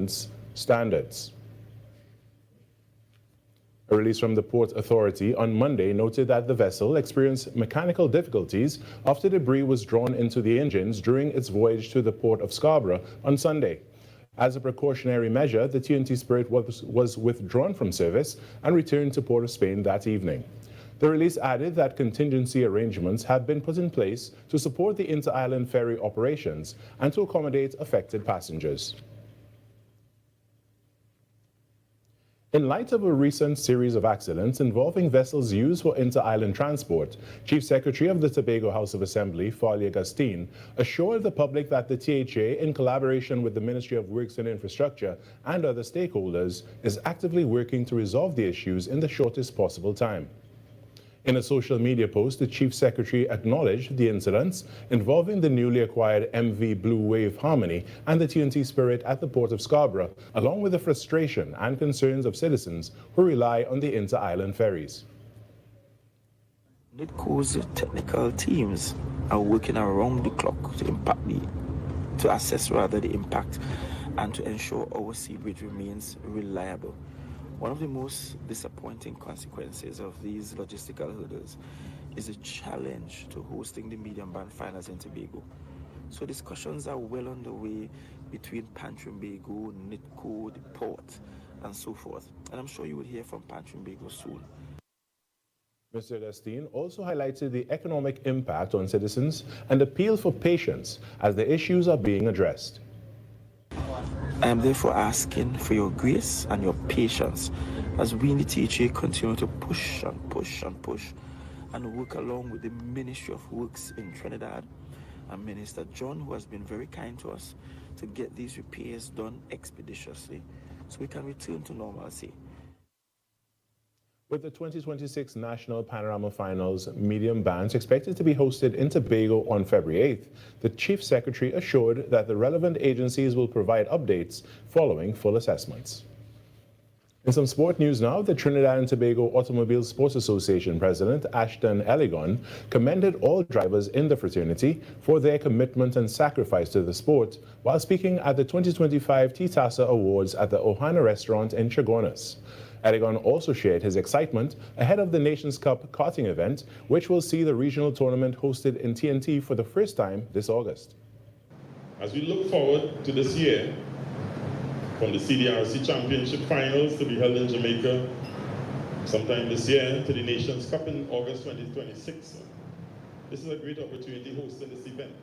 performance standards. A release from the Port Authority on Monday noted that the vessel experienced mechanical difficulties after debris was drawn into the engines during its voyage to the port of Scarborough on Sunday. As a precautionary measure, the TNT Spirit was withdrawn from service and returned to Port of Spain that evening. The release added that contingency arrangements have been put in place to support the inter-island ferry operations and to accommodate affected passengers. In light of a recent series of accidents involving vessels used for inter-island transport, Chief Secretary of the Tobago House of Assembly, Farley Agustin, assured the public that the THA, in collaboration with the Ministry of Works and Infrastructure and other stakeholders, is actively working to resolve the issues in the shortest possible time. In a social media post, the Chief Secretary acknowledged the incidents involving the newly acquired MV Blue Wave Harmony and the TNT Spirit at the Port of Scarborough, along with the frustration and concerns of citizens who rely on the inter-island ferries. NIDCO's technical teams are working around the clock to assess the impact and to ensure our sea bridge remains reliable. One of the most disappointing consequences of these logistical hurdles is the challenge to hosting the medium band finals in Tobago. So discussions are well underway between Pantrimbago, NIDCO, the port, and so forth. And I'm sure you will hear from Pantrimbago soon. Mr. Agustin also highlighted the economic impact on citizens and appealed for patience as the issues are being addressed. I am therefore asking for your grace and your patience as we in the THA continue to push and push and push and work along with the Ministry of Works in Trinidad and Minister John, who has been very kind to us, to get these repairs done expeditiously so we can return to normalcy. With the 2026 National Panorama Finals medium bands expected to be hosted in Tobago on February 8th, the Chief Secretary assured that the relevant agencies will provide updates following full assessments. In some sport news now, the Trinidad and Tobago Automobile Sports Association President Ashton Eligon commended all drivers in the fraternity for their commitment and sacrifice to the sport while speaking at the 2025 TTASA Awards at the Ohana Restaurant in Chaguanas. Eligon also shared his excitement ahead of the Nations Cup karting event, which will see the regional tournament hosted in TNT for the first time this August. As we look forward to this year, from the CDRC Championship Finals to be held in Jamaica sometime this year to the Nations Cup in August 2026, this is a great opportunity hosting this event,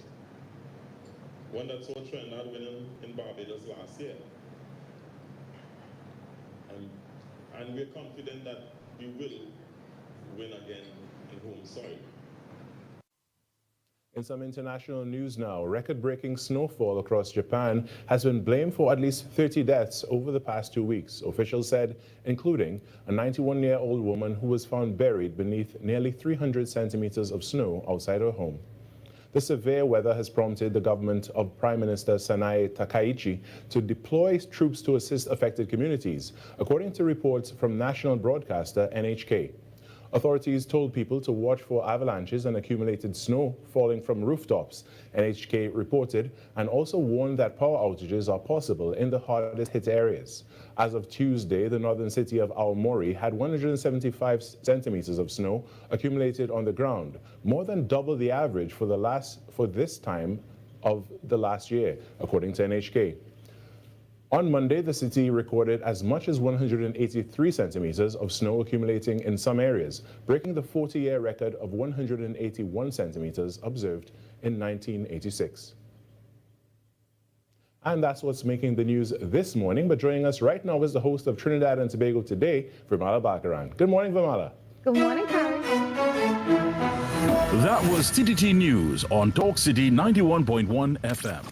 one that saw Trinidad winning in Barbados last year. And we're confident that we will win again in home soil. In some international news now, record-breaking snowfall across Japan has been blamed for at least 30 deaths over the past 2 weeks, officials said, including a 91-year-old woman who was found buried beneath nearly 300 centimeters of snow outside her home. The severe weather has prompted the government of Prime Minister Sanae Takaichi to deploy troops to assist affected communities, according to reports from national broadcaster NHK. Authorities told people to watch for avalanches and accumulated snow falling from rooftops, NHK reported, and also warned that power outages are possible in the hardest hit areas. As of Tuesday, the northern city of Aomori had 175 centimeters of snow accumulated on the ground, more than double the average for this time of the last year, according to NHK. On Monday, the city recorded as much as 183 centimeters of snow accumulating in some areas, breaking the 40-year record of 181 centimeters observed in 1986. And that's what's making the news this morning. But joining us right now is the host of Trinidad and Tobago Today, Vermala Bakaran. Good morning, Vermala. Good morning, Carlos. That was TTT News on Talk City 91.1 FM.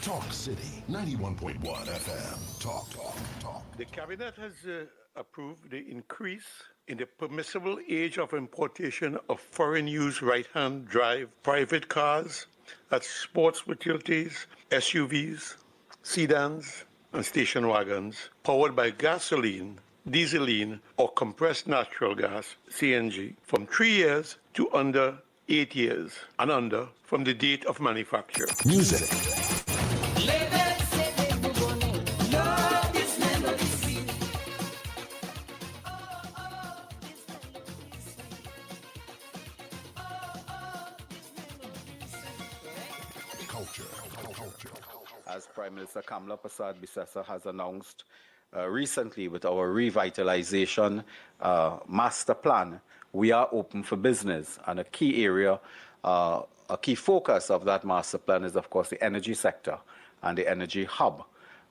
Talk City 91.1 FM. Talk. The Cabinet has approved the increase in the permissible age of importation of foreign-use right-hand drive private cars, that's sports utilities, SUVs, sedans, and station wagons, powered by gasoline, dieseline, or compressed natural gas, CNG, from 3 years to under 8 years, and under from the date of manufacture. Music. Prime Minister Kamala Persad-Bissessar has announced recently with our revitalization master plan, we are open for business. And a key area, a key focus of that master plan is, of course, the energy sector and the energy hub.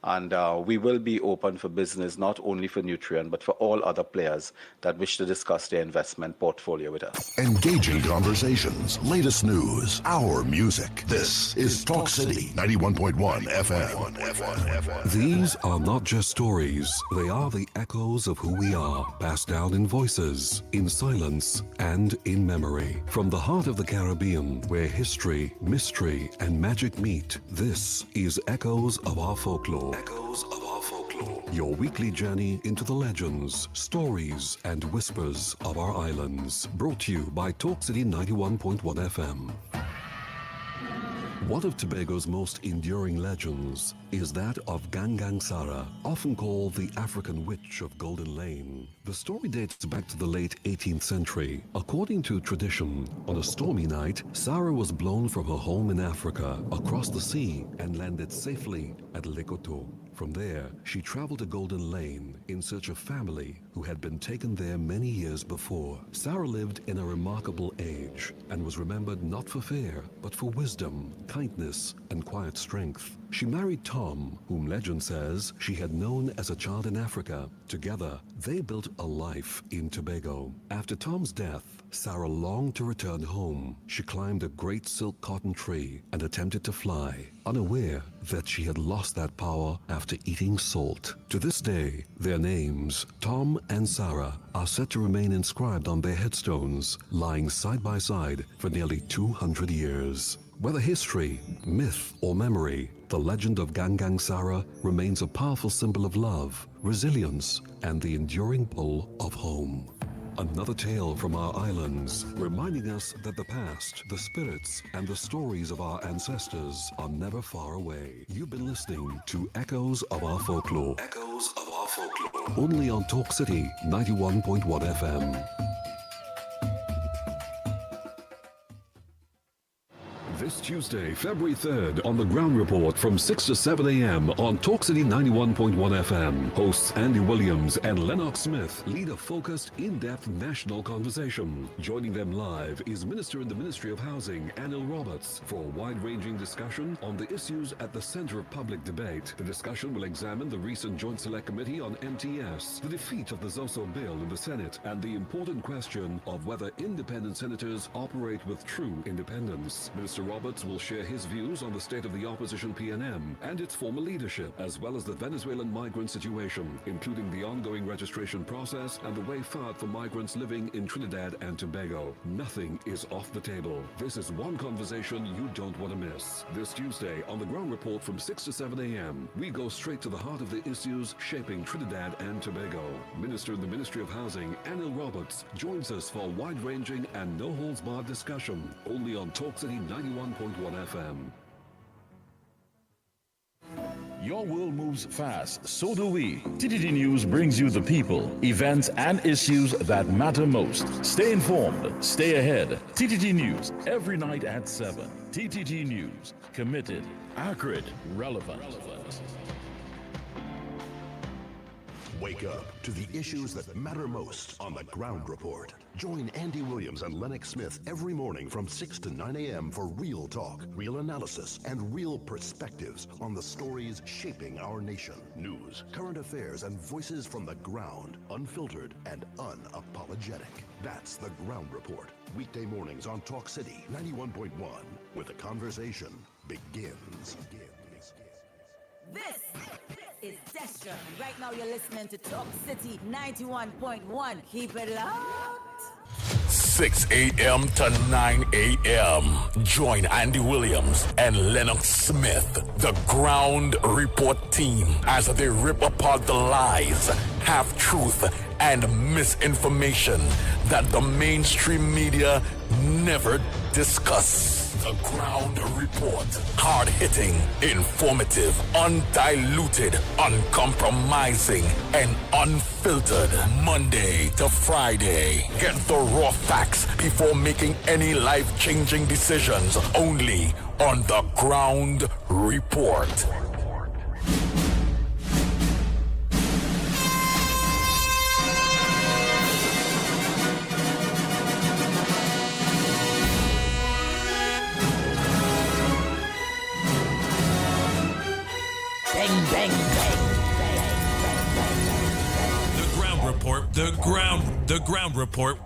And we will be open for business, not only for Nutrien, but for all other players that wish to discuss their investment portfolio with us. Engaging conversations, latest news, our music. This is Talk City 91.1 FM. These are not just stories. They are the echoes of who we are, passed down in voices, in silence, and in memory. From the heart of the Caribbean, where history, mystery, and magic meet, this is Echoes of Our Folklore. Echoes of Our Folklore. Your weekly journey into the legends, stories, and whispers of our islands. Brought to you by Talk City 91.1 FM. One of Tobago's most enduring legends is that of Gangang Sara, often called the African Witch of Golden Lane. The story dates back to the late 18th century. According to tradition, on a stormy night, Sara was blown from her home in Africa across the sea and landed safely at Lekoto. From there, she traveled to Golden Lane in search of family who had been taken there many years before. Sara lived in a remarkable age and was remembered not for fear, but for wisdom, kindness, and quiet strength. She married Tom, whom legend says she had known as a child in Africa. Together, they built a life in Tobago. After Tom's death, Sara longed to return home. She climbed a great silk cotton tree and attempted to fly, unaware that she had lost that power after eating salt. To this day, their names, Tom and Sara, are said to remain inscribed on their headstones, lying side by side for nearly 200 years. Whether history, myth, or memory, the legend of Gangang Sara remains a powerful symbol of love, resilience, and the enduring pull of home. Another tale from our islands, reminding us that the past, the spirits, and the stories of our ancestors are never far away. You've been listening to Echoes of Our Folklore. Echoes of Our Folklore. Only on Talk City 91.1 FM. This Tuesday, February 3rd, on The Ground Report from 6 to 7 a.m. on Talk City 91.1 FM. Hosts Andy Williams and Lennox Smith lead a focused, in-depth national conversation. Joining them live is Minister in the Ministry of Housing, Anil Roberts, for a wide-ranging discussion on the issues at the center of public debate. The discussion will examine the recent Joint Select Committee on MTS, the defeat of the Zoso bill in the Senate, and the important question of whether independent senators operate with true independence. Minister Roberts will share his views on the state of the opposition PNM and its former leadership, as well as the Venezuelan migrant situation, including the ongoing registration process and the way forward for migrants living in Trinidad and Tobago. Nothing is off the table. This is one conversation you don't want to miss. This Tuesday on The Ground Report from 6 to 7 a.m., we go straight to the heart of the issues shaping Trinidad and Tobago. Minister in the Ministry of Housing, Anil Roberts, joins us for a wide-ranging and no-holds-barred discussion, only on Talk City 91.1 FM. Your world moves fast, so do we. TTT News brings you the people, events, and issues that matter most. Stay informed, stay ahead. TTT News, every night at 7. TTT News, committed, accurate, relevant. Wake up to the issues that matter most on The Ground Report. Join Andy Williams and Lennox Smith every morning from 6 to 9 a.m. for real talk, real analysis, and real perspectives on the stories shaping our nation. News, current affairs, and voices from the ground, unfiltered and unapologetic. That's The Ground Report. Weekday mornings on Talk City 91.1, where the conversation begins. This is Destra, and right now you're listening to Talk City 91.1. Keep it locked. 6 a.m. to 9 a.m. Join Andy Williams and Lennox Smith, the Ground Report team, as they rip apart the lies, half-truth, and misinformation that the mainstream media never discuss. The Ground Report. Hard-hitting, informative, undiluted, uncompromising, and unfiltered. Monday to Friday. Get the raw facts before making any life-changing decisions. Only on The Ground Report. bang, bang. The ground report.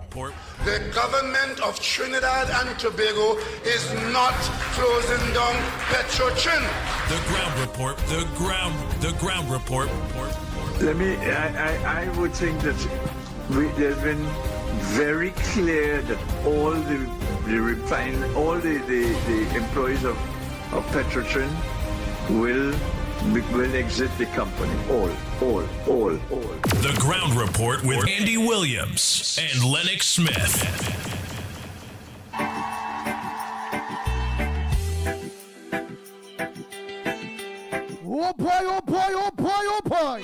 The government of Trinidad and Tobago is not closing down Petrotrin. The ground report. I would think that there's been very clear that all the employees of Petrotrin will exit the company. All. The ground report with Andy Williams and Lennox Smith. Oh boy.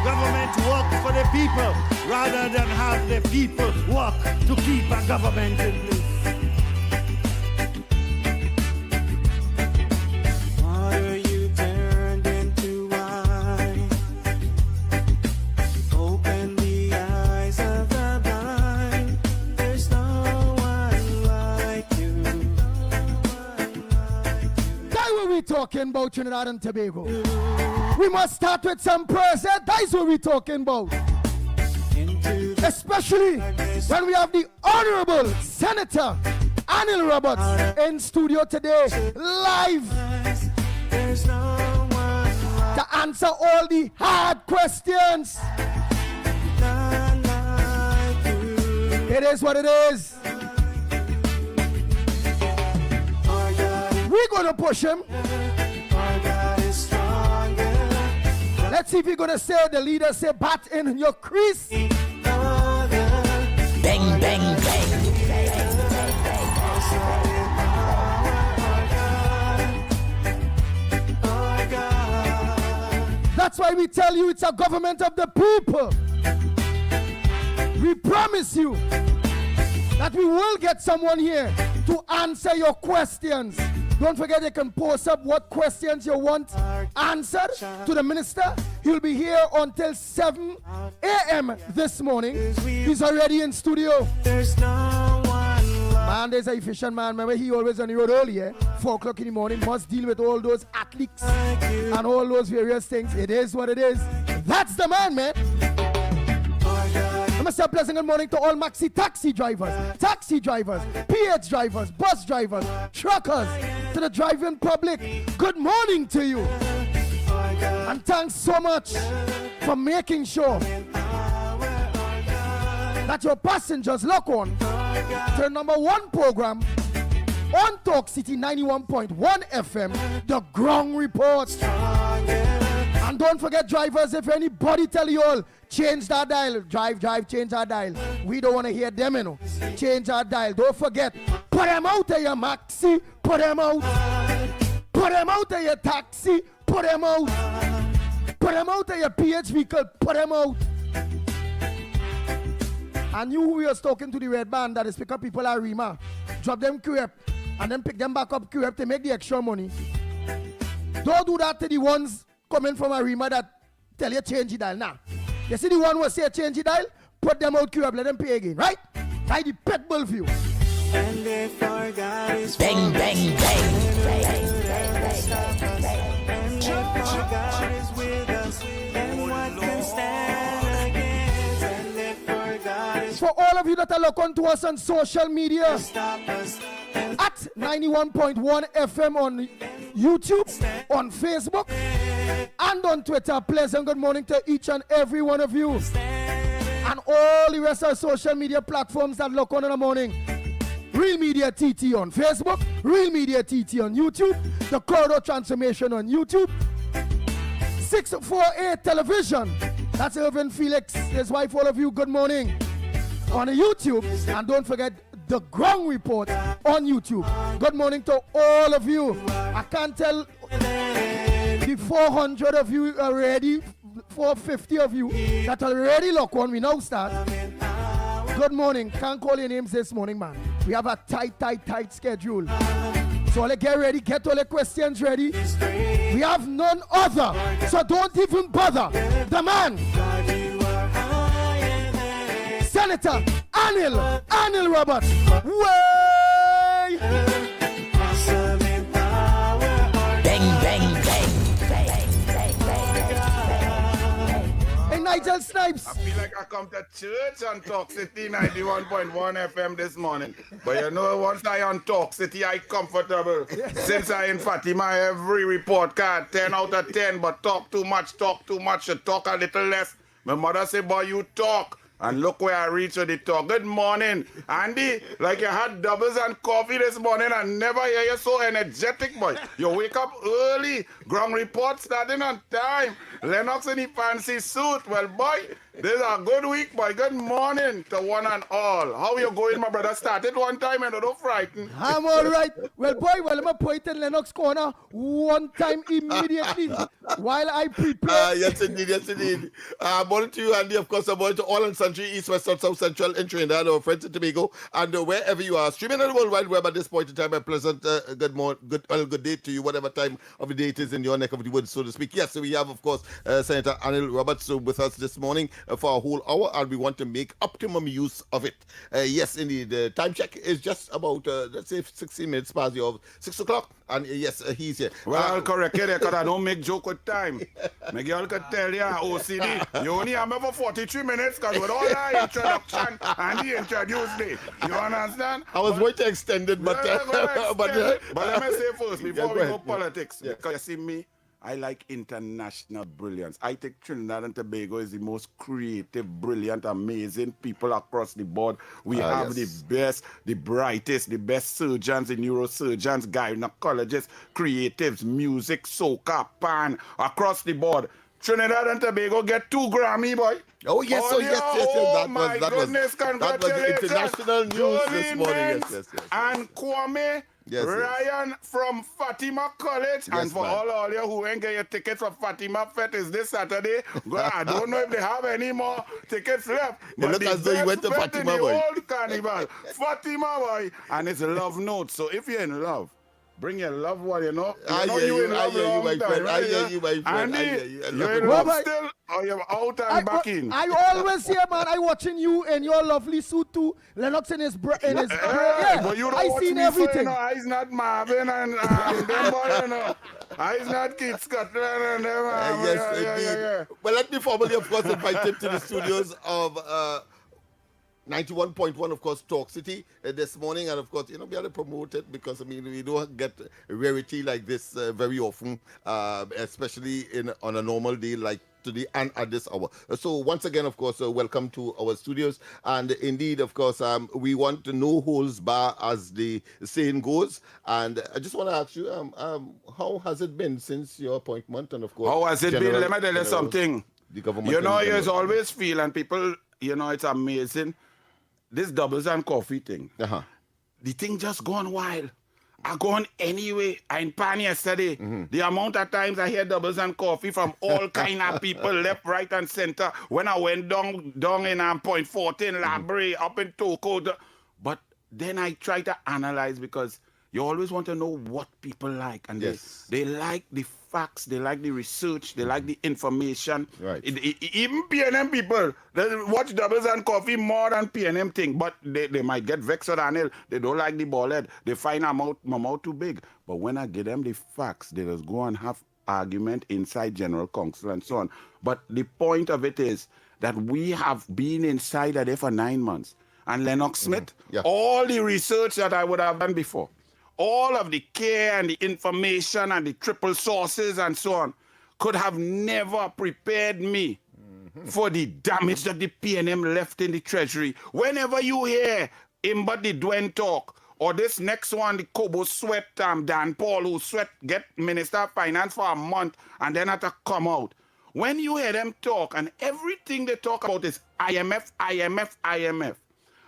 Government work for the people rather than have the people work to keep a government in place. Water you turned into wine. Open the eyes of the blind. There's no one like you. That's what we talking about, Trinidad and Tobago. We must start with some prayers. That's what we're talking about. Especially when we have the Honorable Senator Anil Roberts in studio today, live, to answer all the hard questions. It is what it is. We're going to push him. Let's see if you're going to say, the leader say, bat in your crease. Bang, bang, bang. That's why we tell you it's a government of the people. We promise you that we will get someone here to answer your questions. Don't forget, you can post up what questions you want answered to the minister. He'll be here until 7 a.m. this morning. He's already in studio. There's no one Man, there's a efficient man. Remember, he always on the road early, 4 o'clock in the morning. Must deal with all those athletes and all those various things. It is what it is. That's the man, man. I must say a pleasant good morning to all maxi taxi drivers, PH drivers, bus drivers, truckers, to the driving public. Good morning to you. And thanks so much for making sure that your passengers lock on to the #1 program on Talk City 91.1 FM, The Ground Report. And don't forget, drivers, if anybody tell you all, change that dial. Drive, change that dial. We don't want to hear them, you know. Change that dial. Don't forget, put them out of your maxi, put them out. Put them out of your taxi, put them out. Put them out of your PH vehicle, put them out. And you who was talking to the red band that is pick up people at Rima, drop them QF and then pick them back up QF to make the extra money. Don't do that to the ones coming from a Rima that tell you change the dial. Nah. You see the one who say change the dial, put them out QF, let them pay again, right? Right, the pet bull view. And if our God is bang, bang, bang. And if our God is with us, then what can stand against? And if our God is for all of you that are looking to us on social media, at 91.1 FM on YouTube, on Facebook, and on Twitter, pleasant good morning to each and every one of you. And all the rest of social media platforms that look on in the morning. Real Media TT on Facebook, Real Media TT on YouTube, The Corridor Transformation on YouTube, 648 Television, that's Irvin Felix, his wife, all of you, good morning, on YouTube. And don't forget The Ground Report on YouTube. Good morning to all of you. I can't tell the 400 of you already, 450 of you that already lock on. We now start. Good morning. Can't call your names this morning, man. We have a tight schedule. So let's get ready. Get all the questions ready. We have none other, so don't even bother. The man, Senator Anil Roberts. Way! Bang, bang, bang. Hey, Nigel Snipes. I feel like I come to church on Talk City 91.1 FM this morning. But you know, once I on Talk City, I comfortable. Since I in Fatima, every report card 10 out of 10. But talk too much, you talk a little less. My mother say, boy, you talk. And look where I reach with the talk. Good morning, Andy. Like you had doubles and coffee this morning. I never hear you so energetic, boy. You wake up early. Ground report starting on time. Lennox in the fancy suit. Well, boy, this is a good week, boy. Good morning to one and all. How you going, my brother? Started one time and don't frighten. I'm all right. Well, boy, I'm going to point in Lennox corner one time immediately while I prepare. Yes, indeed. Morning to you, Andy. Of course, I'm morning to all in Century, East, West, South, Central, in Trinidad, our friends in Tobago, and wherever you are. Streaming on the World Wide Web at this point in time. A pleasant good day to you, whatever time of the day it is in your neck of the woods, so to speak. Yes, so we have, of course, Senator Anil Roberts with us this morning for a whole hour, and we want to make optimum use of it. Yes, indeed. The time check is just about, let's say, 16 minutes past 6 o'clock, and yes, he's here. Well, I'll correct you there because I don't make joke with time. Maybe I could tell you, OCD, you only have me for 43 minutes because with all that introduction and he introduced me. You understand? I was going to extend it, but but let me say first, before we go ahead. politics, because you see me, I like international brilliance. I think Trinidad and Tobago is the most creative, brilliant, amazing people across the board. We have the best, the brightest, the best surgeons, the neurosurgeons, gynecologists, creatives, music, soca, pan, across the board. Trinidad and Tobago get 2 Grammy, boy. Oh, yes, yes. Oh, my goodness, congratulations. That was international news this morning. Yes. And Kwame, Ryan from Fatima College. And for all you who ain't get your tickets for Fatima Fete is this Saturday. I don't know if they have any more tickets left. They look as though you went to Fatima, boy. Old carnival. Fatima, boy. And it's a love note. So if you're in love, bring your loved one, you know. I hear you, my friend. Andy, you're in love still, or you're out and back in? I always hear, man, I watching you in your lovely suit too. Lennox in his but you don't I watch seen me everything. So, you know, I's not Marvin and them boy, you know. I's not Keith Scotland and them. Yes, indeed. Well, let me formally, of course, invite him to the studios of 91.1, of course, Talk City this morning. And, of course, you know, we have to promote it because, I mean, we don't get rarity like this very often, especially on a normal day like today and at this hour. So, once again, of course, welcome to our studios. And, indeed, of course, we want to no holds bar, as the saying goes. And I just want to ask you, how has it been since your appointment? And, of course, how has it been? Let me tell you something. The government, you know, you always feel, and people, you know, it's amazing. This doubles and coffee thing. The thing just gone wild. I gone anyway. I in pan yesterday. The amount of times I hear doubles and coffee from all kind of people, left, right, and center. When I went down in Point 14, Labrie, up in Toko. But then I try to analyze because you always want to know what people like. And they like the facts, they like the research, they like the information. Right. Even PNM people, they watch doubles and coffee more than PNM thing, but they might get vexed on it. They don't like the ball head. They find my mouth too big. But when I give them the facts, they just go and have argument inside General Council and so on. But the point of it is that we have been inside there for 9 months. And Lennox Smith, all the research that I would have done before, all of the care and the information and the triple sources and so on could have never prepared me for the damage that the PNM left in the treasury. Whenever you hear Imba the Dwen talk, or this next one, the Kobo Sweat, Dan Paul, who get Minister of Finance for a month and then had to come out. When you hear them talk and everything they talk about is IMF, IMF, IMF.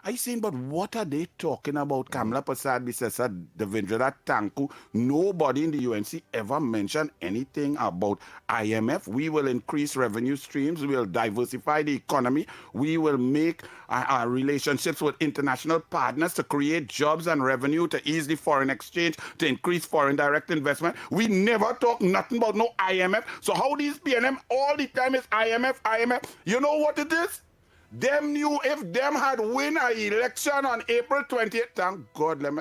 I saying, but what are they talking about? Kamla Prasad Bisesa, Devendra Tanku, nobody in the UNC ever mentioned anything about IMF. We will increase revenue streams, we will diversify the economy, we will make our relationships with international partners to create jobs and revenue, to ease the foreign exchange, to increase foreign direct investment. We never talk nothing about no IMF. So how these PNM all the time is IMF, IMF. You know what it is? Them knew if them had win an election on April 28th, thank God, let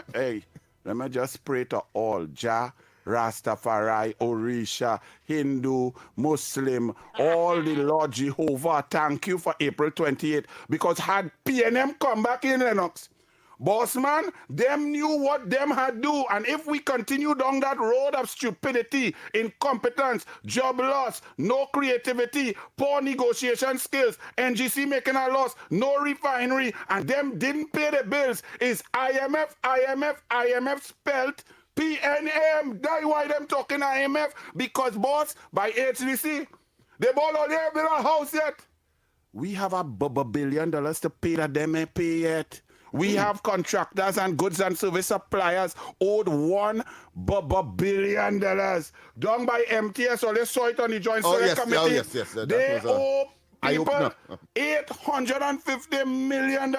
me just pray to all, Jah, Rastafari, Orisha, Hindu, Muslim, all the Lord Jehovah, thank you for April 28th. Because had PNM come back in Lennox, boss man, them knew what them had do. And if we continue down that road of stupidity, incompetence, job loss, no creativity, poor negotiation skills, NGC making a loss, no refinery, and them didn't pay the bills, is IMF, IMF, IMF spelt PNM. That's why them talking IMF. Because boss, by HDC, they bought all their build a house yet. We have $1 billion to pay that them ain't pay yet. We have contractors and goods and service suppliers owed $1 billion. Done by MTS, or they saw it on the Joint Select Committee. Yes. They owe people $850 million.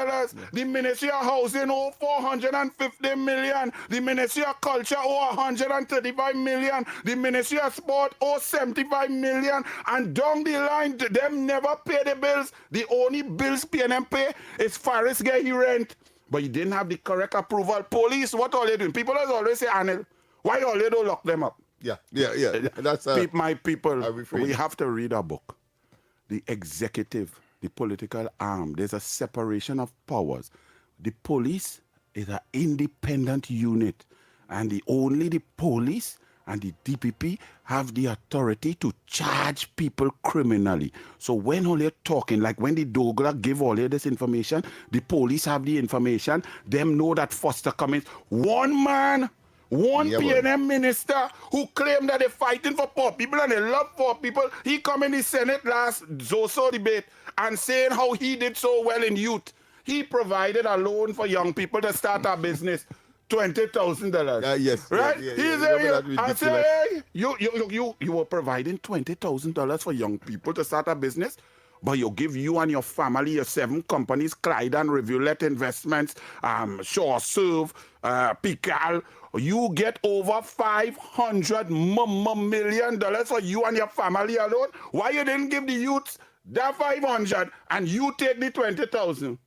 The Ministry of Housing owe $450 million. The Ministry of Culture owe $135 million. The Ministry of Sport owe $75 million. And down the line, them never pay the bills. The only bills PNM pay is Faris get he rent. But you didn't have the correct approval. Police, what are they doing? People always say, Anil, why all they don't lock them up? Yeah. That's my people, we have to read a book. The executive, the political arm, there's a separation of powers. The police is an independent unit, and only the police and the DPP have the authority to charge people criminally. So when all they're talking, like when the Douglas give all this information, the police have the information, them know that Foster Cummings, one man, PNM minister who claimed that they're fighting for poor people and they love poor people. He come in the Senate last Zoso debate and saying how he did so well in youth. He provided a loan for young people to start a business. $20,000. Yes. Right? Yeah, He's I say, hey, you were providing $20,000 for young people to start a business, but you give you and your family your 7 companies, Clyde and Rivulet Investments, Shaw Serve, Pical. You get over $500 million for you and your family alone. Why you didn't give the youths that 500 and you take the 20,000?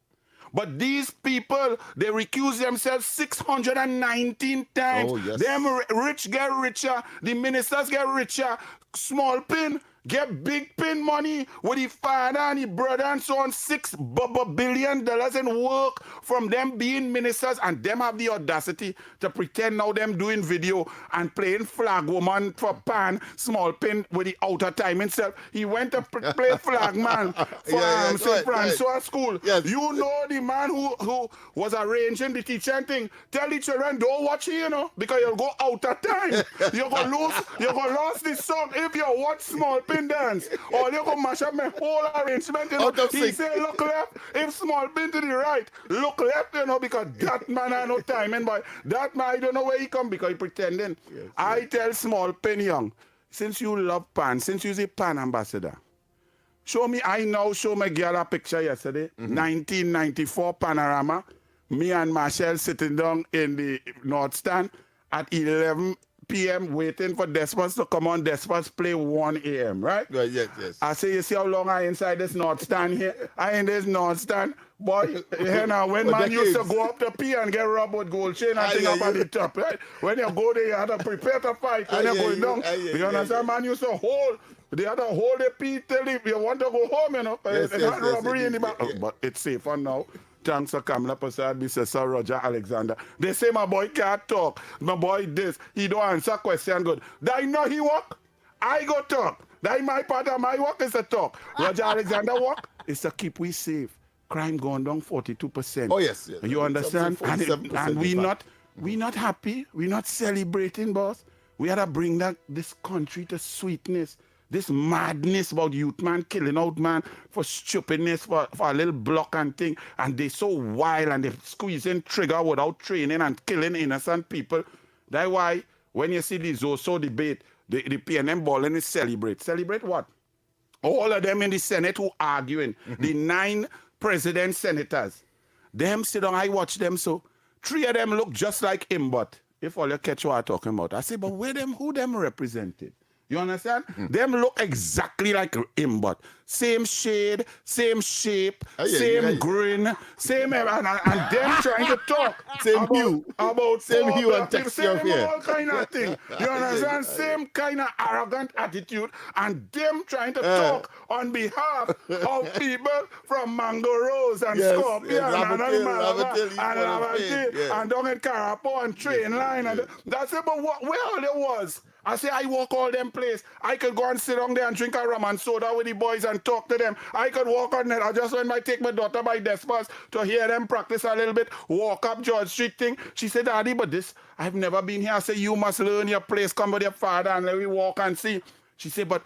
But these people, they recuse themselves 619 times. Oh, yes. Them rich get richer. The ministers get richer. Small pin get big pin money with the father and the brother and so on. $6 billion in work from them being ministers, and them have the audacity to pretend now them doing video and playing flag woman for Pan, Small Pin with the outer time himself. He went to play flag man for St. Francois School. Yes. You know the man who was arranging the teaching thing. Tell the children don't watch here, you know, because you'll go out of time. You're gonna lose this song if you watch Small Pin dance, or you go mash up my whole arrangement. You know? He say look left, if Small Pin to the right, look left, you know, because that man has no timing, but that man, I don't know where he come because he pretending. Yes, I tell Small Pin young, since you love Pan, since you're a Pan ambassador, I now show my girl a picture yesterday, 1994 Panorama, me and Marshall sitting down in the North Stand at 11 p.m. waiting for Despos to come on. Despos play 1 a.m., right? Yes. I say, you see how long I inside this North Stand here? I in this North Stand. Boy, you know, when man used to go up to pee and get rubbed with gold chain and thing up at the top, right? When you go there, you have to prepare to fight. When you're going down, you understand? Man used to hold. They had to hold the pee till you want to go home, you know. It's not robbery in the back. But it's safer now. Thanks to Kamla Prasad, Mr. Roger Alexander. They say my boy can't talk. My boy this. He don't answer question good. That know he walk. I go talk. That my part of my work is to talk. Roger Alexander work is to keep we safe. Crime gone down 42%. Oh yes. You understand? And we not happy. We not celebrating, boss. We had to bring this country to sweetness. This madness about youth man killing out man for stupidness, for a little block and thing. And they so wild and they squeezing trigger without training and killing innocent people. That's why when you see the Zoso debate, the PNM balling is celebrate. Celebrate what? All of them in the Senate who arguing. The 9 president senators. Them sit down, I watch them so. 3 of them look just like him, but if all you catch what I'm talking about. I say, but who them represented? You understand? Them look exactly like him, but same shade, same shape, same grin, same and them trying to talk same hue, about same hue and texture of hair, all kind of thing. You understand? Same kind of arrogant attitude, and them trying to talk on behalf of people from Mango Rose and Scorpion and Laventille and down in Carapo and train line and that's it. But where all it was? I say I walk all them place. I could go and sit down there and drink a rum and soda with the boys and talk to them. I could walk on there. I just went by take my daughter by Despas to hear them practice a little bit. Walk up George Street thing. She said, Daddy, but this, I've never been here. I say, you must learn your place. Come with your father and let me walk and see. She said, but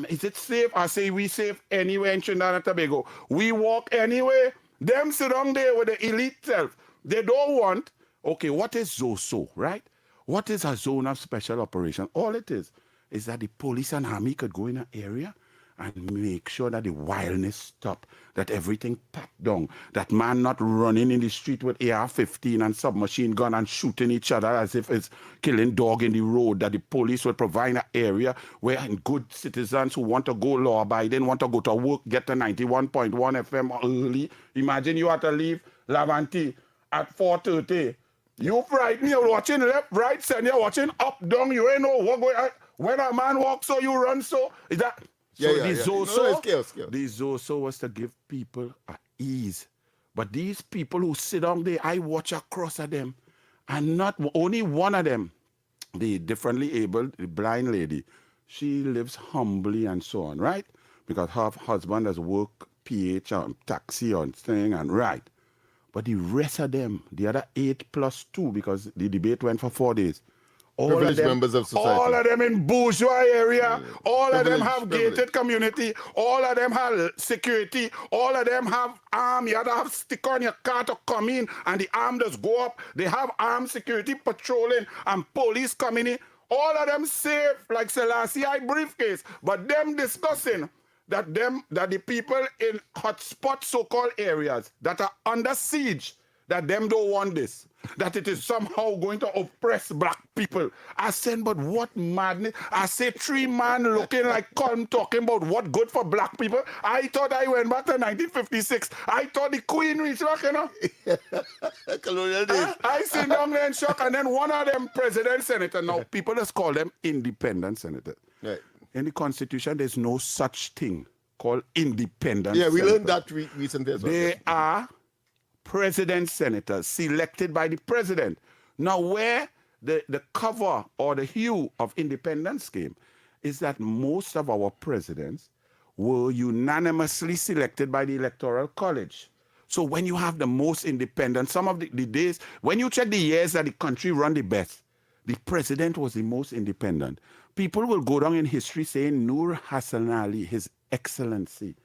is it safe? I say, we safe anywhere in Trinidad and Tobago. We walk anyway. Them sit down there with the elite self. They don't want, okay, what is ZOSO, right? What is a zone of special operation? All it is that the police and army could go in an area and make sure that the wildness stop, that everything packed down, that man not running in the street with AR-15 and submachine gun and shooting each other as if it's killing dog in the road, that the police will provide an area where good citizens who want to go law-abiding, want to go to work, get to 91.1 FM early. Imagine you have to leave Laventille at 4:30. You frightened, you're watching left, right, center, you're watching up, down, you ain't know what going on. When a man walks so, you run so. Is that? So the Zoso was to give people at ease. But these people who sit down there, I watch across at them. And not only one of them, the differently able, the blind lady, she lives humbly and so on, right? Because her husband has worked PH on taxi on thing and right. But the rest of them, the other 8 plus 2, because the debate went for 4 days. All of them, members of society. All of them in bourgeois area. All of them have gated community. All of them have security. All of them have arm. You have to have sticker on your car to come in, and the arm just go up. They have armed security patrolling and police coming in. All of them safe, like Selassie briefcase. But them discussing that the people in hotspot so-called areas that are under siege, that them don't want this, that it is somehow going to oppress black people. I said, but what madness? I say 3 man looking like Colm talking about what good for black people. I thought I went back to 1956. I thought the Queen reached back, you know. Colonial days. I sit down there in shock, and then one of them president senator. Now people just call them independent senator. Right. In the Constitution, there's no such thing called independent Yeah, we senator. learned that recently as well. They are president senators selected by the president. Now, where the cover or the hue of independence came is that most of our presidents were unanimously selected by the Electoral College. So when you have the most independent, some of the days, when you check the years that the country run the best, the president was the most independent. People will go down in history saying Nur Hassan Ali, His Excellency,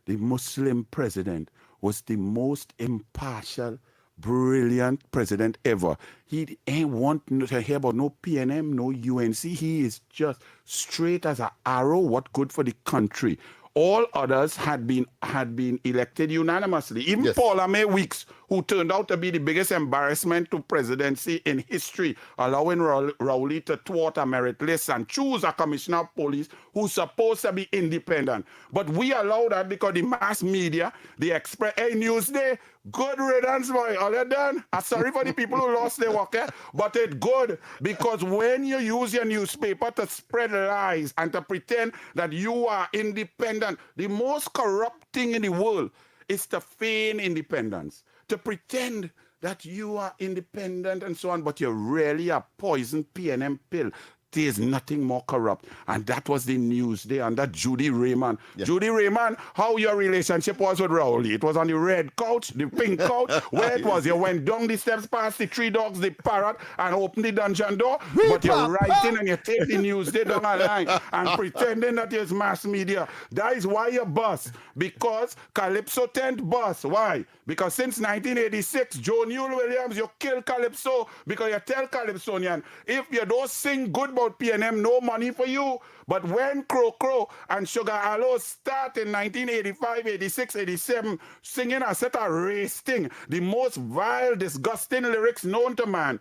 the Muslim president, was the most impartial, brilliant president ever. He ain't want to hear about no PNM, no UNC. He is just straight as an arrow, what good for the country. All others had been elected unanimously. Even Paula May Weeks, who turned out to be the biggest embarrassment to presidency in history, allowing Rowley to thwart a merit list and choose a commissioner of police who's supposed to be independent. But we allow that because the mass media, the Express, Newsday, good riddance, boy. All you done? I'm sorry for the people who lost their work, but it's good because when you use your newspaper to spread lies and to pretend that you are independent, the most corrupt thing in the world is to feign independence, to pretend that you are independent and so on, but you're really a poison PNM pill. There's nothing more corrupt. And that was the news there under Judy Raymond. Yeah. Judy Raymond, how your relationship was with Rowley? It was on the red couch, the pink couch, where it was. You went down the steps past the three dogs, the parrot, and opened the dungeon door. But you're writing and you take the news there down the line and pretending that it's mass media. That is why you bust. Because Calypso 10th bust. Why? Because since 1986, Joe Newell Williams, you kill Calypso because you tell Calypsonian, if you don't sing good about PNM, no money for you. But when Crow and Sugar Aloe start in 1985, 86, 87, singing a set of race thing, the most vile, disgusting lyrics known to man,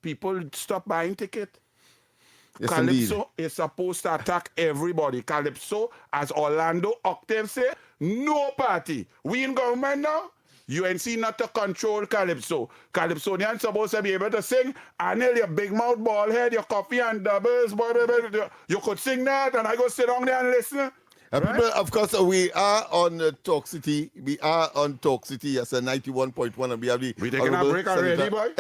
people stop buying ticket. Yes, Calypso indeed. is supposed to attack everybody. Calypso, as Orlando Octave say, no party. We in government now. UNC not to control Calypso. Calypsonians supposed to be able to sing. Anil, your big mouth, bald head, your coffee and doubles, you could sing that and I go sit down there and listen. Right? People, of course, we are on Talk City. We are on Talk City as a 91.1, and we have the. We taking a break already, boy?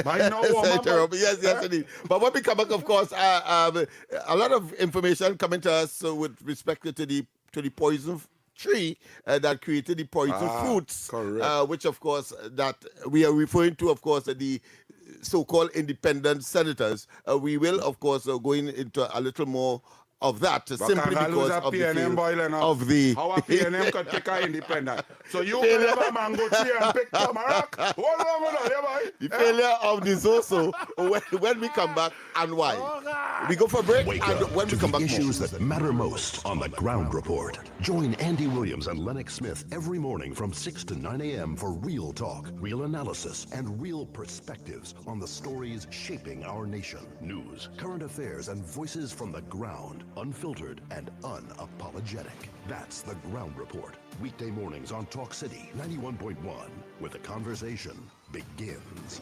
Yes, indeed. But when we come back, of course, a lot of information coming to us with respect to the poison tree that created the poison fruits, which, of course, that we are referring to, of course, the so-called independent senators. We will, of course, go into a little more of that, simply because of the how a PNM could pick an independent. So you can have a mango tree and pick tamarack. The failure of the Zoso when we come back and why. We go for a break and when we come back issues that matter most on the Ground Report. Join Andy Williams and Lennox Smith every morning from 6 to 9 a.m. for real talk, real analysis, and real perspectives on the stories shaping our nation. News, current affairs, and voices from the ground. Unfiltered and unapologetic. That's the Ground Report. Weekday mornings on Talk City 91.1, where the conversation begins.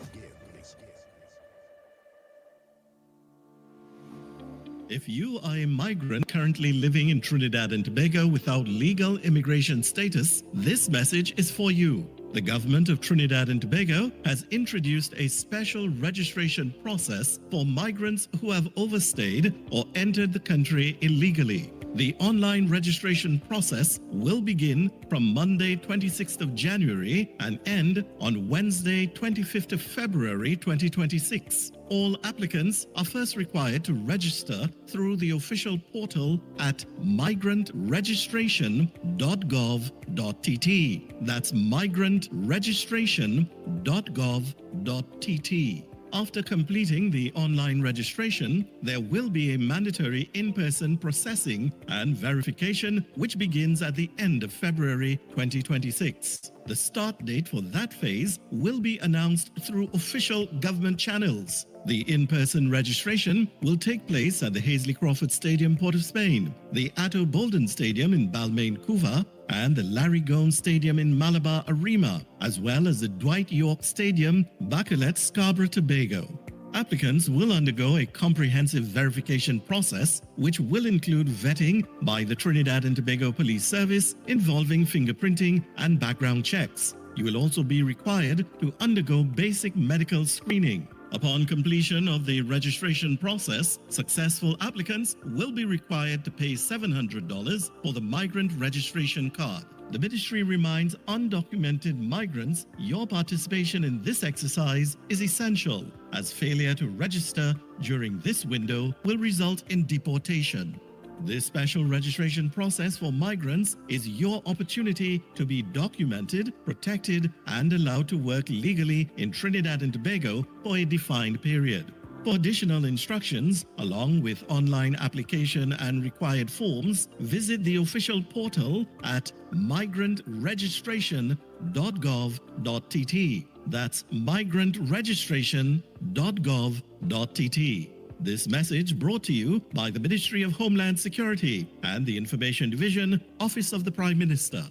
If you are a migrant currently living in Trinidad and Tobago without legal immigration status, this message is for you. The government of Trinidad and Tobago has introduced a special registration process for migrants who have overstayed or entered the country illegally. The online registration process will begin from Monday 26th of January and end on Wednesday 25th of February 2026. All applicants are first required to register through the official portal at migrantregistration.gov.tt. That's migrantregistration.gov.tt. After completing the online registration, there will be a mandatory in-person processing and verification which begins at the end of February 2026. The start date for that phase will be announced through official government channels. The in-person registration will take place at the Hazley Crawford Stadium, Port of Spain, the Atto Bolden Stadium in Balmain, Couva, and the Larry Gomes Stadium in Malabar, Arima, as well as the Dwight York Stadium, Bacalet, Scarborough, Tobago. Applicants will undergo a comprehensive verification process, which will include vetting by the Trinidad and Tobago Police Service involving fingerprinting and background checks. You will also be required to undergo basic medical screening. Upon completion of the registration process, successful applicants will be required to pay $700 for the migrant registration card. The ministry reminds undocumented migrants your participation in this exercise is essential, as failure to register during this window will result in deportation. This special registration process for migrants is your opportunity to be documented, protected, and allowed to work legally in Trinidad and Tobago for a defined period. For additional instructions, along with online application and required forms, visit the official portal at migrantregistration.gov.tt. That's migrantregistration.gov.tt. This message brought to you by the Ministry of Homeland Security and the Information Division, Office of the Prime Minister.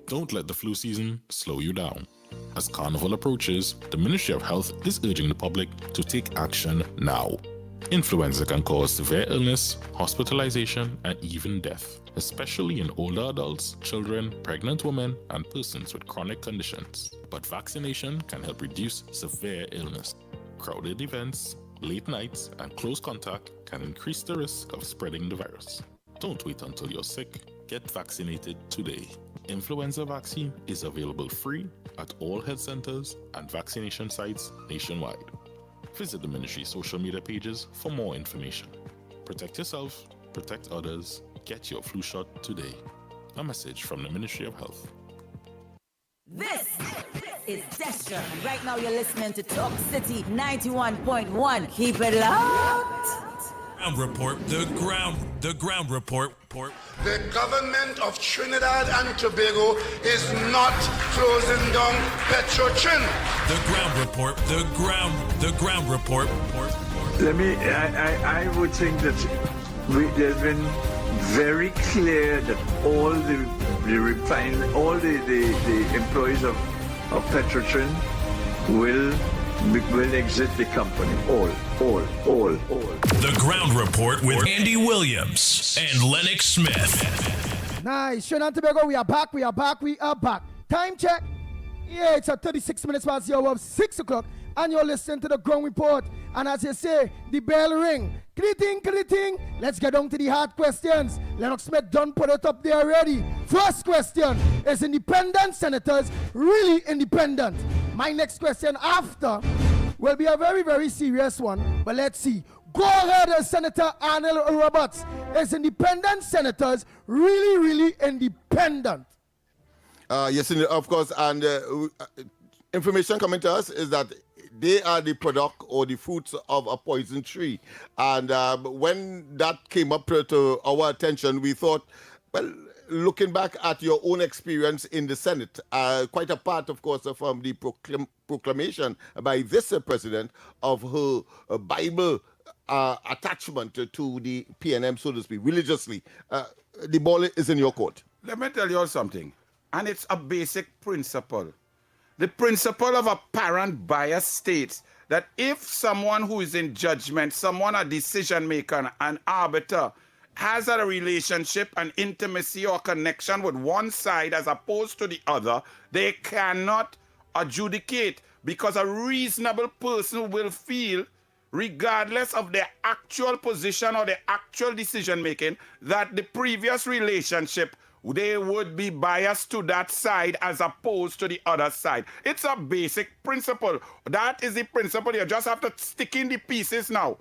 Don't let the flu season slow you down. As Carnival approaches, the Ministry of Health is urging the public to take action now. Influenza can cause severe illness, hospitalization, and even death, especially in older adults, children, pregnant women, and persons with chronic conditions. But vaccination can help reduce severe illness. Crowded events, late nights, and close contact can increase the risk of spreading the virus. Don't wait until you're sick. Get vaccinated today. Influenza vaccine is available free at all health centers and vaccination sites nationwide. Visit the ministry's social media pages for more information. Protect yourself, protect others, get your flu shot today. A message from the Ministry of Health. This is Destra. Right now you're listening to Talk City 91.1. Keep it locked. Ground report. The ground report. The government of Trinidad and Tobago is not closing down Petrotrin. The ground report. The ground report. I would think that there's been very clear that all the employees of Petrotrin will exit the company. All. The ground report with Andy Williams and Lennox Smith. Nice. Trinidad and Tobago, we are back. Time check. Yeah, it's at 36 minutes past the hour of 6 o'clock. And you're listening to the ground report. And as you say, the bell ring. Cliting. Let's get on to the hard questions. Lennox Smith done put it up there already. First question, is independent senators really independent? My next question after will be a very, very serious one. But let's see. Go ahead, Senator Arnold Roberts. Is independent senators really independent? Yes, of course. And information coming to us is that they are the product or the fruits of a poison tree. And when that came up to our attention, we thought, well, looking back at your own experience in the Senate, quite apart, of course, from the proclamation by this president of her Bible attachment to the PNM, so to speak, religiously, the ball is in your court. Let me tell you all something, and it's a basic principle. The principle of apparent bias states that if someone who is in judgment, someone a decision maker, an arbiter, has a relationship, an intimacy or connection with one side as opposed to the other, they cannot adjudicate, because a reasonable person will feel, regardless of their actual position or their actual decision making, that the previous relationship, they would be biased to that side as opposed to the other side. It's a basic principle. That is the principle. You just have to stick in the pieces now.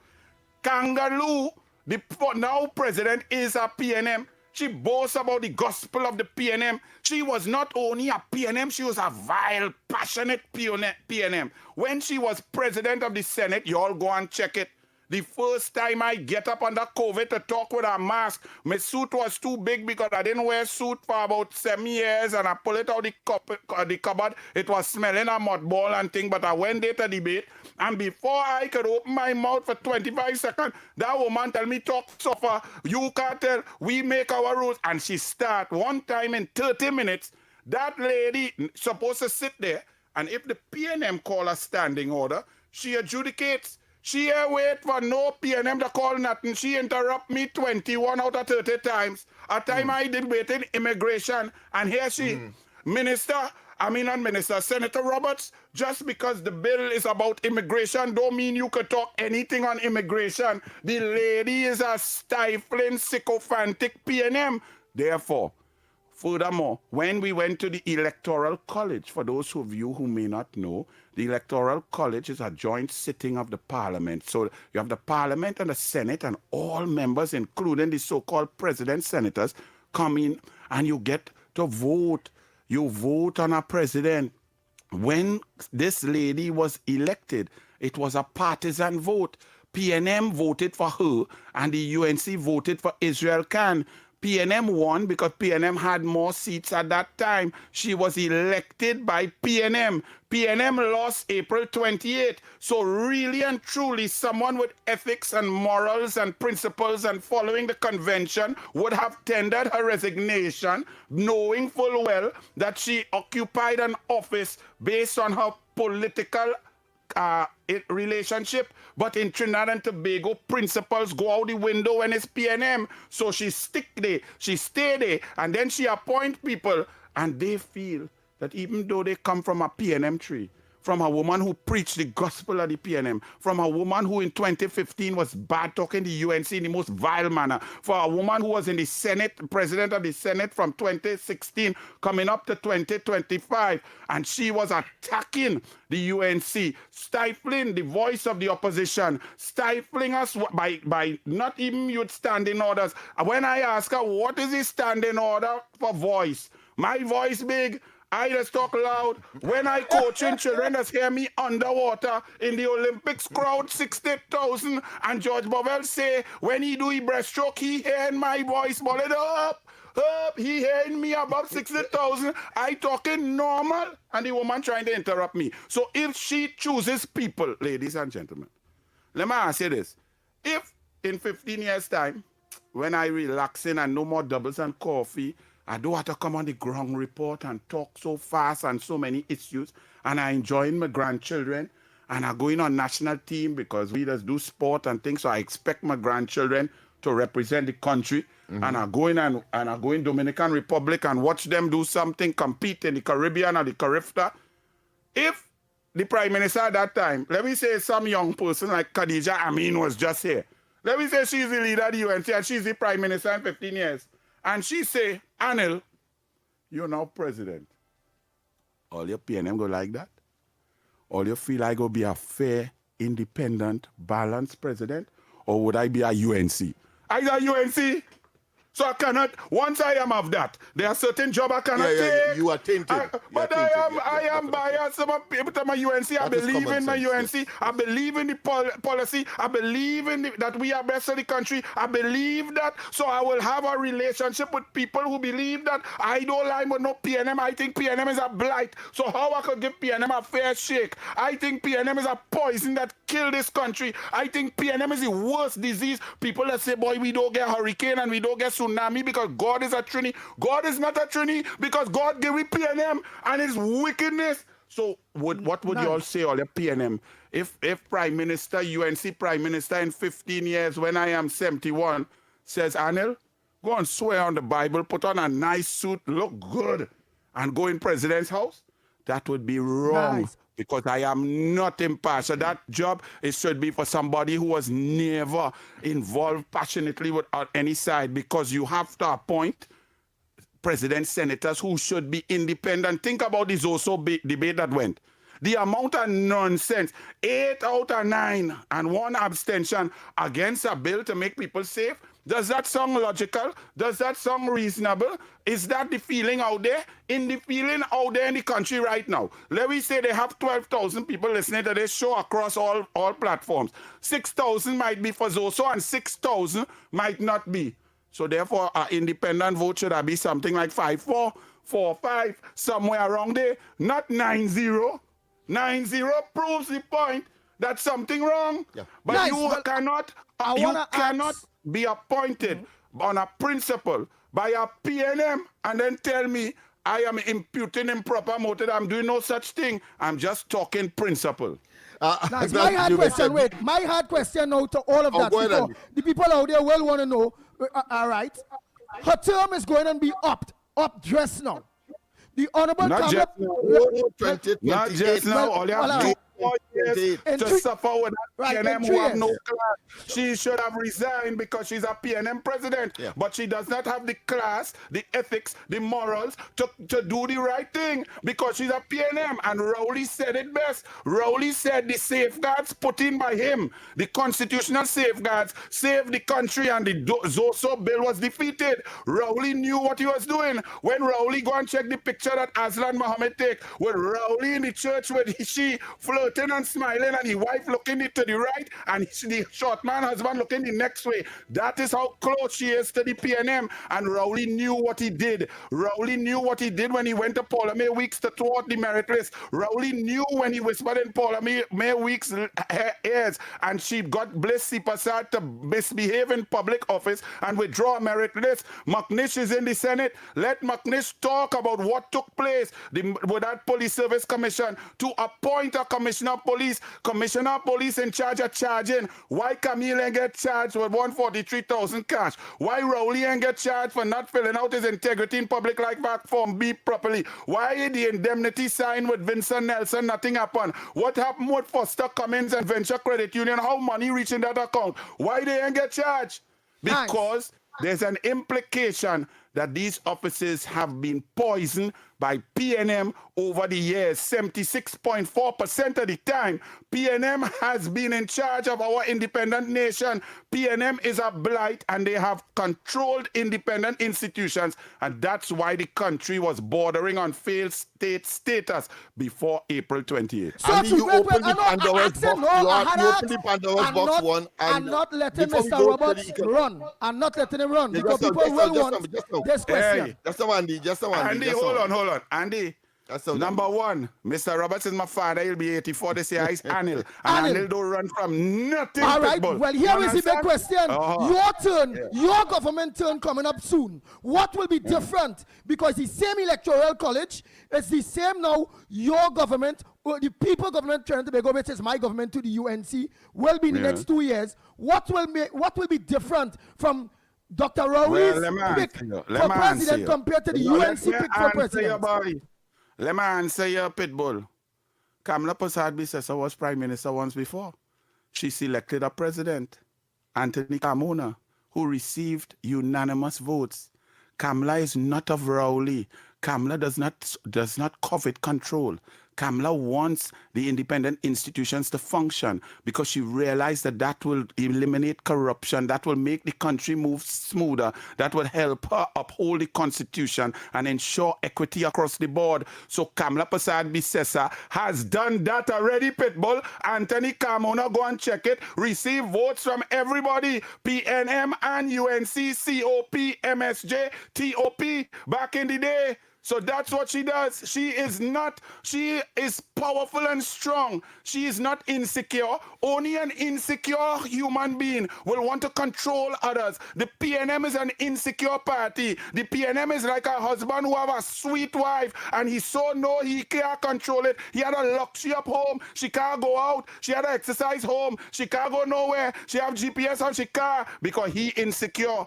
Kangaroo, the now president, is a PNM. She boasts about the gospel of the PNM. She was not only a PNM, she was a vile, passionate PNM. When she was president of the Senate, you all go and check it. The first time I get up under COVID to talk with a mask, my suit was too big because I didn't wear a suit for about 7 years, and I pull it out the cupboard. It was smelling a mothball and thing, but I went there to debate, and before I could open my mouth for 25 seconds, that woman tell me, talk suffer, you can't tell, we make our rules. And she start one time in 30 minutes, that lady supposed to sit there, and if the PNM call a standing order, she adjudicates. She wait for no PNM to call nothing. She interrupt me 21 out of 30 times. A time I debated immigration, and here she, Senator Roberts, just because the bill is about immigration don't mean you could talk anything on immigration. The lady is a stifling, sycophantic PNM. Therefore, furthermore, when we went to the Electoral College, for those of you who may not know, the Electoral College is a joint sitting of the Parliament. So you have the Parliament and the Senate, and all members, including the so-called president senators, come in and you get to vote. You vote on a president. When this lady was elected, it was a partisan vote. PNM voted for her, and the UNC voted for Israel Khan. PNM won because PNM had more seats at that time. She was elected by PNM. PNM lost April 28. So really and truly, someone with ethics and morals and principles and following the convention would have tendered her resignation, knowing full well that she occupied an office based on her political relationship, but in Trinidad and Tobago, principles go out the window when it's PNM. So she stick there, she stay there, and then she appoint people, and they feel that even though they come from a PNM tree, from a woman who preached the gospel of the PNM, from a woman who in 2015 was bad talking the UNC in the most vile manner, for a woman who was in the Senate, president of the Senate from 2016 coming up to 2025, and she was attacking the UNC, stifling the voice of the opposition, stifling us by not even youth standing orders. When I ask her, what is the standing order for voice? My voice big, I just talk loud. When I coaching children, just hear me underwater in the Olympics crowd, 60,000. And George Bovell say, when he do his breaststroke, he hearing my voice, ball it up. He hearing me above 60,000. I talking normal. And the woman trying to interrupt me. So if she chooses people, ladies and gentlemen, let me ask you this. If in 15 years' time, when I relaxing and no more doubles and coffee, I don't have to come on the ground report and talk so fast and so many issues. And I enjoying my grandchildren. And I going on national team because we just do sport and things. So I expect my grandchildren to represent the country. Mm-hmm. And I go in Dominican Republic and watch them do something, compete in the Caribbean or the Carifta. If the Prime Minister at that time, let me say some young person like Khadija Amin was just here. Let me say she's the leader of the UNC and she's the Prime Minister in 15 years. And she say, Anil, you're now president. All your PNM go like that? All you feel I go be a fair, independent, balanced president? Or would I be a UNC? I a UNC. So I cannot, once I am of that, there are certain jobs I cannot take. You are tainted. But I am biased. Some people tell my UNC, I believe in my UNC. I believe in the policy. I believe in that we are best of the country. I believe that. So I will have a relationship with people who believe that I don't line with no PNM. I think PNM is a blight. So how I could give PNM a fair shake? I think PNM is a poison that killed this country. I think PNM is the worst disease. People that say, boy, we don't get hurricane and we don't get tsunami because God is a Trini. God is not a Trini because God gave me PNM and his wickedness. So what would you all say, all the PNM? If Prime Minister, UNC Prime Minister in 15 years when I am 71 says, Anil, go and swear on the Bible, put on a nice suit, look good, and go in President's house, that would be wrong. Nice. Because I am not impartial. That job, it should be for somebody who was never involved passionately with any side, because you have to appoint president, senators who should be independent. Think about this also debate that went. The amount of nonsense, 8 out of 9 and 1 abstention against a bill to make people safe. Does that sound logical? Does that sound reasonable? Is that the feeling out there? In the feeling out there in the country right now. Let me say they have 12,000 people listening to this show across all platforms. 6,000 might be for Zoso and 6,000 might not be. So therefore, our independent vote should be something like 5-4, 4-5, somewhere around there. Not 9-0. 9-0 proves the point that something wrong. Yeah. But nice, you cannot be appointed on a principle by a PNM and then tell me I am imputing improper motive. I'm doing no such thing. I'm just talking principle. Nice. My hard question now to all of that. The people out there will want to know, all right, her term is going to be up dressed now. The Honorable Not just now. All you have to 4 years to suffer with that PNM who have no class. She should have resigned because she's a PNM president. Yeah. But she does not have the class, the ethics, the morals to do the right thing because she's a PNM. And Rowley said it best. Rowley said the safeguards put in by him, the constitutional safeguards, saved the country, and the Zoso bill was defeated. Rowley knew what he was doing. When Rowley go and check the picture that Aslan Mohammed take with Rowley in the church with she flirting and smiling and his wife looking to the right and the short man husband looking the next way. That is how close she is to the PNM. And Rowley knew what he did. Rowley knew what he did when he went to Paula May Weeks to thwart the merit list. Rowley knew when he whispered in Paula May Weeks' ears and she got Bliss Sipasad to misbehave in public office and withdraw a merit list. McNish is in the Senate. Let McNish talk about what took place with that Police Service Commission to appoint a commission commissioner of police in charge of charging. Why Camille ain't get charged with 143,000 cash? Why Rowley ain't get charged for not filling out his integrity in public like back form B properly? Why the indemnity signed with Vincent Nelson, nothing happened? What happened with Foster Cummins and Venture Credit Union? How money reach in that account? Why they ain't get charged? Because there's an implication that these offices have been poisoned by PNM over the years. 76.4% of the time, PNM has been in charge of our independent nation. PNM is a blight, and they have controlled independent institutions, and that's why the country was bordering on failed state status before April 28th. So you open the Pandora's box. You open the Pandora's box one, and not letting Mr. Roberts run. I'm not letting him run because people will want this question. Hey, just a Andy, hold on. Andy, number one, Mr. Roberts is my father. He'll be 84 this year. He's Anil. And Anil don't run from nothing. All right, well, here is the big question. Your turn, your government turn coming up soon. What will be different? Because the same electoral college is the same now. Your government, the people government Trinidad and Tobago, which is my government to the UNC, will be in the next 2 years. What will be different from Dr. Rowley's pick for president compared to the UNC pick for president? Let me answer you, Pitbull. Kamla Persad-Bissessar was prime minister once before. She selected a president, Anthony Carmona, who received unanimous votes. Kamla is not of Rowley. Kamla does not covet control. Kamla wants the independent institutions to function because she realized that will eliminate corruption, that will make the country move smoother, that will help her uphold the Constitution and ensure equity across the board. So Kamla Persad-Bissessar has done that already, Pitbull. Anthony Carmona, go and check it. Receive votes from everybody. PNM and UNC, COP, MSJ, TOP back in the day. So that's what she does. She is powerful and strong. She is not insecure. Only an insecure human being will want to control others. The PNM is an insecure party. The PNM is like a husband who have a sweet wife and he can't control it. He had a luxury up home. She can't go out. She had an exercise home. She can't go nowhere. She have GPS on she car because he insecure.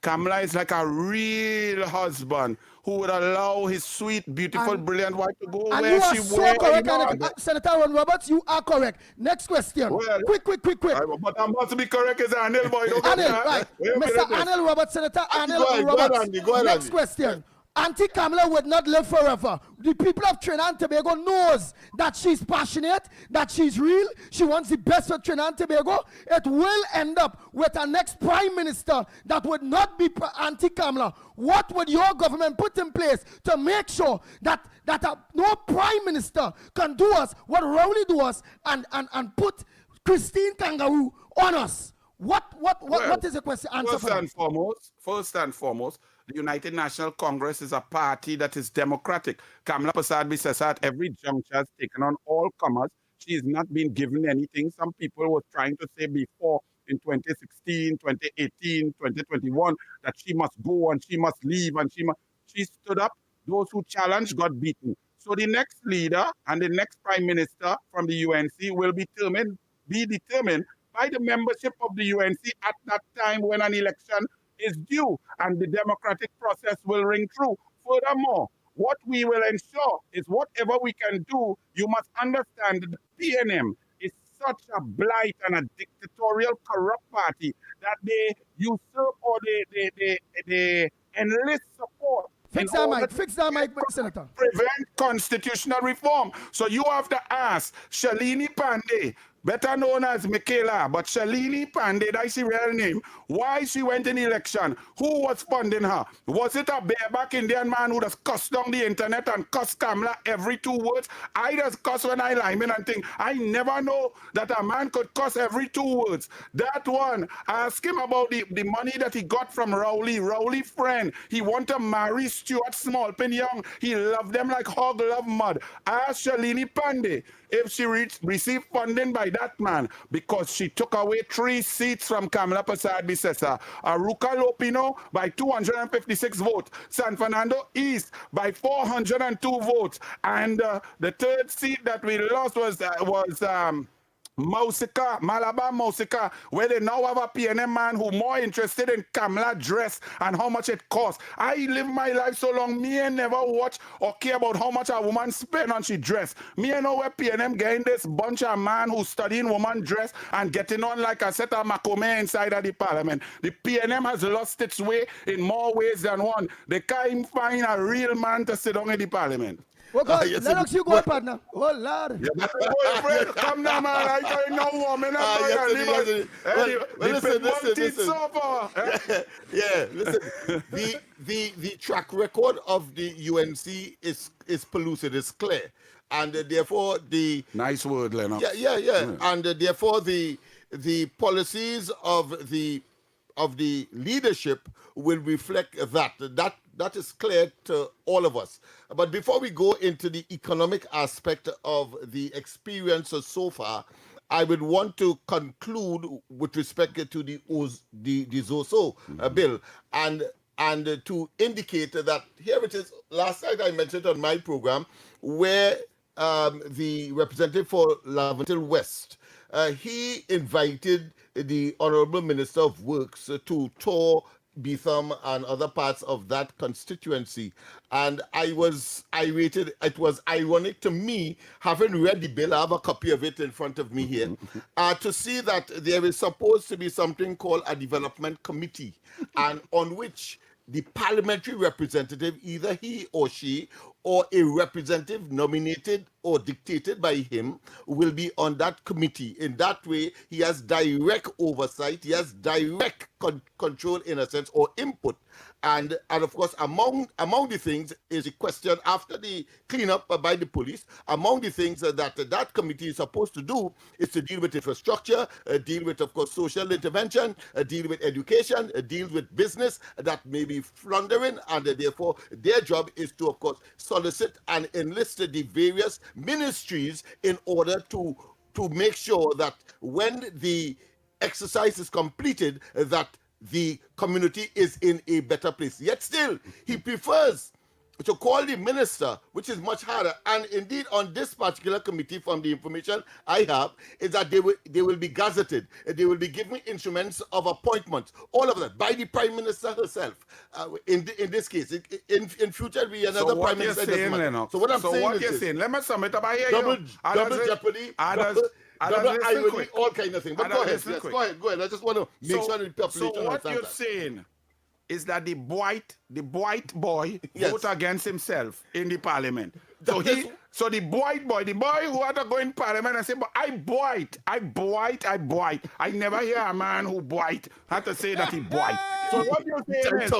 Kamla is like a real husband who would allow his sweet, beautiful, brilliant wife to go where she wants. And you are so correct, Senator Ron Roberts. You are correct. Next question. Well, quick. But I must be correct as Anil boy. Anil, right. Mr. Anil Roberts, Senator Anil Roberts. Go ahead, Next question. Auntie Kamala would not live forever. The people of Trinidad and Tobago knows that she's passionate, that she's real. She wants the best for Trinidad and Tobago. It will end up with our next prime minister that would not be Auntie Kamala. What would your government put in place to make sure that no prime minister can do us what Rowley do us and put Christine Kangaroo on us? What is the question? Answer First and foremost, the United National Congress is a party that is democratic. Kamla Persad-Bissessar at every juncture has taken on all comers. She has not been given anything. Some people were trying to say before in 2016, 2018, 2021 that she must go and she must leave and she stood up. Those who challenged got beaten. So the next leader and the next prime minister from the UNC will be determined by the membership of the UNC at that time when an election is due and the democratic process will ring true. Furthermore, what we will ensure is whatever we can do, you must understand that the PNM is such a blight and a dictatorial corrupt party that they usurp or they enlist support. Fix that mic, Senator. Prevent constitutional reform. So you have to ask Shalini Pandey, better known as Michaela, but Shalini Pandey, that's her real name, why she went in election, who was funding her? Was it a bareback Indian man who just cussed down the internet and cussed Kamla every 2 words? I just cuss when I line in and think, I never know that a man could cuss every 2 words. That one, ask him about the money that he got from Rowley friend. He want to marry Stuart Smallpin Young. He loved them like hog love mud. Ask Shalini Pandey if she received funding by that, man, because she took away 3 seats from Kamala Prasad Bisesa. Aruka Lopino by 256 votes. San Fernando East by 402 votes. And the third seat that we lost was Mausika, Malabar Mausika, where they now have a PNM man who more interested in Kamala dress and how much it costs. I live my life so long, me ain't never watch or care about how much a woman spend on she dress. Me ain't know where PNM getting this bunch of man who studying woman dress and getting on like a set of macrame inside of the parliament. The PNM has lost its way in more ways than one. They can't even find a real man to sit down in the parliament. Well, Lennox, you go, partner. Oh, Lord. Yeah, come now, man. I ain't no woman. Listen. The track record of the UNC is pellucid, it's clear. And therefore, the... Nice word, Lennox. Yeah. And therefore, the policies of the leadership will reflect that. That is clear to all of us. But before we go into the economic aspect of the experience so far, I would want to conclude with respect to the ZOSO bill and to indicate that here it is. Last night I mentioned on my program where the representative for Laventil West, he invited the Honorable Minister of Works to tour Beetham and other parts of that constituency. And I was irated. It was ironic to me, having read the bill, I have a copy of it in front of me here, to see that there is supposed to be something called a development committee, and on which the parliamentary representative, either he or she, or a representative nominated or dictated by him, will be on that committee. In that way, he has direct oversight, he has direct control, in a sense, or input. And of course, among the things is a question after the cleanup by the police. Among the things that committee is supposed to do is to deal with infrastructure, deal with, of course, social intervention, deal with education, deal with business that may be floundering, and therefore their job is to, of course, solicit and enlist the various ministries in order to make sure that when the exercise is completed, that the community is in a better place. Yet still, he prefers to call the minister, which is much harder. And indeed, on this particular committee, from the information I have, is that they will be gazetted. They will be given instruments of appointment, all of that, by the Prime Minister herself. In this case, in future, we another Prime Minister. So what I'm saying is, let me sum it up. I hear double jeopardy, double irony, all kind of things. But go ahead. Go ahead. I just want to make sure the population. So what you're saying is that the white boy vote against himself in the parliament. So the white boy, who had to go in parliament and say, but I boit. I never hear a man who boit had to say that he boit. So what you're saying is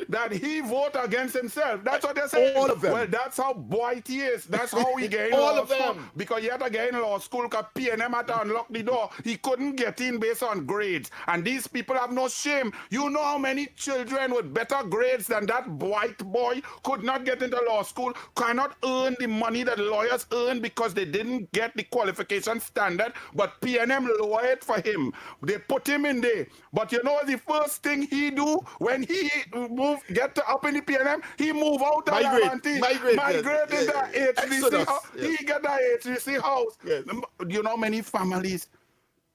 that he vote against himself. That's what they're saying. All of them. Well, that's how boit he is. That's how he get in all law of school. them. Because he had to get in law school because PNM had to unlock the door. He couldn't get in based on grades. And these people have no shame. You know how many children with better grades than that white boy could not get into law school, cannot earn the money that lawyers earn because they didn't get the qualification standard, but PNM lower it for him. They put him in there. But you know the first thing he do when he get up in the PNM, he move out of Lavanti, migrate into HDC house. He get the HDC house. Yes. You know many families,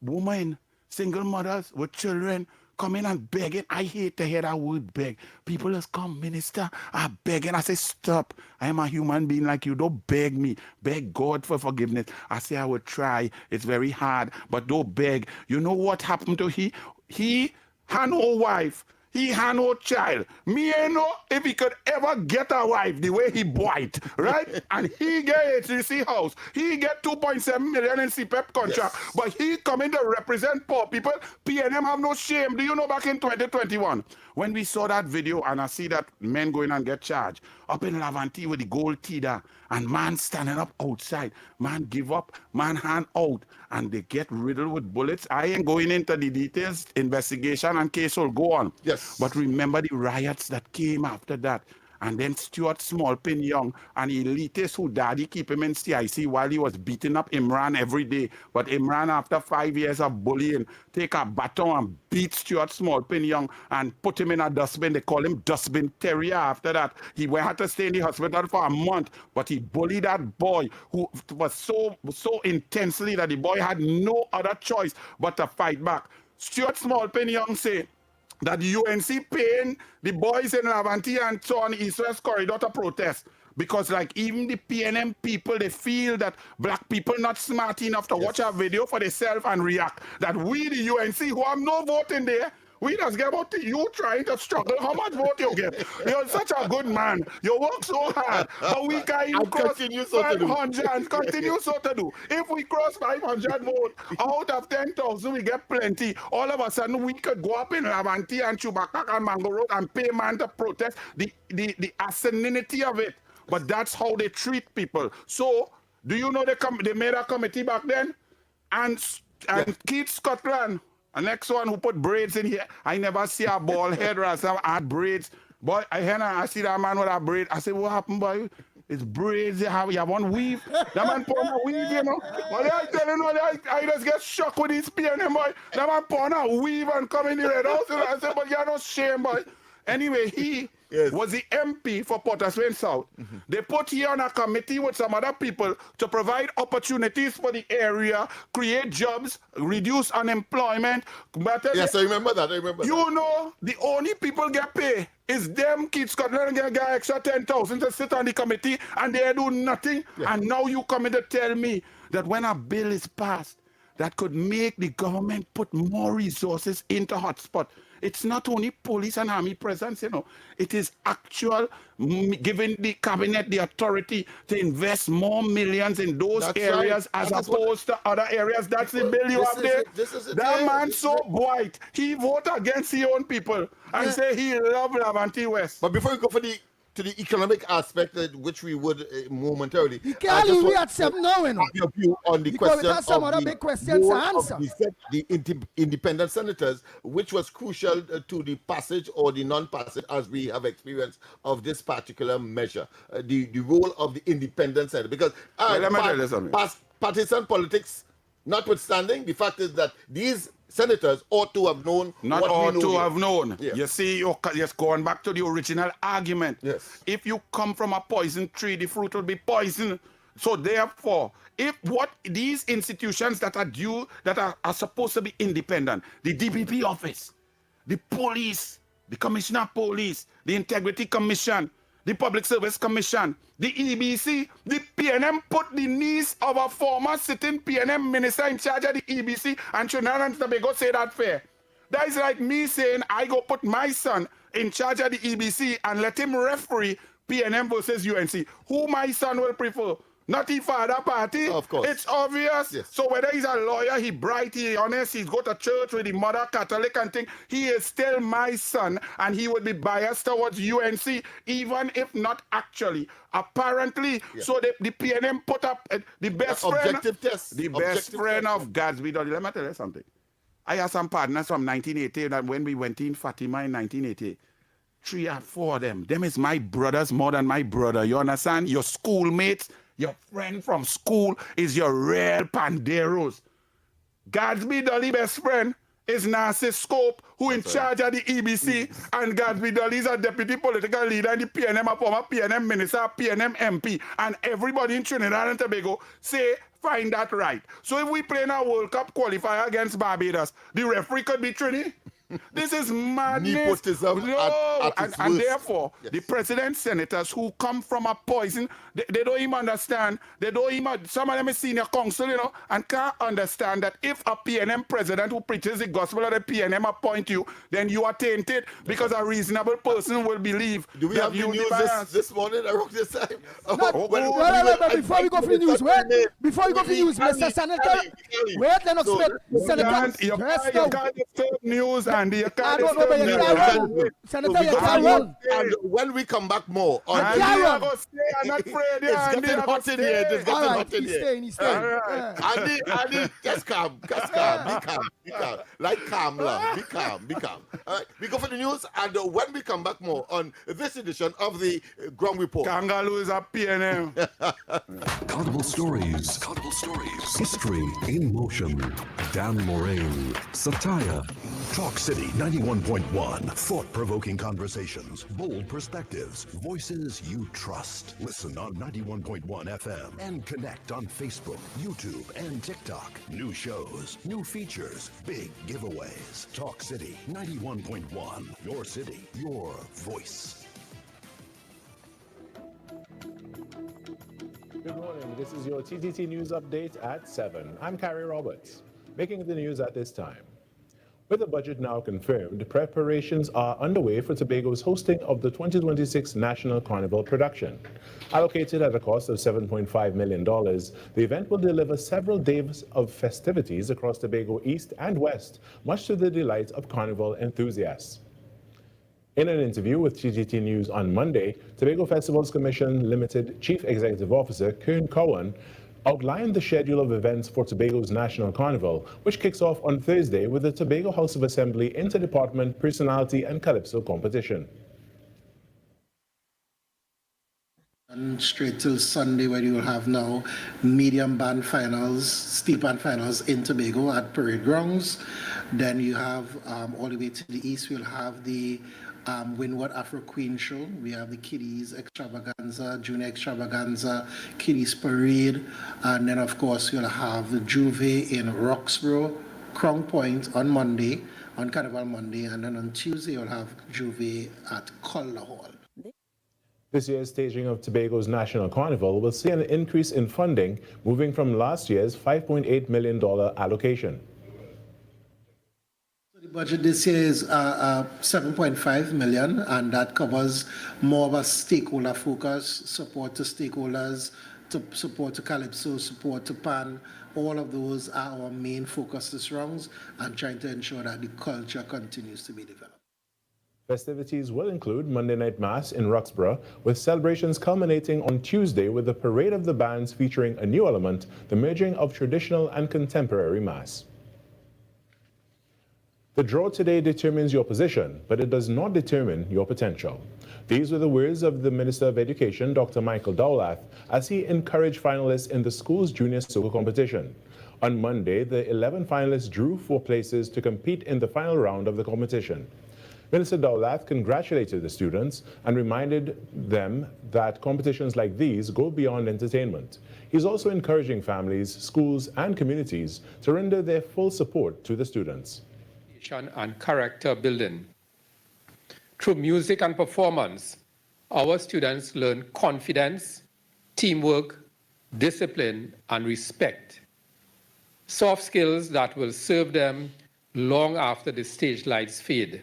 women, single mothers with children, come in and begging. I hate to hear that word beg. People just come, minister, I begging. I say, stop. I am a human being like you. Don't beg me. Beg God for forgiveness. I say I will try. It's very hard, but don't beg. You know what happened to he? He had no wife. He had no child. Me ain't know if he could ever get a wife the way he boit, right? And he get HDC house. He get 2.7 million in CPEP contract. Yes. But he coming to represent poor people. PNM have no shame. Do you know back in 2021, when we saw that video and I see that men going and get charged up in Lavanti with the gold teeter and man standing up outside, man give up, man hand out, and they get riddled with bullets. I ain't going into the details. Investigation and case will go on. Yes. But remember the riots that came after that. And then Stuart Smallpin Young, an elitist who daddy keep him in CIC while he was beating up Imran every day. But Imran, after 5 years of bullying, take a baton and beat Stuart Smallpin Young and put him in a dustbin. They call him Dustbin Terrier after that. He had to stay in the hospital for a month, but he bullied that boy who was so intensely that the boy had no other choice but to fight back. Stuart Smallpin Young say that the UNC paying the boys in Lavantie and so on East-West Corridor to protest. Because like even the PNM people, they feel that black people not smart enough to watch a video for themselves and react. That we, the UNC, who have no vote in there, we just get about you trying to struggle. How much vote you get? You're such a good man. You work so hard. But we can cross 500 and continue so to do. If we cross 500 votes, out of 10,000, we get plenty. All of a sudden, we could go up in Lavantie and Chubacak and Mango Road and pay man to protest the asininity of it. But that's how they treat people. So, do you know they made a committee back then? And Keith Scotland, the next one who put braids in here. I never see a bald head or some had braids. Boy, I see that man with a braid. I say, what happened, boy? It's braids. You have one weave. That man put a weave, you know. But I tell you, I just get shocked with this PNM, boy. That man put a weave and come in the red house. And I say, but you're no shame, boy. Anyway, he was the MP for Potterswin South. They put here on a committee with some other people to provide opportunities for the area, create jobs, reduce unemployment. Yes, I remember that. You know, the only people get paid is them kids Scotland get extra 10,000 to sit on the committee and they do nothing. Yeah. And now you come in to tell me that when a bill is passed that could make the government put more resources into hotspot. It's not only police and army presence, you know. It is actual giving the cabinet the authority to invest more millions in those areas as opposed to other areas. That's the bill you have there. That man so white. He vote against his own people and say he love Lavantie West. But before we go to the economic aspect, which we would momentarily. You can't leave me at 7 now, you know. Your view on the because question some other big questions to answer. The independent senators, which was crucial to the passage or the non-passage, as we have experienced, of this particular measure. The role of the independent senator. Because partisan politics notwithstanding, the fact is that these senators ought to have known. Not ought to have known. Yes. You see, you're just going back to the original argument. Yes. If you come from a poison tree, the fruit will be poison. So therefore, if what these institutions that are supposed to be independent, the DPP office, the police, the Commissioner of Police, the Integrity Commission, the Public Service Commission, the EBC, the PNM put the niece of a former sitting PNM minister in charge of the EBC, and Trinidad and Tobago say that fair. That is like me saying I go put my son in charge of the EBC and let him referee PNM versus UNC. Who my son will prefer? Not the father party. Of course. It's obvious. Yes. So whether he's a lawyer, he bright, he honest, he's go to church with the mother Catholic and thing, he is still my son and he would be biased towards UNC, even if not actually. Apparently, so the PNM put up the best friend. Objective test. The best friend of Gadsby. Let me tell you something. I have some partners from 1980 that when we went in Fatima in 1980, 3 or 4 of them. Them is my brothers more than my brother. You understand? Your schoolmates. Your friend from school is your real panderos. Gadsby Dolly best friend is Narcis Scope, who in charge of the EBC, and Gadsby Dolly is a deputy political leader in the PNM, a former PNM minister, a PNM MP, and everybody in Trinidad and Tobago say, find that right. So if we play in a World Cup qualifier against Barbados, the referee could be Trini. This is madness. Nepotism and therefore, the president senators who come from a poison, they don't even understand. Some of them is senior counsel, you know, and can't understand that if a PNM president who preaches the gospel of the PNM appoint you, then you are tainted because a reasonable person will believe. Do we have the news this morning around this time? Before we go for the news, Mr. Senator, wait, Lennox Smith, Senator, you can't disturb news. I don't know, but Senator, you can't run. And when we come back more on I can't run. I'm not afraid. It's getting hot in here. It's getting hot in here. He's staying. Andy, just calm. Just calm. Be calm. Like calm, love. Be calm. All right, we go for the news, and when we come back more on this edition of the Ground Report. Kangaroo is a PNM. Countable stories. History in motion. Dan Moraine. Satire. Talk City 91.1. Thought-provoking conversations, bold perspectives, voices you trust. Listen on 91.1 FM and connect on Facebook, YouTube, and TikTok. New shows, new features, big giveaways. Talk City 91.1. Your city, your voice. Good morning. This is your TTT News Update at 7. I'm Carrie Roberts. Making the news at this time. With the budget now confirmed, preparations are underway for Tobago's hosting of the 2026 National Carnival production. Allocated at a cost of $7.5 million, the event will deliver several days of festivities across Tobago East and West, much to the delight of carnival enthusiasts. In an interview with TTT News on Monday, Tobago Festivals Commission Limited Chief Executive Officer Kern Cowan outlined the schedule of events for Tobago's National Carnival, which kicks off on Thursday with the Tobago House of Assembly Interdepartment Personality and Calypso competition. And straight till Sunday, where you will have now medium band finals, steel band finals in Tobago at Parade Grounds. Then you have all the way to the east, we'll have the Windward Afro Queen Show. We have the Kiddies Extravaganza, Junior Extravaganza, Kiddies Parade, and then of course we'll have the Juve in Roxborough, Crown Point on Monday, on Carnival Monday, and then on Tuesday you'll have Juve at Calder Hall. This year's staging of Tobago's National Carnival will see an increase in funding, moving from last year's $5.8 million allocation. The budget this year is $7.5 million, and that covers more of a stakeholder focus, support to stakeholders, to support to Calypso, support to PAN. All of those are our main focus this round, and trying to ensure that the culture continues to be developed. Festivities will include Monday Night Mass in Roxborough, with celebrations culminating on Tuesday with the Parade of the Bands featuring a new element, the merging of traditional and contemporary Mass. The draw today determines your position, but it does not determine your potential. These were the words of the Minister of Education, Dr. Michael Dowlath, as he encouraged finalists in the school's junior soccer competition. On Monday, the 11 finalists drew for places to compete in the final round of the competition. Minister Dowlath congratulated the students and reminded them that competitions like these go beyond entertainment. He's also encouraging families, schools, and communities to render their full support to the students. And character building. Through music and performance, our students learn confidence, teamwork, discipline, and respect. Soft skills that will serve them long after the stage lights fade.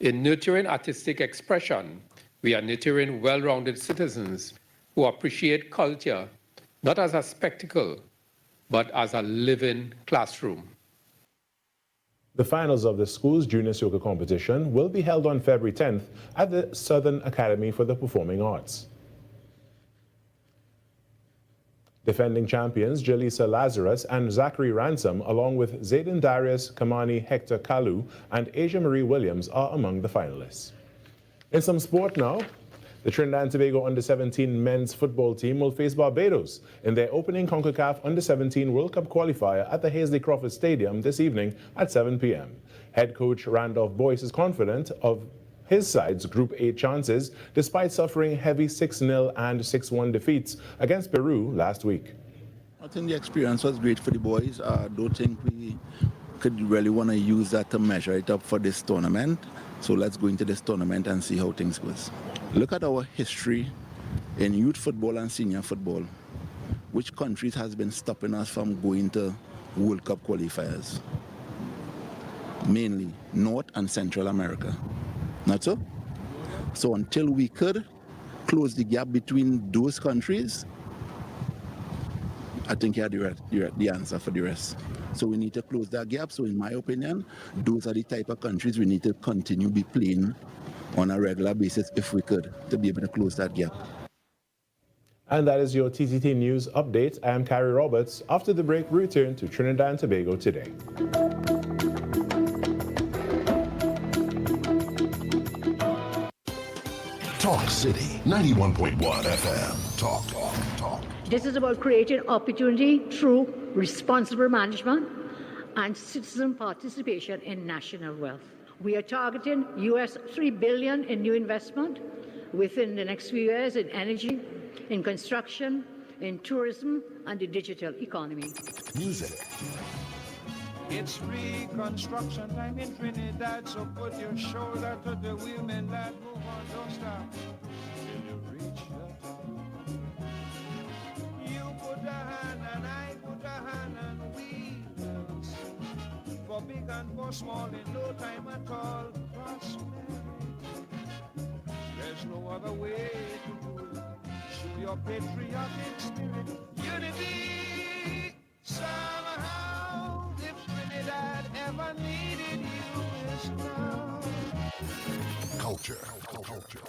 In nurturing artistic expression, we are nurturing well-rounded citizens who appreciate culture not as a spectacle, but as a living classroom. The finals of the school's junior soccer competition will be held on February 10th at the Southern Academy for the Performing Arts. Defending champions Jaleesa Lazarus and Zachary Ransom, along with Zayden Darius, Kamani Hector Kalu, and Asia Marie Williams are among the finalists. In some sport now, the Trinidad and Tobago Under-17 men's football team will face Barbados in their opening CONCACAF Under-17 World Cup qualifier at the Hazley Crawford Stadium this evening at 7 p.m. Head coach Randolph Boyce is confident of his side's Group A chances, despite suffering heavy 6-0 and 6-1 defeats against Peru last week. I think the experience was great for the boys. I don't think we could really want to use that to measure it up for this tournament. So let's go into this tournament and see how things goes. Look at our history in youth football and senior football. Which countries has been stopping us from going to World Cup qualifiers? Mainly North and Central America. Not so? So until we could close the gap between those countries, I think you had the answer for the rest. So we need to close that gap. So in my opinion, those are the type of countries we need to continue be playing on a regular basis if we could, to be able to close that gap. And that is your TTT News update. I am Carrie Roberts. After the break, we return to Trinidad and Tobago today. Talk City 91.1 FM. Talk, talk, talk. This is about creating opportunity through responsible management and citizen participation in national wealth. We are targeting US $3 billion in new investment within the next few years in energy, in construction, in tourism, and the digital economy. Music. It's reconstruction time in Trinidad, so put your shoulder to the wheel, men, lad, move on, don't stop. Till you reach the top. You put a hand and I put a hand and we will sing. For big and for small in no time at all. Prosperity. There's no other way to do it. Show your patriotic spirit. Unity. Somehow, if Trinidad ever needed you, it's now. Culture.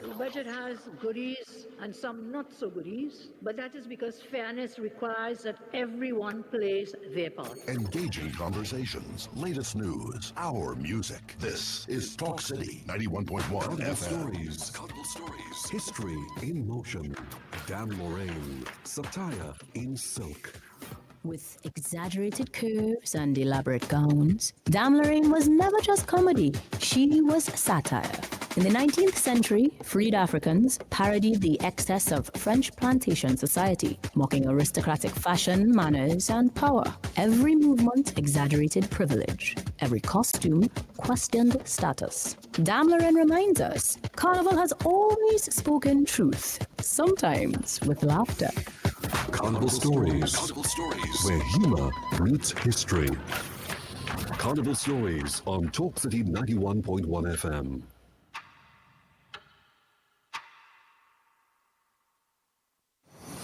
The budget has goodies and some not so goodies, but that is because fairness requires that everyone plays their part. Engaging conversations, latest news, our music. This is Talk City 91.1 FM. Stories. Cultural stories. History in motion. Dan Lorraine. Satire in silk. With exaggerated curves and elaborate gowns, Dame Lorraine was never just comedy. She was satire. In the 19th century, freed Africans parodied the excess of French plantation society, mocking aristocratic fashion, manners, and power. Every movement exaggerated privilege. Every costume questioned status. Dame Lorraine reminds us, Carnival has always spoken truth, sometimes with laughter. Carnival Stories. Where humor meets history. Carnival Stories on Talk City 91.1 FM.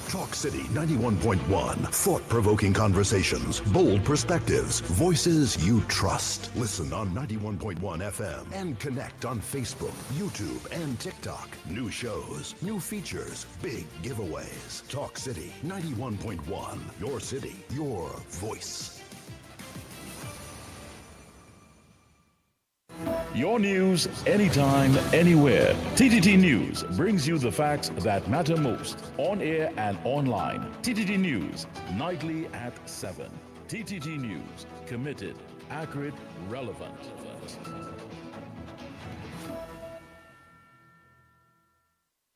Talk City 91.1. Thought-provoking conversations, bold perspectives, voices you trust. Listen on 91.1 FM and connect on Facebook, YouTube, and TikTok. New shows, new features, big giveaways. Talk City 91.1. Your city, your voice. Your news, anytime, anywhere. TTT News brings you the facts that matter most, on air and online. TTT News, nightly at 7. TTT News, committed, accurate, relevant.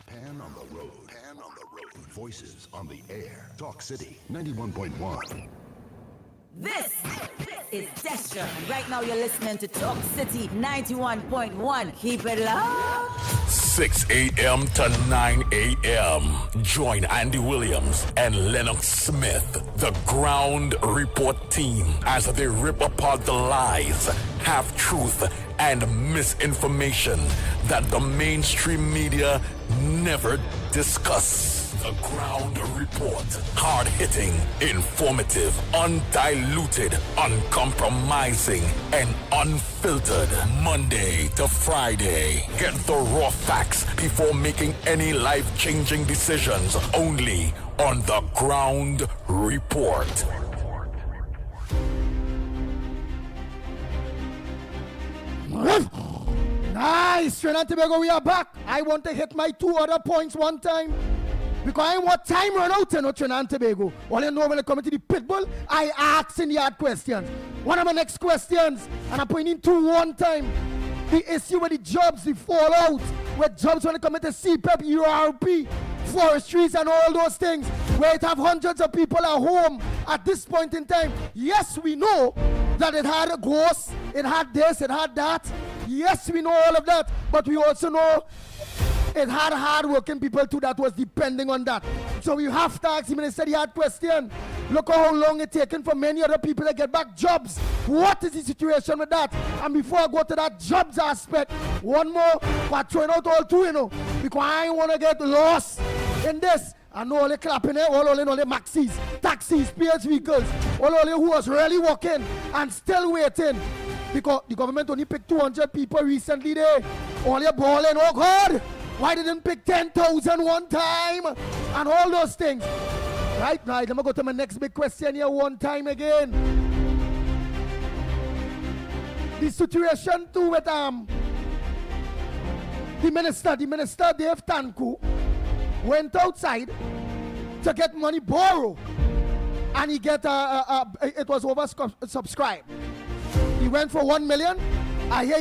Pan on the road. Pan on the road. Voices on the air. Talk City 91.1. This is Destra. Right now you're listening to Talk City 91.1. Keep it loud. 6 a.m. to 9 a.m. Join Andy Williams and Lennox Smith, the Ground Report team, as they rip apart the lies, half-truth, and misinformation that the mainstream media never discuss. The Ground Report. Hard-hitting, informative, undiluted, uncompromising, and unfiltered. Monday to Friday. Get the raw facts before making any life-changing decisions. Only on The Ground Report. Nice, Trinidad and Tobago, we are back. I want to hit my 2 other points one time. Because I want time run out in Trinidad and Tobago. All you know when it comes to the pitbull, I ask in the hard questions. One of my next questions, and I'm pointing to one time, the issue with the jobs, the fallout, with jobs when it comes to CPEP, URP, forestries and all those things, where it have hundreds of people at home at this point in time. Yes, we know that it had a ghost, it had this, it had that. Yes, we know all of that, but we also know it had hard-working people too that was depending on that. So you have to ask him, and he said he had question. Look at how long it's taken for many other people to get back jobs. What is the situation with that? And before I go to that jobs aspect, one more, but throwing out all two, because I want to get lost in this. I know all the clapping there, all the maxis, taxis, PS vehicles, all who was really working and still waiting Because the government only picked 200 people recently there. All your balling, oh God. Why didn't pick 10,000 one time? And all those things. Right now, let me go to my next big question here one time again. The situation too with the minister Dave Tanku went outside to get money borrow, and he get it was oversubscribed. He went for 1 million. I hear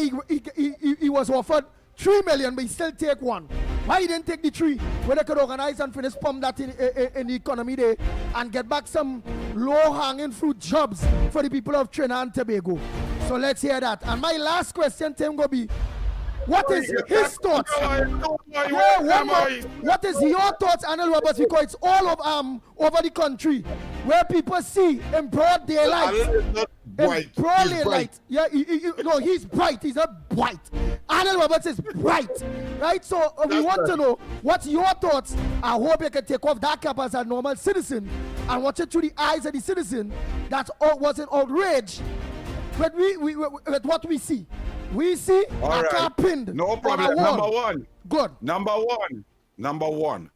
he was offered 3 million, but he still take 1. Why he didn't take the 3? Where they could organize and finish pump that in the economy there and get back some low-hanging fruit jobs for the people of Trinidad and Tobago. So let's hear that. And my last question, Tim, go be, what is his thoughts? What is your thoughts, Arnold Roberts? Because it's all of over the country where people see in broad daylight. In broad daylight. Yeah, no, he's bright. He's not bright. Arnold Roberts is bright, right? So we want to know what's your thoughts. I hope you can take off that cap as a normal citizen and watch it through the eyes of the citizen that wasn't outraged with what we see. We see a car pinned. No problem. Number one. Good. Number one.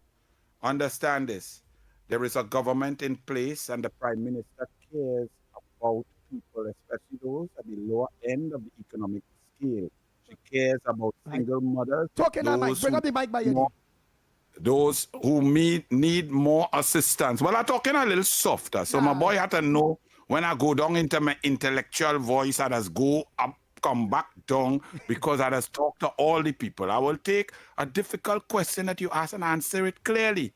Understand this. There is a government in place and the Prime Minister cares about people, especially those at the lower end of the economic scale. She cares about single mothers. Talking that mic. Bring up the mic by your those who need more assistance. Well, I'm talking a little softer. So my boy had to know when I go down into my intellectual voice, I just go up, come back down, because I just talk to all the people. I will take a difficult question that you ask and answer it clearly.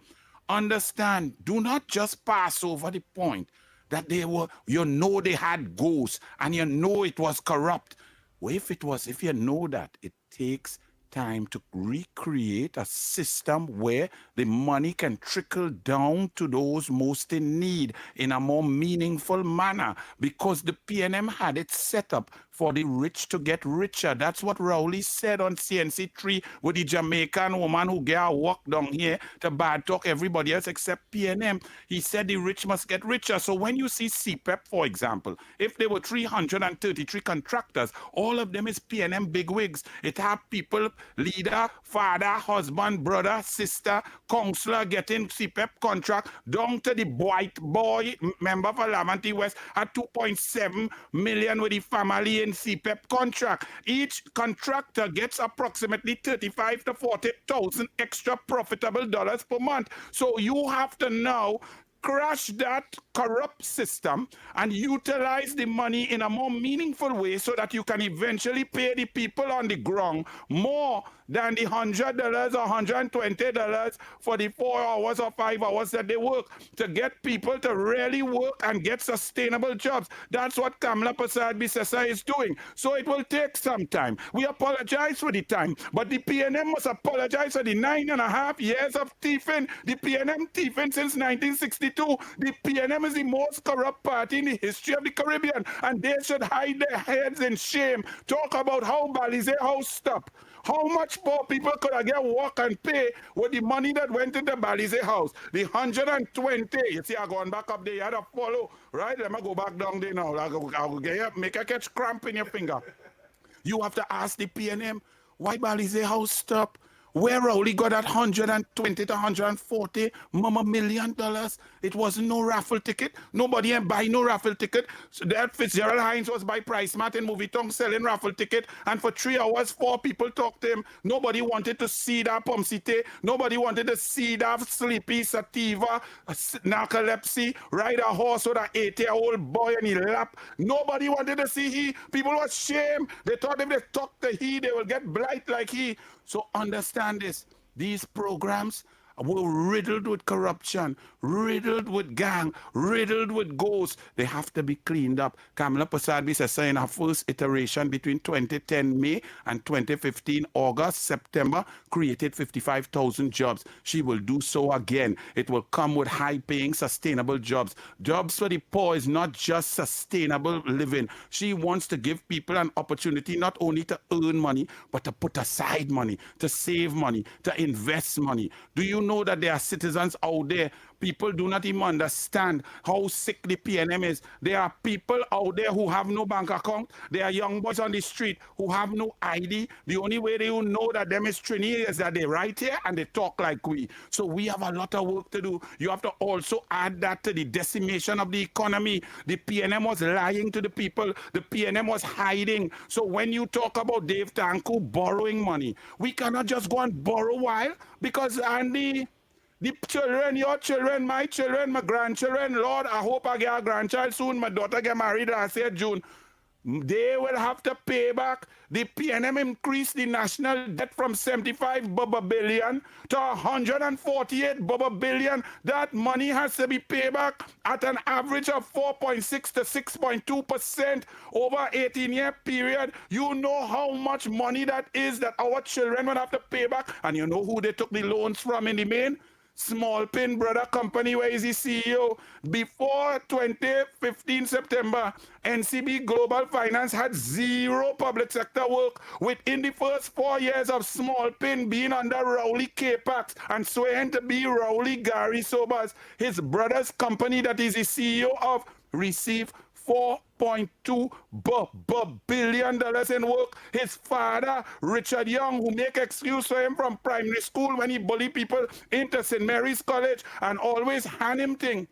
Understand, do not just pass over the point that they were, they had ghosts and it was corrupt. Well, if you know that, it takes time to recreate a system where the money can trickle down to those most in need in a more meaningful manner, because the PNM had it set up for the rich to get richer. That's what Rowley said on CNC3 with the Jamaican woman who get a walk down here to bad talk everybody else except PNM. He said the rich must get richer. So when you see CPEP, for example, if there were 333 contractors, all of them is PNM bigwigs. It have people, leader, father, husband, brother, sister, counselor getting CPEP contract down to the white boy member for Laventille West at 2.7 million with the family in CPEP contract. Each contractor gets approximately 35 to 40,000 extra profitable dollars per month. So you have to now crash that corrupt system and utilize the money in a more meaningful way so that you can eventually pay the people on the ground more than the $100 or $120 for the 4 hours or 5 hours that they work, to get people to really work and get sustainable jobs. That's what Kamala Persad-Bissessar is doing. So it will take some time. We apologize for the time, but the PNM must apologize for the 9.5 years of thieving. The PNM thieving since 1962. The PNM is the most corrupt party in the history of the Caribbean, and they should hide their heads in shame. Talk about how Balize House stopped. How much more people could I get work and pay with the money that went into Balize House? The 120. You see, I'm going back up there. You had to follow. Right? Let me go back down there now. I'll get you, make a catch cramp in your finger. You have to ask the PNM, why Balize House stopped? Where Rowley got that 120 to 140 million dollars? It wasn't no raffle ticket. Nobody ain't buy no raffle ticket. So that Fitzgerald Hines was by Price Mart in Movie Tongue selling raffle ticket, and for 3 hours, 4 people talked to him. Nobody wanted to see that Pomsite. Nobody wanted to see that sleepy sativa, narcolepsy, ride a horse with an 8-year-old boy in his lap. Nobody wanted to see he. People were ashamed. They thought if they talk to he, they will get blight like he. So understand this, these programs were riddled with corruption, riddled with gang, riddled with ghosts. They have to be cleaned up. Kamala Persad-Bissessar in her first iteration between 2010 May and 2015 August, September, created 55,000 jobs. She will do so again. It will come with high-paying, sustainable jobs. Jobs for the poor is not just sustainable living. She wants to give people an opportunity not only to earn money, but to put aside money, to save money, to invest money. Do you know that there are citizens out there People do not even understand how sick the PNM is. There are people out there who have no bank account. There are young boys on the street who have no ID. The only way they will know that them is Trini is that they write here and they talk like we. So we have a lot of work to do. You have to also add that to the decimation of the economy. The PNM was lying to the people. The PNM was hiding. So when you talk about Dave Tanku borrowing money, we cannot just go and borrow while, because Andy, the children, your children, my grandchildren, Lord, I hope I get a grandchild soon. My daughter get married last year, June. They will have to pay back. The PNM increased the national debt from 75 billion to 148 billion. That money has to be paid back at an average of 4.6 to 6.2% over 18-year period. You know how much money that is that our children will have to pay back. And you know who they took the loans from in the main? Small Pin Brother Company, where is the CEO? Before 2015 September, NCB Global Finance had zero public sector work. Within the first 4 years of Small Pin being under Rowley K-Pax and swearing to be Rowley Gary Sobers, his brother's company that is the CEO of received $4.2 billion in work. His father, Richard Young, who make excuse for him from primary school when he bully people into St. Mary's College and always hand him thing,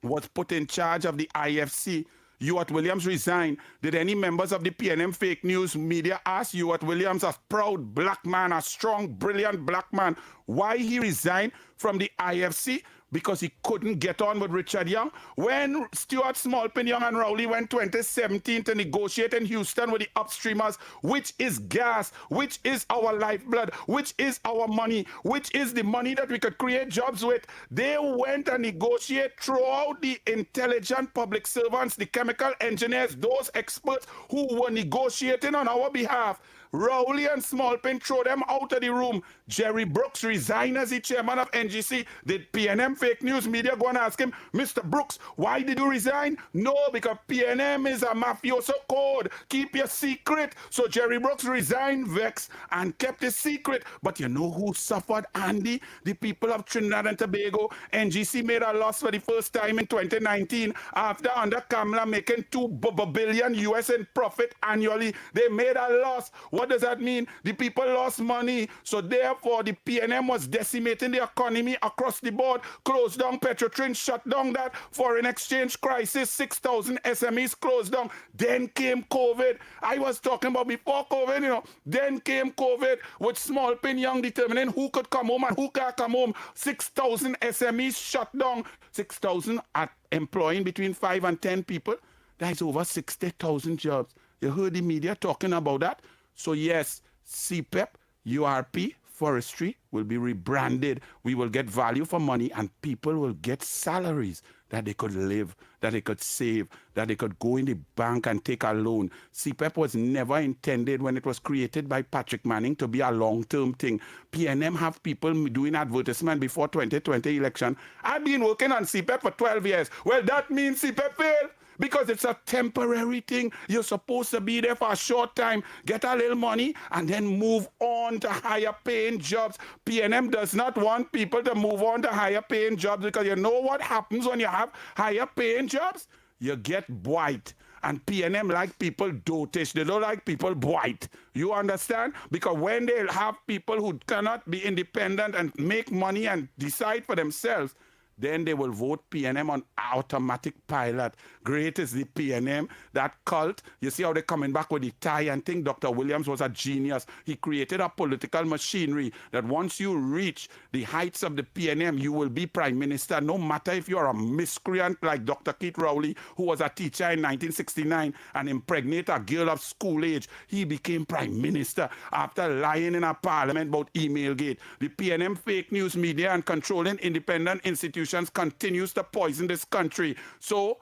was put in charge of the IFC. Ewart Williams resigned. Did any members of the PNM fake news media ask Ewart Williams, a proud black man, a strong, brilliant black man, why he resigned from the IFC? Because he couldn't get on with Richard Young. When Stuart Smallpin Young and Rowley went 2017 to negotiate in Houston with the upstreamers, which is gas, which is our lifeblood, which is our money, which is the money that we could create jobs with, they went and negotiate throughout the intelligent public servants, the chemical engineers, those experts who were negotiating on our behalf. Rowley and Smallpin throw them out of the room. Jerry Brooks resigned as the chairman of NGC. Did PNM fake news media go and ask him, Mr. Brooks, why did you resign? No, because PNM is a mafioso code. Keep your secret. So Jerry Brooks resigned, vexed, and kept his secret. But you know who suffered, Andy? The people of Trinidad and Tobago. NGC made a loss for the first time in 2019 after under Kamala making $2 billion US in profit annually. They made a loss. What does that mean? The people lost money. So therefore, the PNM was decimating the economy across the board, closed down Petrotrin, shut down that foreign exchange crisis, 6,000 SMEs closed down. Then came COVID. I was talking about before COVID, you know. Then came COVID with Smallpin Young determining who could come home and who can't come home. 6,000 SMEs shut down. 6,000 at employing between 5 and 10 people. That is over 60,000 jobs. You heard the media talking about that? So yes, CPEP, URP, forestry will be rebranded. We will get value for money and people will get salaries that they could live, that they could save, that they could go in the bank and take a loan. CPEP was never intended when it was created by Patrick Manning to be a long-term thing. PNM have people doing advertisement before 2020 election. I've been working on CPEP for 12 years. Well, that means CPEP failed. Because it's a temporary thing. You're supposed to be there for a short time, get a little money, and then move on to higher paying jobs. PNM does not want people to move on to higher paying jobs because you know what happens when you have higher paying jobs? You get white. And PNM like people dotish. They don't like people white. You understand? Because when they have people who cannot be independent and make money and decide for themselves, then they will vote PNM on automatic pilot. Great is the PNM, that cult. You see how they're coming back with the tie and thing. Dr. Williams was a genius. He created a political machinery that once you reach the heights of the PNM, you will be prime minister, no matter if you're a miscreant like Dr. Keith Rowley, who was a teacher in 1969 and impregnate a girl of school age. He became prime minister after lying in a parliament about Emailgate. The PNM fake news media and controlling independent institutions continues to poison this country. So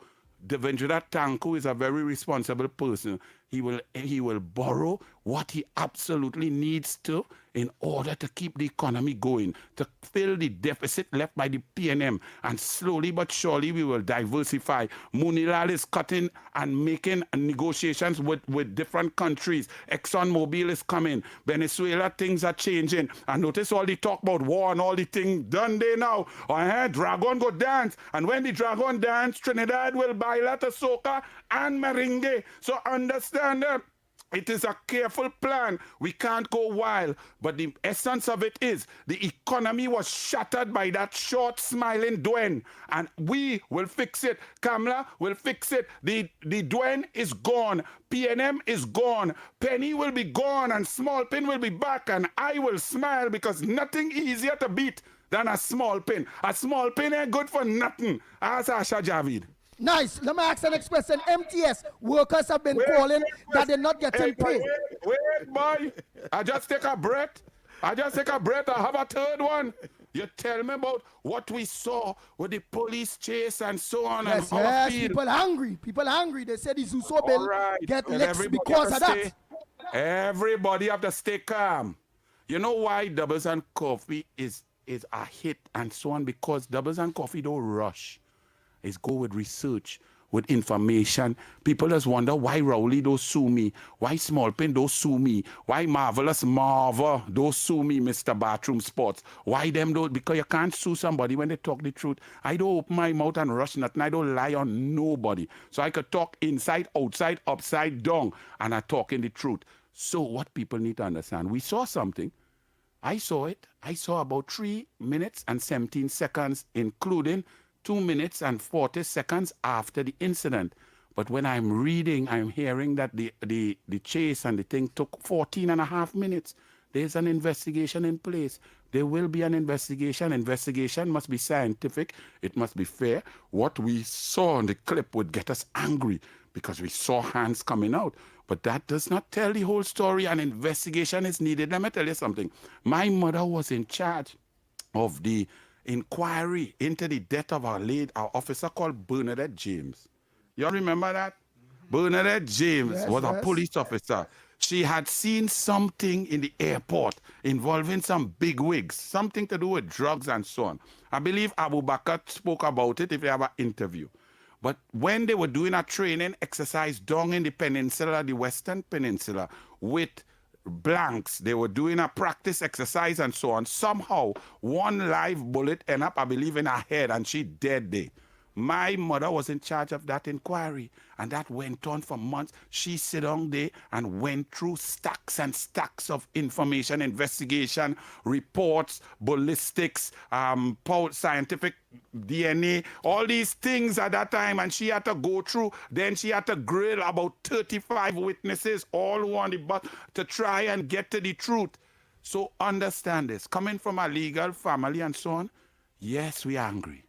Devendra Tanku is a very responsible person. He will borrow what he absolutely needs to in order to keep the economy going, to fill the deficit left by the PNM. And slowly but surely we will diversify. Munilal is cutting and making negotiations with different countries. ExxonMobil is coming. Venezuela, things are changing. And notice all the talk about war and all the things done there now. Dragon go dance. And when the dragon dance, Trinidad will baila to soca and merengue. So understand that. It is a careful plan. We can't go wild. But the essence of it is the economy was shattered by that short smiling Dwayne. And we will fix it. Kamala will fix it. The Dwayne is gone. PNM is gone. Penny will be gone and Small Pin will be back. And I will smile because nothing easier to beat than a small pin. A small pin ain't good for nothing. Ask Asha Javid. Nice. Let me ask the next question. MTS workers have been calling that they're not getting paid. Wait, boy. I just take a breath. I have a third one. You tell me about what we saw with the police chase and so on. Yes, and yes. field. People hungry. They said the Zuso bill get licks because of that. Everybody have to stay calm. You know why Doubles and Coffee is a hit and so on? Because Doubles and Coffee don't rush. It's go with research, with information. People just wonder why Rowley don't sue me, why Small Pin don't sue me, why Marvelous Marva don't sue me, Mr. Bathroom Sports. Why them don't? Because you can't sue somebody when they talk the truth. I don't open my mouth and rush nothing. I don't lie on nobody. So I could talk inside, outside, upside down, and I talk in the truth. So what people need to understand, we saw something. I saw it. I saw about 3 minutes and 17 seconds, including 2 minutes and 40 seconds after the incident. But when I'm reading, I'm hearing that the chase and the thing took 14 and a half minutes. There's an investigation in place. There will be an investigation. Investigation must be scientific. It must be fair. What we saw in the clip would get us angry because we saw hands coming out. But that does not tell the whole story. An investigation is needed. Let me tell you something. My mother was in charge of the inquiry into the death of our officer called Bernadette James. You all remember that? Bernadette James was a police officer. She had seen something in the airport involving some big wigs, something to do with drugs and so on. I believe Abu Bakr spoke about it if you have an interview. But when they were doing a training exercise down in the peninsula, the Western Peninsula, with blanks, they were doing a practice exercise and so on. Somehow, one live bullet ended up, I believe, in her head, and she dead there. My mother was in charge of that inquiry, and that went on for months. She sat down there and went through stacks and stacks of information, investigation, reports, ballistics, scientific DNA, all these things at that time, and she had to go through. Then she had to grill about 35 witnesses, all on the bus, to try and get to the truth. So understand this. Coming from a legal family and so on, yes, we're angry.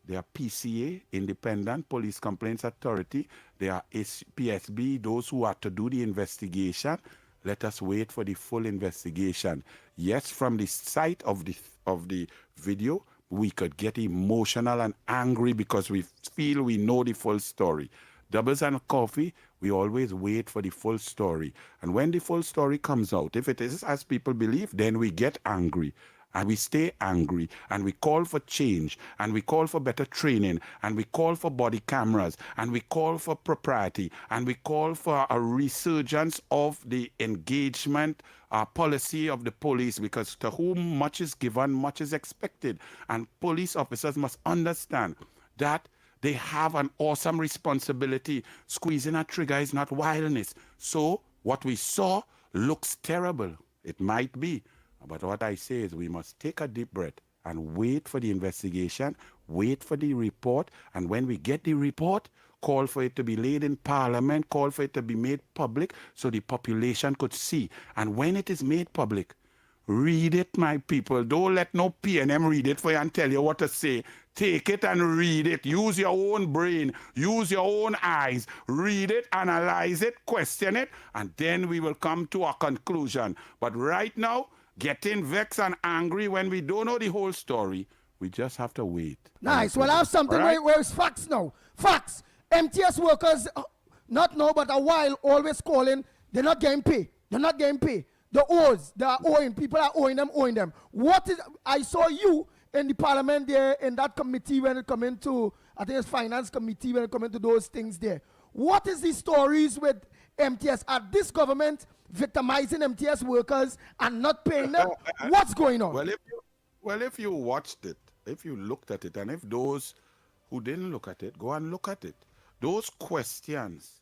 They are PCA, Independent Police Complaints Authority. They are PSB, those who are to do the investigation. Let us wait for the full investigation. Yes, from the sight of the video, we could get emotional and angry because we feel we know the full story. Doubles and Coffee, we always wait for the full story. And when the full story comes out, if it is as people believe, then we get angry. And we stay angry, and we call for change, and we call for better training, and we call for body cameras, and we call for propriety, and we call for a resurgence of the engagement policy of the police, because to whom much is given, much is expected. And police officers must understand that they have an awesome responsibility. Squeezing a trigger is not wildness. So what we saw looks terrible. It might be. But what I say is we must take a deep breath and wait for the investigation, wait for the report, and when we get the report, call for it to be laid in Parliament, call for it to be made public so the population could see. And when it is made public, read it, my people. Don't let no PNM read it for you and tell you what to say. Take it and read it. Use your own brain. Use your own eyes. Read it, analyze it, question it, and then we will come to a conclusion. But right now, getting vexed and angry when we don't know the whole story, we just have to wait. Nice. Well, I have something where it's facts now. Facts. MTS workers, not now, but a while, always calling. They're not getting paid. They're not getting paid. The O's, they are owing. People are owing them. What is, I saw you in the parliament there, in that committee when it come into, I think it's finance committee when it come into those things there. What is the stories with MTS? Are this government victimizing MTS workers and not paying them? What's going on? Well, if you watched it, if you looked at it, and if those who didn't look at it, go and look at it. Those questions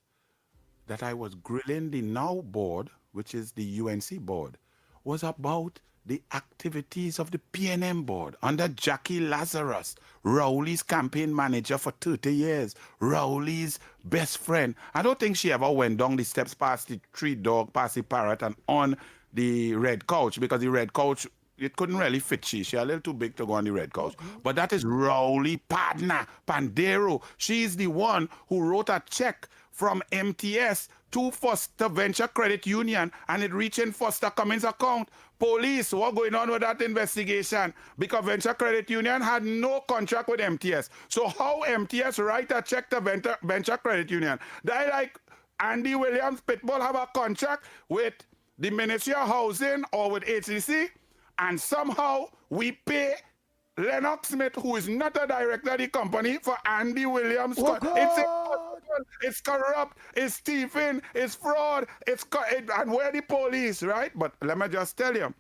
that I was grilling the now board, which is the UNC board, was about the activities of the PNM board under Jackie Lazarus, Rowley's campaign manager for 30 years, Rowley's best friend. I don't think she ever went down the steps past the tree dog, past the parrot, and on the red couch, because the red couch, it couldn't really fit she. She's a little too big to go on the red couch. But that is Rowley Padna Pandero. She's the one who wrote a check from MTS to Foster Venture Credit Union, and it reached in Foster Cummins' account. Police, what going on with that investigation? Because Venture Credit Union had no contract with MTS. So how MTS write a check to Venture Credit Union? They like Andy Williams Pitbull have a contract with the Ministry of Housing or with HCC, and somehow we pay Lennox Smith, who is not a director of the company, for Andy Williams. It's corrupt, it's thieving, it's fraud, and we're the police, right? But let me just tell you.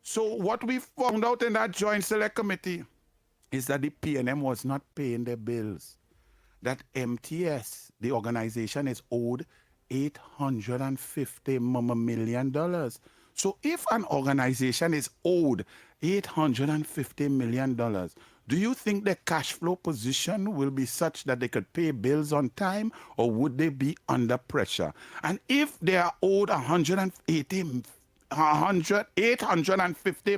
So what we found out in that Joint Select Committee is that the PNM was not paying their bills. That MTS, the organization, is owed $850 million. So if an organization is owed $850 million, do you think the cash flow position will be such that they could pay bills on time, or would they be under pressure? And if they are owed $850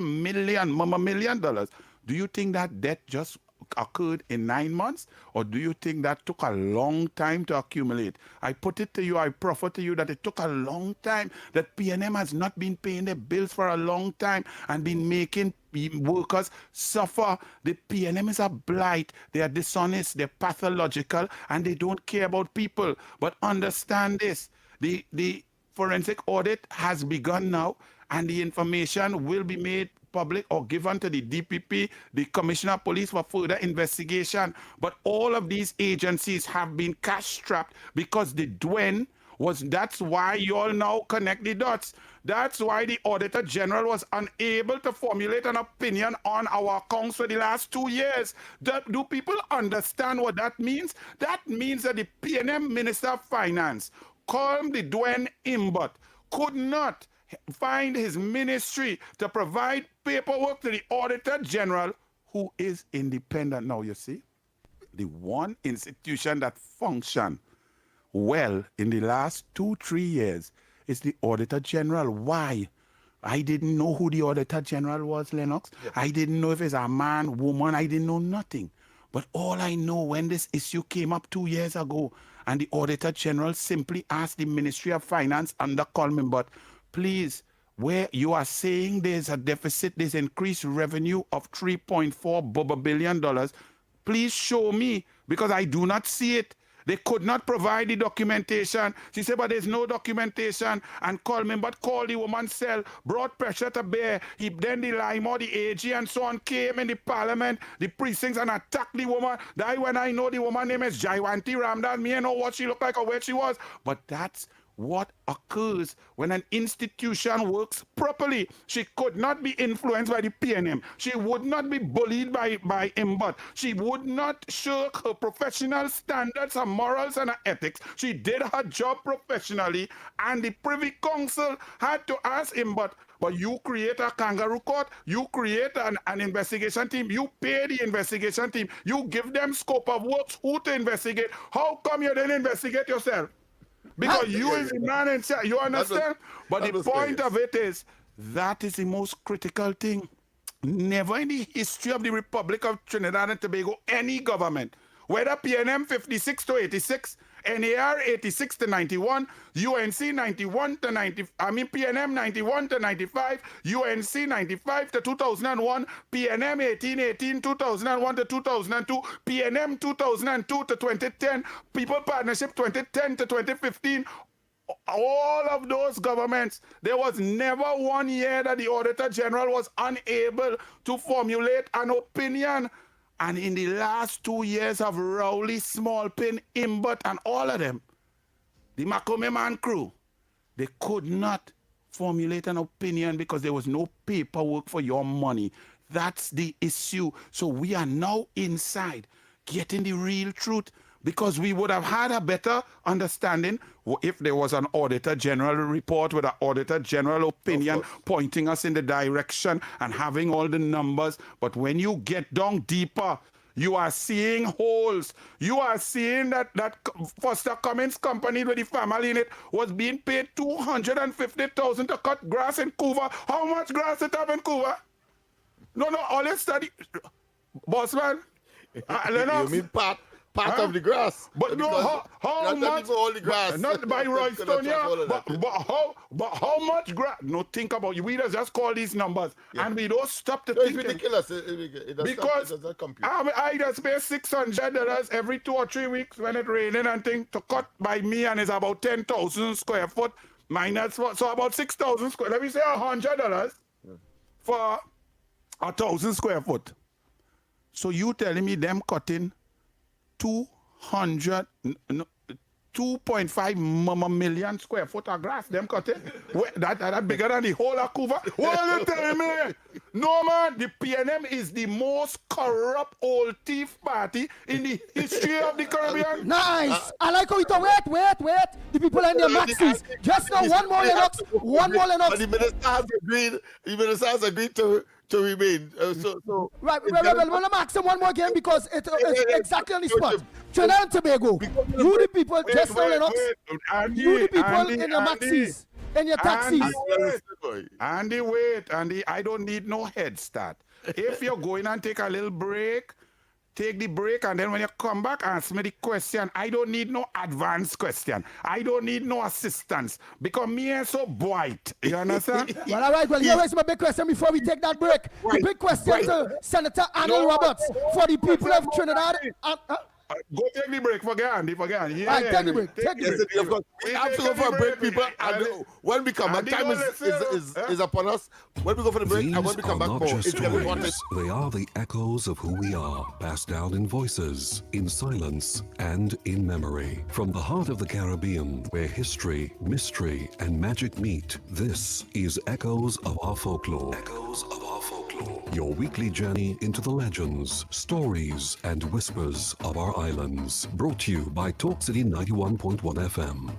million, do you think that debt just occurred in 9 months, or do you think that took a long time to accumulate? I put it to you, I proffer to you that it took a long time, that PNM has not been paying their bills for a long time and been making workers suffer. The PNM is a blight. They are dishonest, they're pathological, and they don't care about people. But understand this, the forensic audit has begun now, and the information will be made public or given to the DPP, the Commissioner of Police, for further investigation. But all of these agencies have been cash-strapped because the Dwen was, that's why you all now connect the dots. That's why the Auditor General was unable to formulate an opinion on our accounts for the last 2 years. Do people understand what that means? That means that the PNM Minister of Finance, called the Dwen Imbot, could not find his ministry to provide paperwork to the Auditor General, who is independent. Now, you see, the one institution that functioned well in the last 2-3 years is the Auditor General. Why? I didn't know who the Auditor General was, Lennox. Yeah. I didn't know if it's a man, woman. I didn't know nothing. But all I know, when this issue came up 2 years ago, and the Auditor General simply asked the Ministry of Finance under Coleman, but please, where you are saying there's a deficit, there's increased revenue of $3.4 billion, please show me, because I do not see it. They could not provide the documentation. She said, but there's no documentation. And Coleman, but called the woman's cell, brought pressure to bear. Then the Limo, the AG, and so on came in the parliament, the precincts, and attacked the woman. That when I know the woman's name is Jaiwanti Ramdas, me I know what she looked like or where she was. But that's what occurs when an institution works properly. She could not be influenced by the PNM. She would not be bullied by Imbot. She would not shirk her professional standards, her morals, and her ethics. She did her job professionally, and the Privy Council had to ask Imbot, but you create a kangaroo court, you create an investigation team, you pay the investigation team, you give them scope of works, who to investigate. How come you didn't investigate yourself? Because you is the man in charge, you understand? But the point of it is, that is the most critical thing. Never in the history of the Republic of Trinidad and Tobago, any government, whether PNM 56 to 86, NAR 86 to 91, UNC 91 to 90, PNM 91 to 95, UNC 95 to 2001, PNM 1818 2001 to 2002, PNM 2002 to 2010, People Partnership 2010 to 2015. all of those governments, there was never one year that the Auditor General was unable to formulate an opinion. And in the last 2 years of Rowley, Smallpin, Imbert, and all of them, the Macomb Man crew, they could not formulate an opinion because there was no paperwork for your money. That's the issue. So we are now inside getting the real truth, because we would have had a better understanding if there was an Auditor General report with an Auditor General opinion pointing us in the direction and having all the numbers. But when you get down deeper, you are seeing holes. You are seeing that Foster Cummins company with the family in it was being paid $250,000 to cut grass in Couva. How much grass it have in Couva? No, all this study, bossman. You mean part of the grass? But no, how much? All the grass. Not by Roystonia, but how much grass? No, think about it. We just call these numbers, and we don't stop to think. It's ridiculous. It does not compute. I just pay $600 every 2 or 3 weeks when it's raining and thing to cut by me, and it's about 10,000 square foot minus, so about 6,000 square. Let me say $100 for 1,000 square foot. So you telling me them cutting 2.5 million square foot of grass, them cutting? That bigger than the whole of Couva? What are you telling me? No, man, the PNM is the most corrupt old thief party in the history of the Caribbean. Nice! I like how you talk. Wait. The people in their maxis. Just now, one more Lennox. But the minister has agreed to remain. Right, well, I'm asking one more game because it's exactly on the spot. Trinidad and Tobago, you the people, just now Lennox, you the people in your maxis, in your taxis. Andy, I don't need no head start. If you're going and take a little break, take the break, and then when you come back, ask me the question. I don't need no advanced question. I don't need no assistance, because me is so bright. You understand? Well, all right. Well, here is my big question before we take that break. The big question to Senator Arnold Roberts for the people of Trinidad. Go take the break. Forget Andy. Yeah, right, take the break. We have to go for a break, people. And when we come back, time is upon us. When we go for the break, and when we come back, more. They are the echoes of who we are, passed down in voices, in silence, and in memory. From the heart of the Caribbean, where history, mystery, and magic meet, this is Echoes of Our Folklore. Echoes of Our Folklore. Your weekly journey into the legends, stories, and whispers of our islands. Brought to you by Talk City 91.1 FM.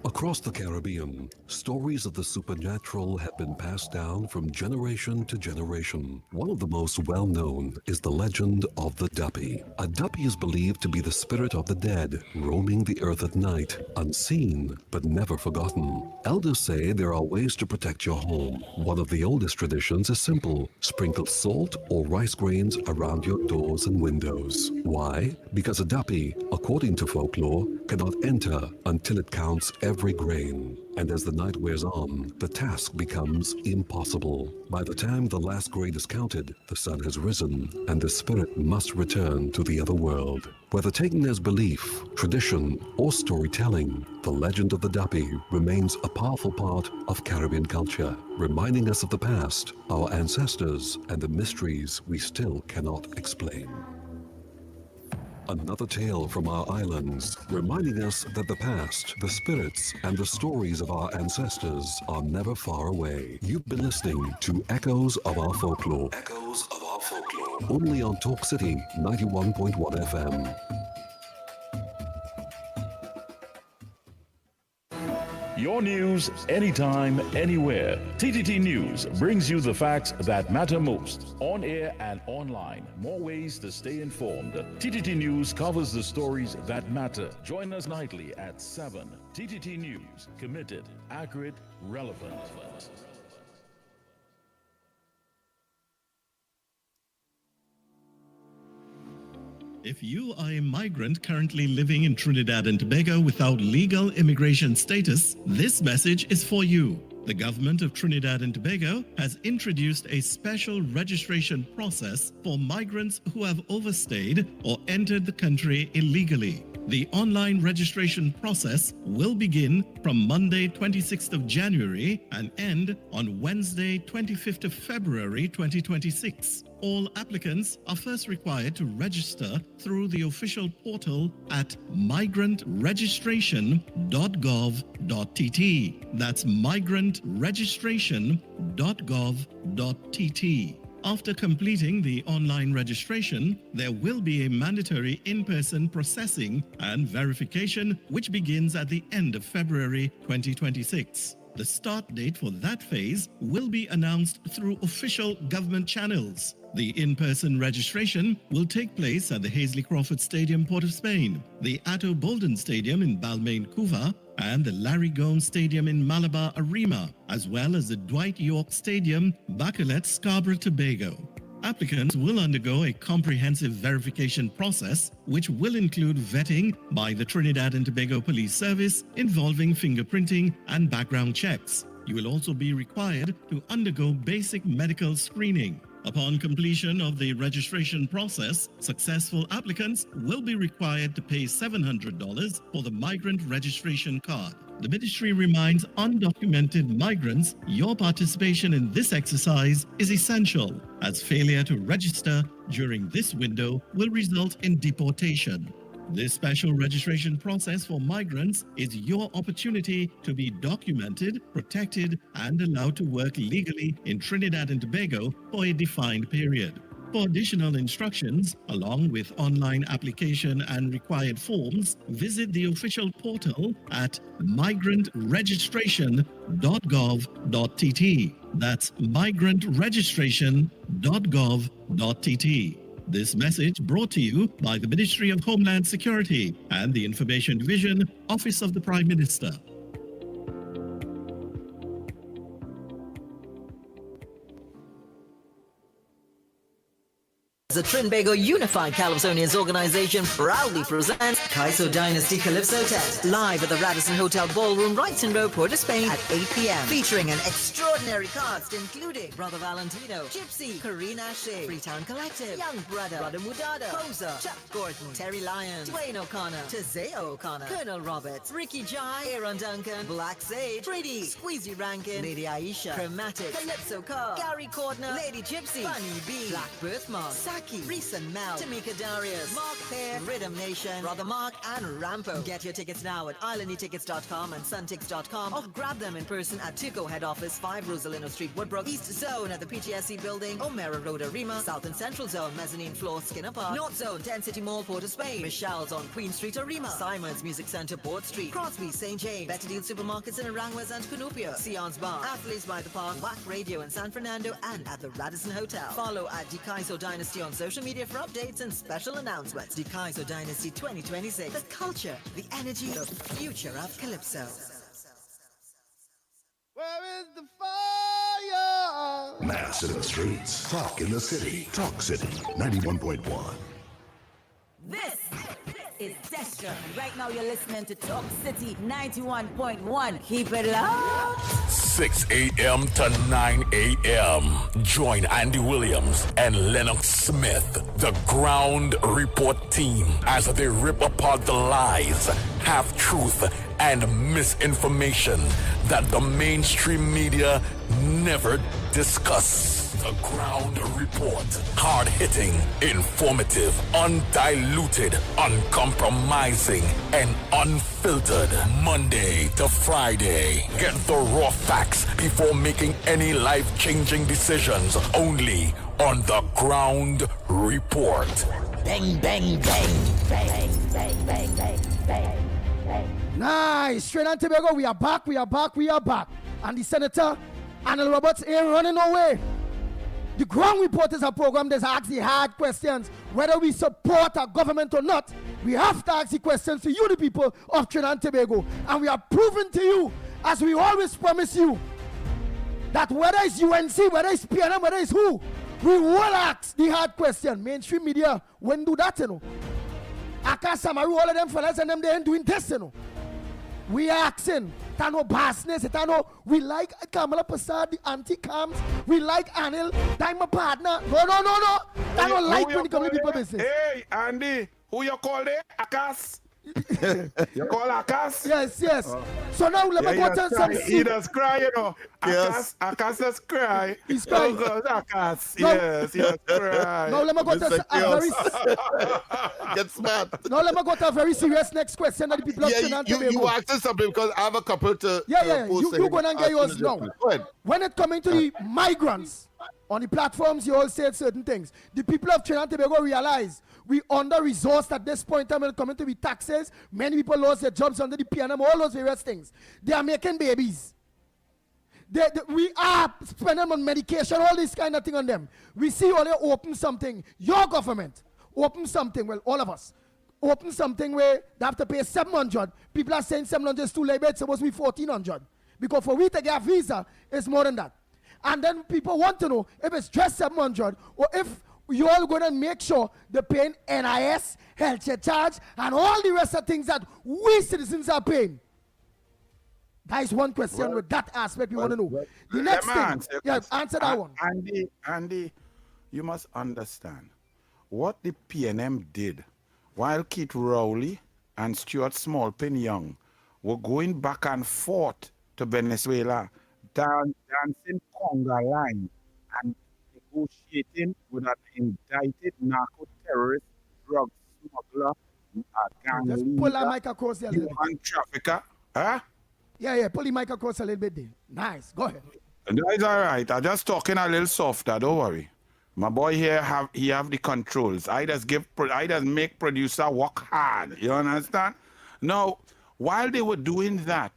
Across the Caribbean, stories of the supernatural have been passed down from generation to generation. One of the most well-known is the legend of the Duppy. A Duppy is believed to be the spirit of the dead, roaming the earth at night, unseen but never forgotten. Elders say there are ways to protect your home. One of the oldest traditions is simple: sprinkle salt or rice grains around your doors and windows. Why? Because a Duppy, according to folklore, cannot enter until it counts every grain. And as the night wears on, the task becomes impossible. By the time the last grain is counted, the sun has risen, and the spirit must return to the other world. Whether taken as belief, tradition, or storytelling, the legend of the Duppy remains a powerful part of Caribbean culture, reminding us of the past, our ancestors, and the mysteries we still cannot explain. Another tale from our islands, reminding us that the past, the spirits, and the stories of our ancestors are never far away. You've been listening to Echoes of Our Folklore. Echoes of Our Folklore. Only on Talk City 91.1 FM. Your news, anytime, anywhere. TTT News brings you the facts that matter most. On air and online. More ways to stay informed. TTT News covers the stories that matter. Join us nightly at 7. TTT News. Committed, accurate, relevant. If you are a migrant currently living in Trinidad and Tobago without legal immigration status, this message is for you. The government of Trinidad and Tobago has introduced a special registration process for migrants who have overstayed or entered the country illegally. The online registration process will begin from Monday 26th of January and end on Wednesday 25th of February 2026. All applicants are first required to register through the official portal at migrantregistration.gov.tt. That's migrantregistration.gov.tt. After completing the online registration, there will be a mandatory in-person processing and verification which begins at the end of February 2026. The start date for that phase will be announced through official government channels. The in-person registration will take place at the Hazley Crawford Stadium, Port of Spain, the Atto Bolden Stadium in Balmain, Couva, and the Larry Gomes Stadium in Malabar, Arima, as well as the Dwight York Stadium, Bacalet, Scarborough, Tobago. Applicants will undergo a comprehensive verification process, which will include vetting by the Trinidad and Tobago Police Service involving fingerprinting and background checks. You will also be required to undergo basic medical screening. Upon completion of the registration process, successful applicants will be required to pay $700 for the migrant registration card. The ministry reminds undocumented migrants your participation in this exercise is essential, as failure to register during this window will result in deportation. This special registration process for migrants is your opportunity to be documented, protected, and allowed to work legally in Trinidad and Tobago for a defined period. For additional instructions, along with online application and required forms, visit the official portal at migrantregistration.gov.tt. That's migrantregistration.gov.tt. This message brought to you by the Ministry of Homeland Security and the Information Division, Office of the Prime Minister. The Trinbago Unified Calypsonians Organization proudly presents Kaiso Dynasty Calypso Tent live at the Radisson Hotel Ballroom, Wrightson Road, Port of Spain at 8 p.m. Featuring an extraordinary cast including Brother Valentino, Gypsy, Karina Shea, Freetown Collective, Young Brother Mudada, Poser, Chuck Gordon, Terry Lyons, Dwayne O'Connor, Tazeo O'Connor, Colonel Roberts, Ricky Jai, Aaron Duncan, Black Sage, Pretty, Squeezy Rankin, Lady Aisha, Chromatic, Calypso Car, Gary Cordner, Lady Gypsy, Bunny B, Black Birthmark, Saki, Reese and Mel, Tamika Darius, Mark Pear, Rhythm Nation, Brother Mark, and Rampo. Get your tickets now at islandytickets.com and suntix.com or grab them in person at Tico Head Office, 5 Rosalino Street, Woodbrook, East Zone at the PTSC Building, O'Mara Road, Arima, South and Central Zone, Mezzanine Floor, Skinner Park, North Zone, 10 City Mall, Port of Spain, Michelle's on Queen Street, Arima, Simon's Music Center, Port Street, Crosby, St. James, Better Deal Supermarkets in Aranguez and Cunupia, Sion's Bar, Athletes by the Park, WAC Radio in San Fernando, and at the Radisson Hotel. Follow at Kaiso Dynasty on social media for updates and special announcements. Kaiso Dynasty 2026. The culture, the energy, the future of Calypso. Where is the fire? Mass in the streets. Talk in the city. Talk City 91.1. This is Destra. Right now you're listening to Talk City 91.1. Keep it loud. 6 a.m. to 9 a.m. Join Andy Williams and Lennox Smith, the Ground Report team, as they rip apart the lies, half-truth, and misinformation that the mainstream media never discuss. The Ground Report. Hard-hitting, informative, undiluted, uncompromising, and unfiltered. Monday to Friday. Get the raw facts before making any life-changing decisions. Only on The Ground Report. Bang, bang, bang. Bang, bang, bang, bang, bang, bang. Nice. Trinidad and Tobago, we are back. And the Senator, Arnold Roberts, ain't running away. The Ground Report is a program that asks the hard questions. Whether we support our government or not, we have to ask the questions to you, the people of Trinidad and Tobago. And we are proving to you, as we always promise you, that whether it's UNC, whether it's PNM, whether it's who, we will ask the hard question. Mainstream media won't do that, you know. Aka Samaru, all of them fellas and them, they ain't doing this, you know. We are asking, Tano Basnes, Tano, we like Kamala Prasad, the anti-cams, we like Anil, I'm a partner. No. Tano like when it comes to people business. Hey, Andy, who you call there? Akas? You call Akas? Yes. So now let me go tell some. He does cry, you know. Yes. Akas does cry. He's crying. Oh, God, Akas. No. Yes, he does cry. Now let me go to a very. Get smart. Now let me go to a very serious next question that the people of Trinidad and Tobago. You asked something because I have a couple to. Yeah. Post You go and get yours now. Go ahead. When it coming to the migrants on the platforms, you all said certain things. The people of Trinidad and Tobago realize we under-resourced at this point in time when it coming to the taxes. Many people lost their jobs under the PNM, all those various things. They are making babies. We are spending on medication, all this kind of thing on them. We see only open something. Your government open something, well, all of us. Open something where they have to pay 700. People are saying 700 is too late, but it's supposed to be 1,400. Because for we to get a visa, it's more than that. And then people want to know if it's just 700 or if you all going to make sure they're paying NIS, health charge, and all the rest of things that we citizens are paying. That is one question with that aspect we want to know. The next thing, answer that one. Andy, you must understand what the PNM did while Keith Rowley and Stuart Smallpin Young were going back and forth to Venezuela, dancing conga line and negotiating with an indicted narco-terrorist, drug smuggler, gang Just leader, pull that mic across there a little human trafficker. Huh? Yeah, pull the mic across a little bit there. Nice, go ahead. That's all right. I'm just talking a little softer, don't worry. My boy here have the controls. I just make producer work hard. You understand? Now, while they were doing that,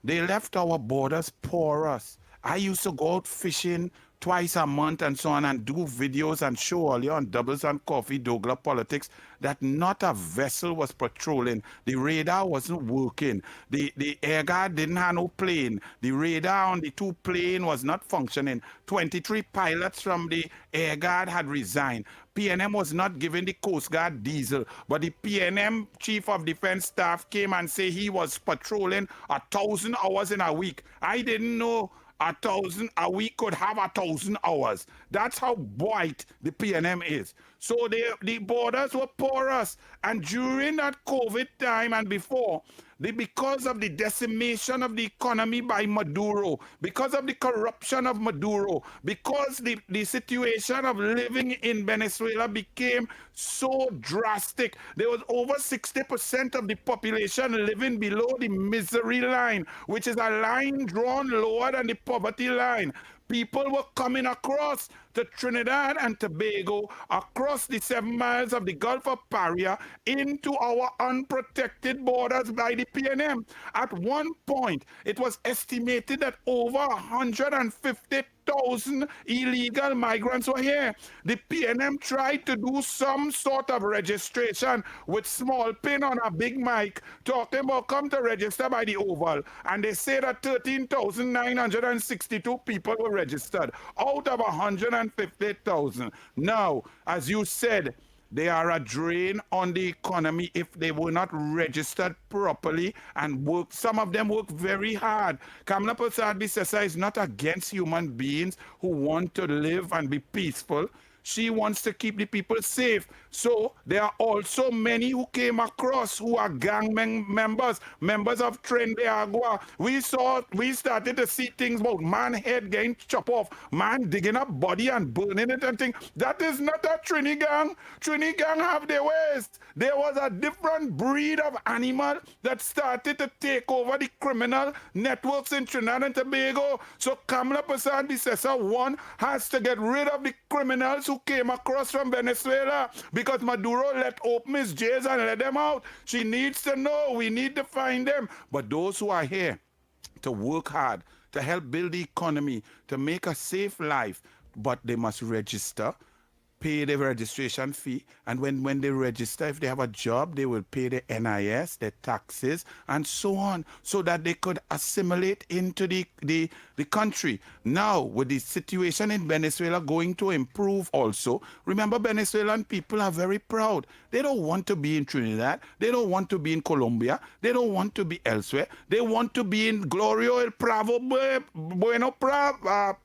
they left our borders porous. I used to go out fishing twice a month and so on and do videos and show all you on Doubles and Coffee, Douglas Politics, that not a vessel was patrolling. The radar wasn't working. The air guard didn't have no plane. The radar on the two plane was not functioning. 23 pilots from the air guard had resigned. PNM was not giving the Coast Guard diesel, but the PNM Chief of Defense Staff came and said he was patrolling 1,000 hours in a week. I didn't know 1,000 a week could have 1,000 hours. That's how white the PNM is. So the borders were porous. And during that COVID time and before, because of the decimation of the economy by Maduro, because of the corruption of Maduro, because the situation of living in Venezuela became so drastic, there was over 60% of the population living below the misery line, which is a line drawn lower than the poverty line. People were coming across to Trinidad and Tobago, across the 7 miles of the Gulf of Paria, into our unprotected borders by the PNM. At one point, it was estimated that over 150,000 illegal migrants were here. The PNM tried to do some sort of registration with small pin on a big mic, talking about come to register by the Oval. And they say that 13,962 people were registered out of 150,000. Now, as you said, they are a drain on the economy if they were not registered properly and work. Some of them work very hard. Kamala Prasad Bissessa is not against human beings who want to live and be peaceful. She wants to keep the people safe. So there are also many who came across who are gang members of Tren de Agua. We started to see things about man head getting chopped off, man digging up body and burning it and things. That is not a Trini gang. Trini gang have their ways. There was a different breed of animal that started to take over the criminal networks in Trinidad and Tobago. So Kamala Prasad Bissessa, one, has to get rid of the criminals who came across from Venezuela, because Maduro let open his jails and let them out. She needs to know. We need to find them. But those who are here to work hard, to help build the economy, to make a safe life, but they must register pay the registration fee, and when they register, if they have a job, they will pay the NIS, their taxes, and so on, so that they could assimilate into the country. Now, with the situation in Venezuela going to improve also, remember, Venezuelan people are very proud. They don't want to be in Trinidad. They don't want to be in Colombia. They don't want to be elsewhere. They want to be in Glorio El Bravo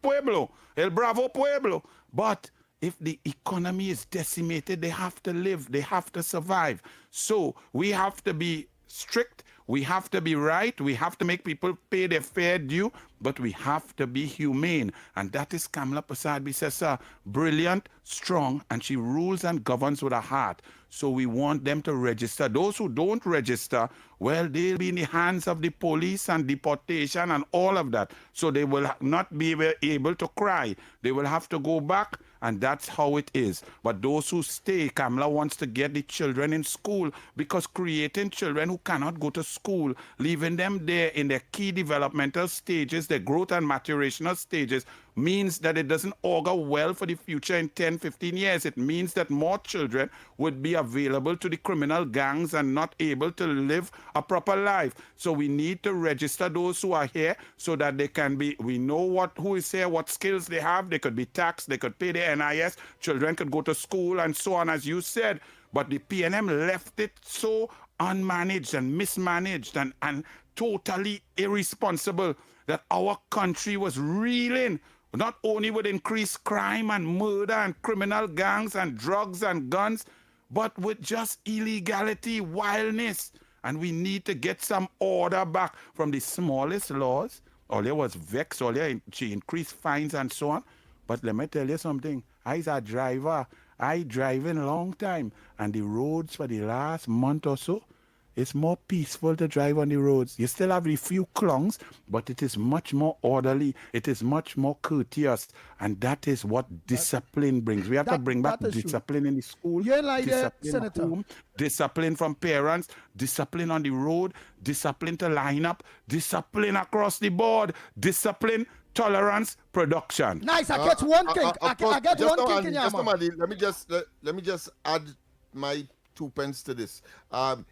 Pueblo, El Bravo Pueblo. But if the economy is decimated, they have to live, they have to survive. So we have to be strict, we have to be right, we have to make people pay their fair due, but we have to be humane. And that is Kamala Persad-Bissessar, brilliant, strong, and she rules and governs with a heart. So we want them to register. Those who don't register, well, they'll be in the hands of the police and deportation and all of that. So they will not be able to cry. They will have to go back, and that's how it is. But those who stay, Kamala wants to get the children in school, because creating children who cannot go to school, leaving them there in their key developmental stages, their growth and maturational stages, means that it doesn't augur well for the future in 10, 15 years. It means that more children would be available to the criminal gangs and not able to live a proper life. So we need to register those who are here so that they can be, we know who is here, what skills they have, they could be taxed, they could pay their NIS, children could go to school and so on, as you said. But the PNM left it so unmanaged and mismanaged and totally irresponsible that our country was reeling, not only with increased crime and murder and criminal gangs and drugs and guns, but with just illegality, wildness. And we need to get some order back from the smallest laws. Earlier was vexed, earlier she increased fines and so on. But let me tell you something, I's a driver. I driving a long time, and the roads for the last month or so, it's more peaceful to drive on the roads. You still have a few clunks, but it is much more orderly. It is much more courteous. And that is what discipline brings. We have to bring back discipline in the school, discipline at home, discipline from parents, discipline on the road, discipline to line up, discipline across the board, discipline, tolerance, production. Nice. I get one thing. I get one thing in your mouth. Let me just add my 2 pence to this.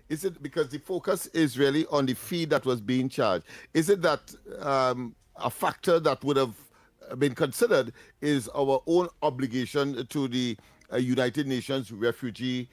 Is it because the focus is really on the fee that was being charged? Is it that a factor that would have been considered is our own obligation to the United Nations refugee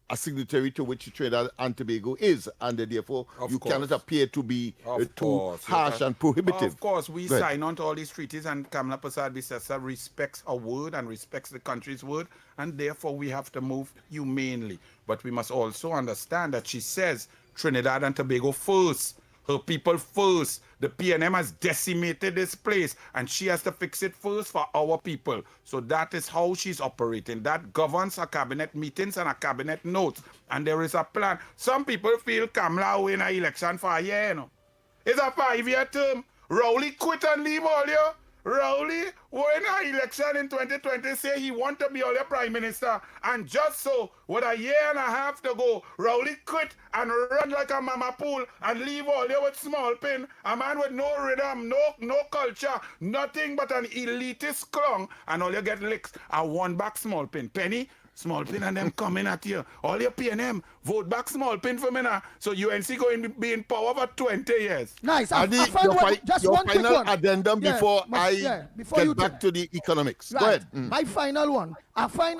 a signatory to which Trinidad and Tobago is, and therefore you cannot appear to be too harsh and prohibitive. Of course, we sign on to all these treaties, and Kamala Persad-Bissessar respects her word and respects the country's word, and therefore we have to move humanely. But we must also understand that she says Trinidad and Tobago first, her people first. The PNM has decimated this place, and she has to fix it first for our people. So that is how she's operating. That governs her cabinet meetings and her cabinet notes. And there is a plan. Some people feel Kamala win an election for a year, you know. It's a 5-year term. Rowley quit and leave all you. Rowley win an election in 2020, say he want to be all your prime minister. And just so, with a year and a half to go, Rowley quit and run like a mama pool and leave all you with small pin. A man with no rhythm, no culture, nothing but an elitist clung, and all you get licks. I won back small pin. Penny, small pin and them coming at you. All your PNM, vote back small pin for me now. So UNC going to be in power for 20 years. Nice. Your final addendum before I get back to the economics. Right. Go ahead. My final one. I find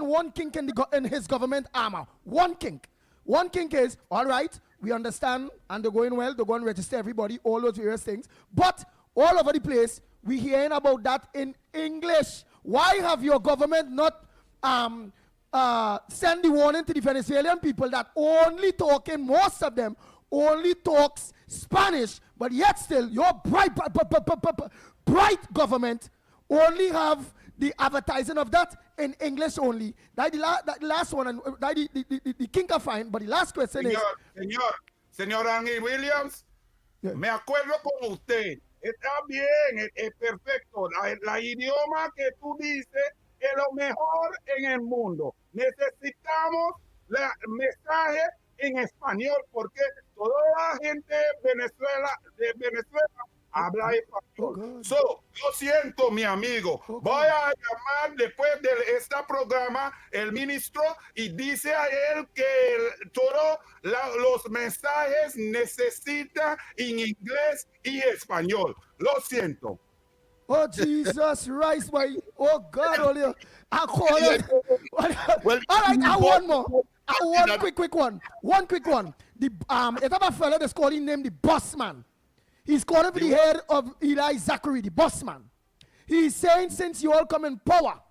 one kink in his government armor. One kink. One kink is, all right, we understand, and they're going well, they're going to register everybody, all those various things. But all over the place, we're hearing about that in English. Why have your government not send the warning to the Venezuelan people that most of them only talks Spanish, but yet still your bright government only have the advertising of that in English only. That the last one, and the king are fine, but the last question is... Señor Angel Williams, me acuerdo con usted. Está bien, es perfecto. La idioma que tú dices es lo mejor en el mundo. Necesitamos mensaje en español porque toda la gente de Venezuela habla español. So, lo siento, mi amigo. Voy a llamar después de este programa el ministro y dice a él que todos los mensajes necesitan en inglés y español. Lo siento. Oh, Jesus Christ, boy. Oh, God, only. I call it. Well, all right, I want more. I want quick one. One quick one. The it's about a fella that's calling him the boss man. He's calling for the head of Eli Zachary, the boss man. He's saying since you all come in power,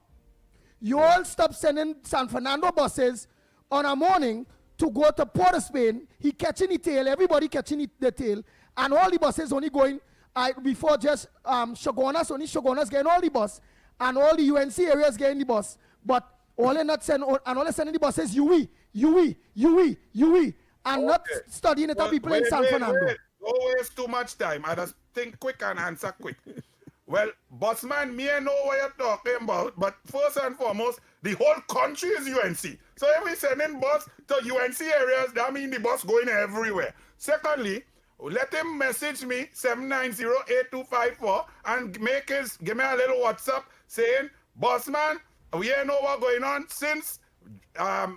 you all stop sending San Fernando buses on a morning to go to Port of Spain. He catching the tail, everybody catching the tail, and all the buses only going before just Shogunas, only Shogunas getting all the bus, and all the UNC areas getting the bus. But all they not send, and all they sending the buses UE, and not studying it up people in San Fernando. Don't waste too much time. I just think quick and answer quick. Well, bossman, me I know what you're talking about, but first and foremost, the whole country is UNC. So if we sending bus to UNC areas, that means the bus going everywhere. Secondly, let him message me 790-8254 and give me a little WhatsApp saying, bossman, we ain't know what's going on since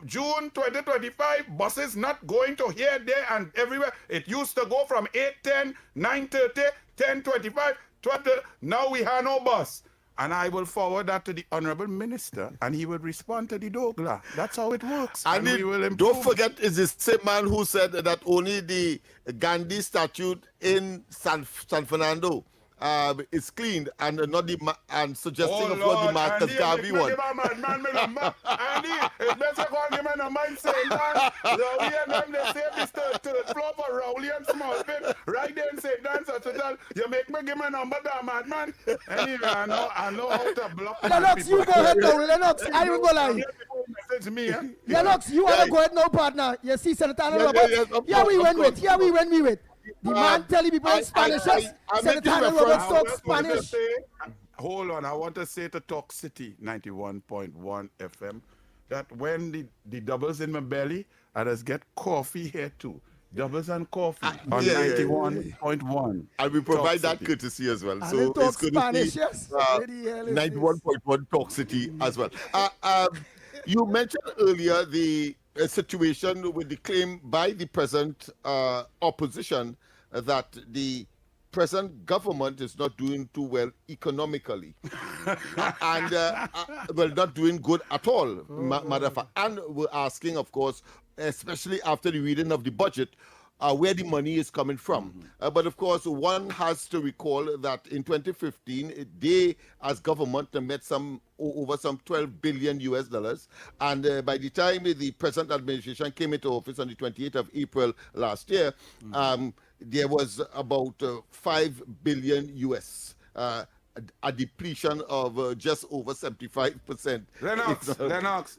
June 2025, buses not going to here, there, and everywhere. It used to go from 8:10, 9:30, 10:25, 20. Now we have no bus. And I will forward that to the Honorable Minister, and he will respond to the Douglas. That's how it works. And we will improve. don't forget, is the same man who said that only the Gandhi statue in San Fernando is cleaned, and not the and suggesting of what the Marcus Garvey one. Andy, it's better call him in a mind saying that Rowley and them they say this to the floor for Rowley and Smallfit right there in St. Dan's Hospital. You make me give my number to madman. Anyway, I know how to block Lennox, you go ahead now. Lennox, I will go lie. Message me, eh? Lennox, you want to go ahead now, partner. You see, Senator Roberts. Here we went with. The man telling people in Spanish. Senator Roberts talks Spanish. Hold on, I want to say to Talk City 91.1 FM that when the doubles in my belly, I just get coffee here too. Doubles and coffee on 91.1. And we provide that courtesy as well. So it's going to be 91.1 Talk City as well. You mentioned earlier the situation with the claim by the present opposition that the present government is not doing too well economically and well, not doing good at all, matter of fact. And we're asking, of course, especially after the reading of the budget, where the money is coming from. But of course, one has to recall that in 2015, they, as government, met over some $12 billion US. And by the time the present administration came into office on the 28th of April last year, there was about 5 billion US. A depletion of just over 75%. Lennox,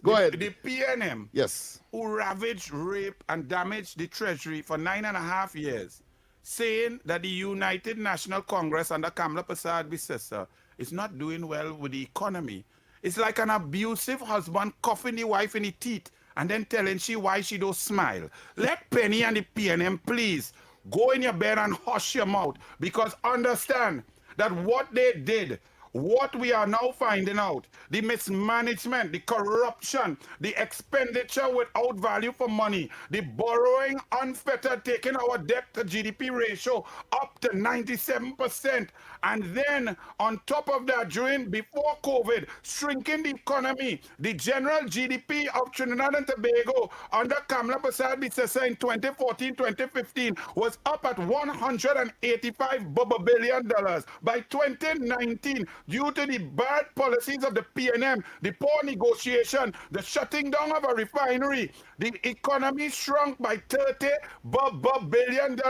go ahead. The PNM, yes, who ravaged, raped, and damaged the Treasury for 9.5 years, saying that the United National Congress under Kamala Persad-Bissessar is not doing well with the economy. It's like an abusive husband coughing the wife in the teeth and then telling she why she don't smile. Let Penny and the PNM please go in your bed and hush your mouth, because understand that what they did, what we are now finding out, the mismanagement, the corruption, the expenditure without value for money, the borrowing unfettered, taking our debt to GDP ratio up to 97%. And then on top of that, before COVID, shrinking the economy, the general GDP of Trinidad and Tobago under Kamala Persad-Bissessar in 2014-2015 was up at $185 billion. By 2019, due to the bad policies of the PNM, the poor negotiation, the shutting down of a refinery, the economy shrunk by $30 billion.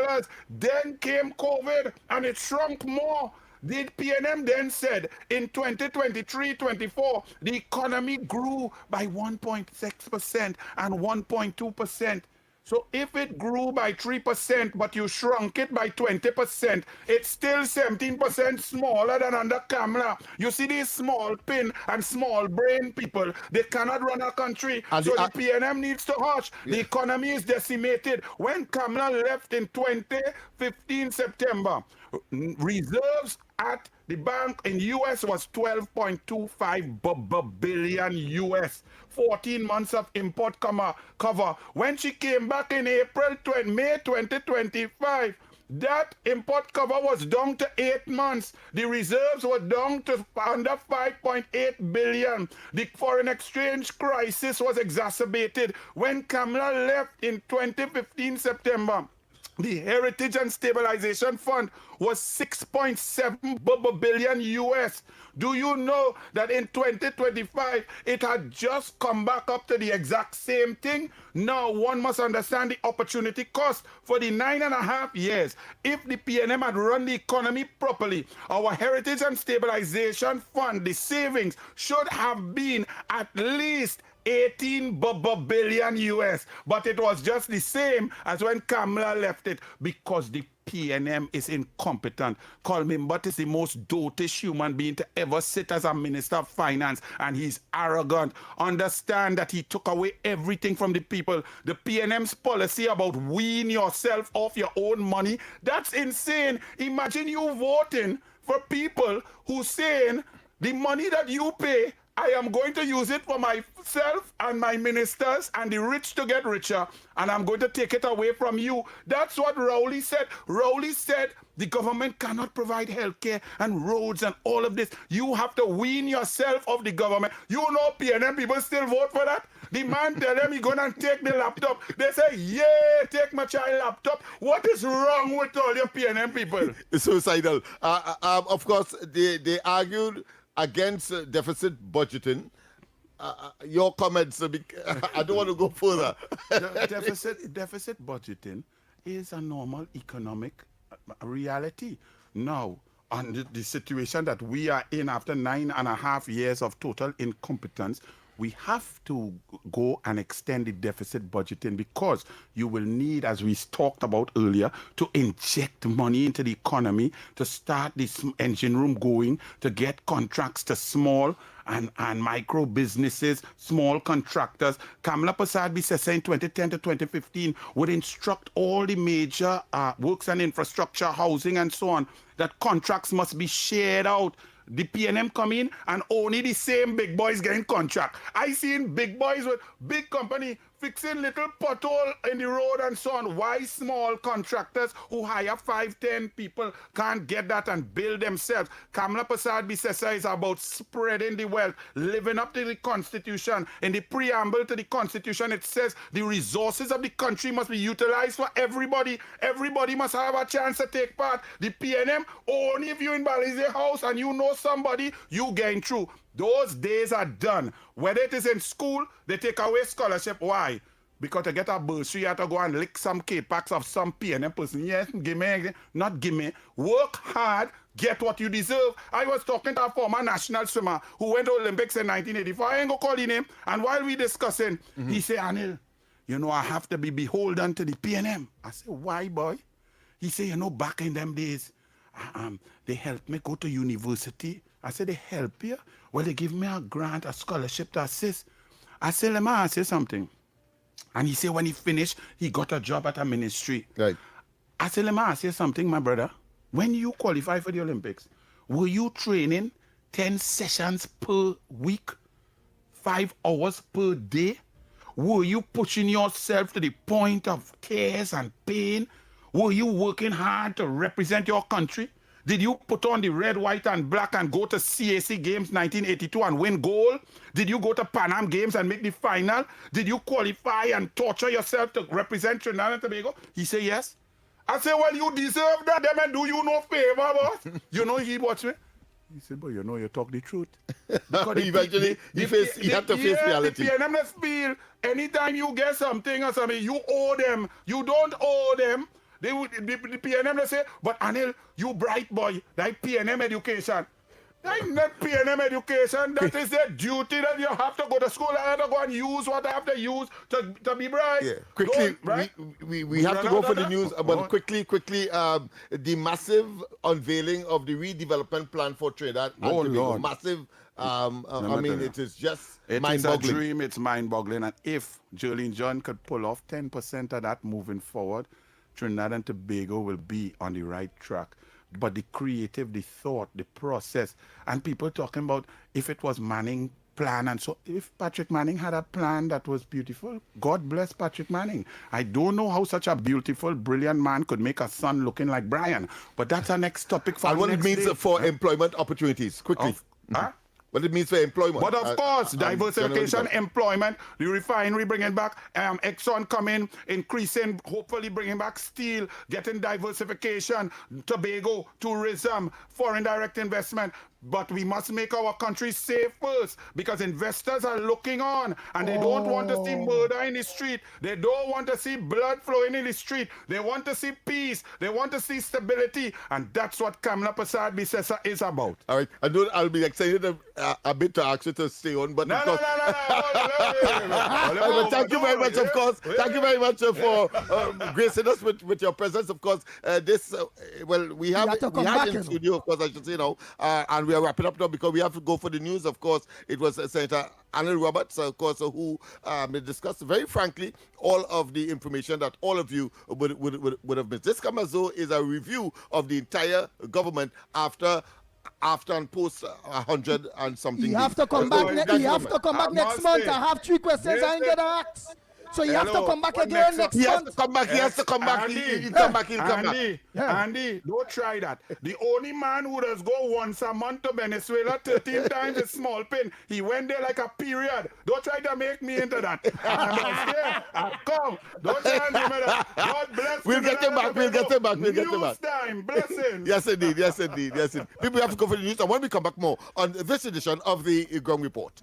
Then came COVID and it shrunk more. The PNM then said in 2023-24, the economy grew by 1.6% and 1.2%. So if it grew by 3%, but you shrunk it by 20%, it's still 17% smaller than under Kamala. You see these small pin and small brain people, they cannot run a country. And so the PNM needs to hush. Yeah. The economy is decimated. When Kamala left in 2015 September, reserves at the bank in US was 12.25 billion US. 14 months of import cover. When she came back in May 2025, that import cover was down to 8 months. The reserves were down to under 5.8 billion. The foreign exchange crisis was exacerbated when Kamala left in 2015 September. The Heritage and Stabilization Fund was 6.7 billion US. Do you know that in 2025, it had just come back up to the exact same thing? Now, one must understand the opportunity cost for the 9.5 years. If the PNM had run the economy properly, our Heritage and Stabilization Fund, the savings, should have been at least 18 billion US, but it was just the same as when Kamala left it because the PNM is incompetent. Colmimbat is the most dotish human being to ever sit as a Minister of Finance, and he's arrogant. Understand that he took away everything from the people. The PNM's policy about wean yourself off your own money, that's insane. Imagine you voting for people who saying the money that you pay, I am going to use it for myself and my ministers and the rich to get richer, and I'm going to take it away from you. That's what Rowley said. Rowley said the government cannot provide health care and roads and all of this. You have to wean yourself of the government. You know PNM people still vote for that? The man tell them he's going to take the laptop. They say, yeah, take my child laptop. What is wrong with all your PNM people? It's suicidal. Of course, they argued against deficit budgeting. Your comments, I don't want to go further. Deficit budgeting is a normal economic reality. Now, on the situation that we are in after 9.5 years of total incompetence, we have to go and extend the deficit budgeting because you will need, as we talked about earlier, to inject money into the economy, to start this engine room going, to get contracts to small and micro businesses, small contractors. Kamala Prasad Bisesa in 2010 to 2015 would instruct all the major works and infrastructure, housing and so on, that contracts must be shared out. The PNM come in and only the same big boys getting contract. I seen big boys with big company fixing little pothole in the road and so on. Why small contractors who hire 5-10 people can't get that and build themselves? Kamala Prasad Bisesa is about spreading the wealth, living up to the Constitution. In the preamble to the Constitution, it says the resources of the country must be utilized for everybody. Everybody must have a chance to take part. The PNM, only if you're in Balize House and you know somebody, you getting through. Those days are done. Whether it is in school, they take away scholarship. Why? Because to get a bursary, you have to go and lick some K-packs of some PNM person. Yes, give me, not give me. Work hard, get what you deserve. I was talking to a former national swimmer who went to Olympics in 1984. I ain't going to call his name. And while we discussing, he said, Anil, you know, I have to be beholden to the PNM. I said, why, boy? He said, you know, back in them days, they helped me go to university. I said, they help you? Well, they give me a grant, a scholarship to assist. I said, let me ask you something. And he said when he finished, he got a job at a ministry. Right. I said, let me ask you something, my brother. When you qualify for the Olympics, were you training 10 sessions per week, 5 hours per day? Were you pushing yourself to the point of tears and pain? Were you working hard to represent your country? Did you put on the red, white, and black and go to CAC Games 1982 and win gold? Did you go to Pan Am Games and make the final? Did you qualify and torture yourself to represent Trinidad and Tobago? He said, yes. I said, well, you deserve that. Them and do you no favor, boss. You know, he watched me. He said, but you know, you talk the truth. Eventually, he had to face reality. The PNM feel anytime you get something or something, you owe them. You don't owe them. The PNM, they say, but Anil, you bright boy, like PNM education. They not paying them education. That is their duty that you have to go to school. I have to go and use what I have to use to be bright. Yeah, quickly, right? we have to go for the news, but quickly, the massive unveiling of the redevelopment plan for Trinidad and Tobago. Lord. Massive, I mean, it is just It is a mind-boggling. dream, it's mind-boggling. And if Jolene John could pull off 10% of that moving forward, Trinidad and Tobago will be on the right track. But the creative, the thought, the process, and people talking about if it was Manning plan, and so if Patrick Manning had a plan that was beautiful, God bless Patrick Manning. I don't know how such a beautiful, brilliant man could make a son looking like Brian, but that's our next topic for And what it means for employment opportunities, quickly. What it means for employment. But of course, diversification, employment, the refinery bringing back, Exxon coming, increasing, hopefully bringing back steel, getting diversification, Tobago, tourism, foreign direct investment. But we must make our country safe first, because investors are looking on and they don't want to see murder in the street. They don't want to see blood flowing in the street. They want to see peace. They want to see stability. And that's what Kamala Prasad Bisesa is about. All right. I'll be excited a bit to ask you to stay on, but of course. But thank you very much, of course. Thank you very much for gracing us with your presence. Of course, we had in studio, of course, I should say now, and we are wrapping up now because we have to go for the news. Of course, it was Senator Anil Roberts, of course, who discussed very frankly all of the information that all of you would have missed. This comes as though is a review of the entire government after and post 100 and something. You have to come back. You have to come back next month. I have 3 questions I ain't gonna ask. So you have to come back again next month. He has to come back. He has to come back. He'll come back. He'll come back. Andy, don't try that. The only man who does go once a month to Venezuela 13 times is Small Pin. He went there like a period. Don't try to make me into that. Come. Don't try to make that. God bless you. We'll get him back. We'll get him back. We'll get him back. News time. Blessings. Yes, indeed. Yes, indeed. Yes, indeed. People have to go for the news. And when we come back more on this edition of the Ground Report.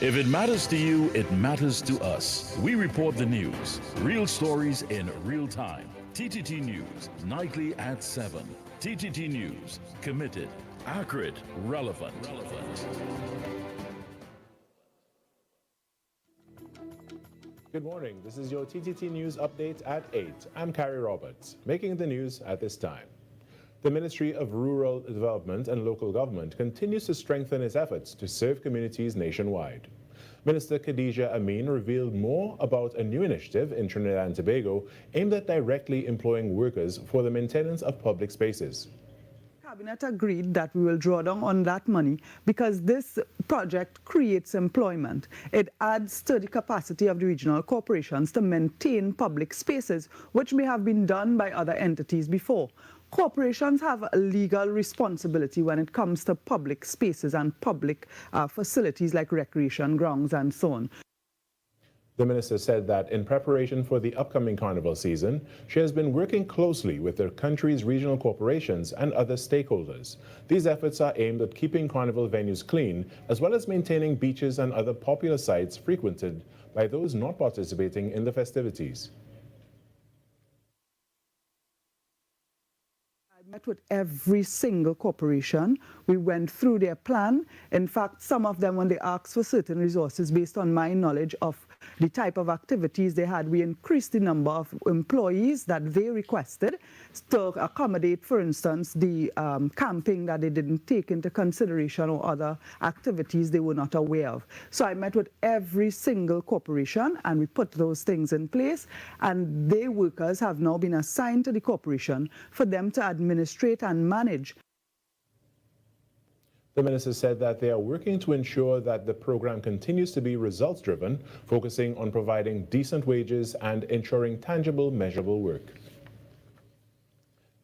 If it matters to you, it matters to us. We report the news, real stories in real time. TTT News, nightly at 7. TTT News, committed, accurate, relevant. Good morning. This is your TTT News update at 8. I'm Carrie Roberts, making the news at this time. The Ministry of Rural Development and Local Government continues to strengthen its efforts to serve communities nationwide. Minister Khadija Amin revealed more about a new initiative in Trinidad and Tobago aimed at directly employing workers for the maintenance of public spaces. Cabinet agreed that we will draw down on that money because this project creates employment. It adds to the capacity of the regional corporations to maintain public spaces, which may have been done by other entities before. Corporations have a legal responsibility when it comes to public spaces and public facilities like recreation grounds and so on. The minister said that in preparation for the upcoming carnival season, she has been working closely with the country's regional corporations and other stakeholders. These efforts are aimed at keeping carnival venues clean, as well as maintaining beaches and other popular sites frequented by those not participating in the festivities. Met with every single corporation. We went through their plan. In fact, some of them, when they asked for certain resources based on my knowledge of the type of activities they had, we increased the number of employees that they requested to accommodate, for instance, the camping that they didn't take into consideration or other activities they were not aware of. So I met with every single corporation and we put those things in place, and their workers have now been assigned to the corporation for them to administrate and manage. The minister said that they are working to ensure that the program continues to be results-driven, focusing on providing decent wages and ensuring tangible, measurable work.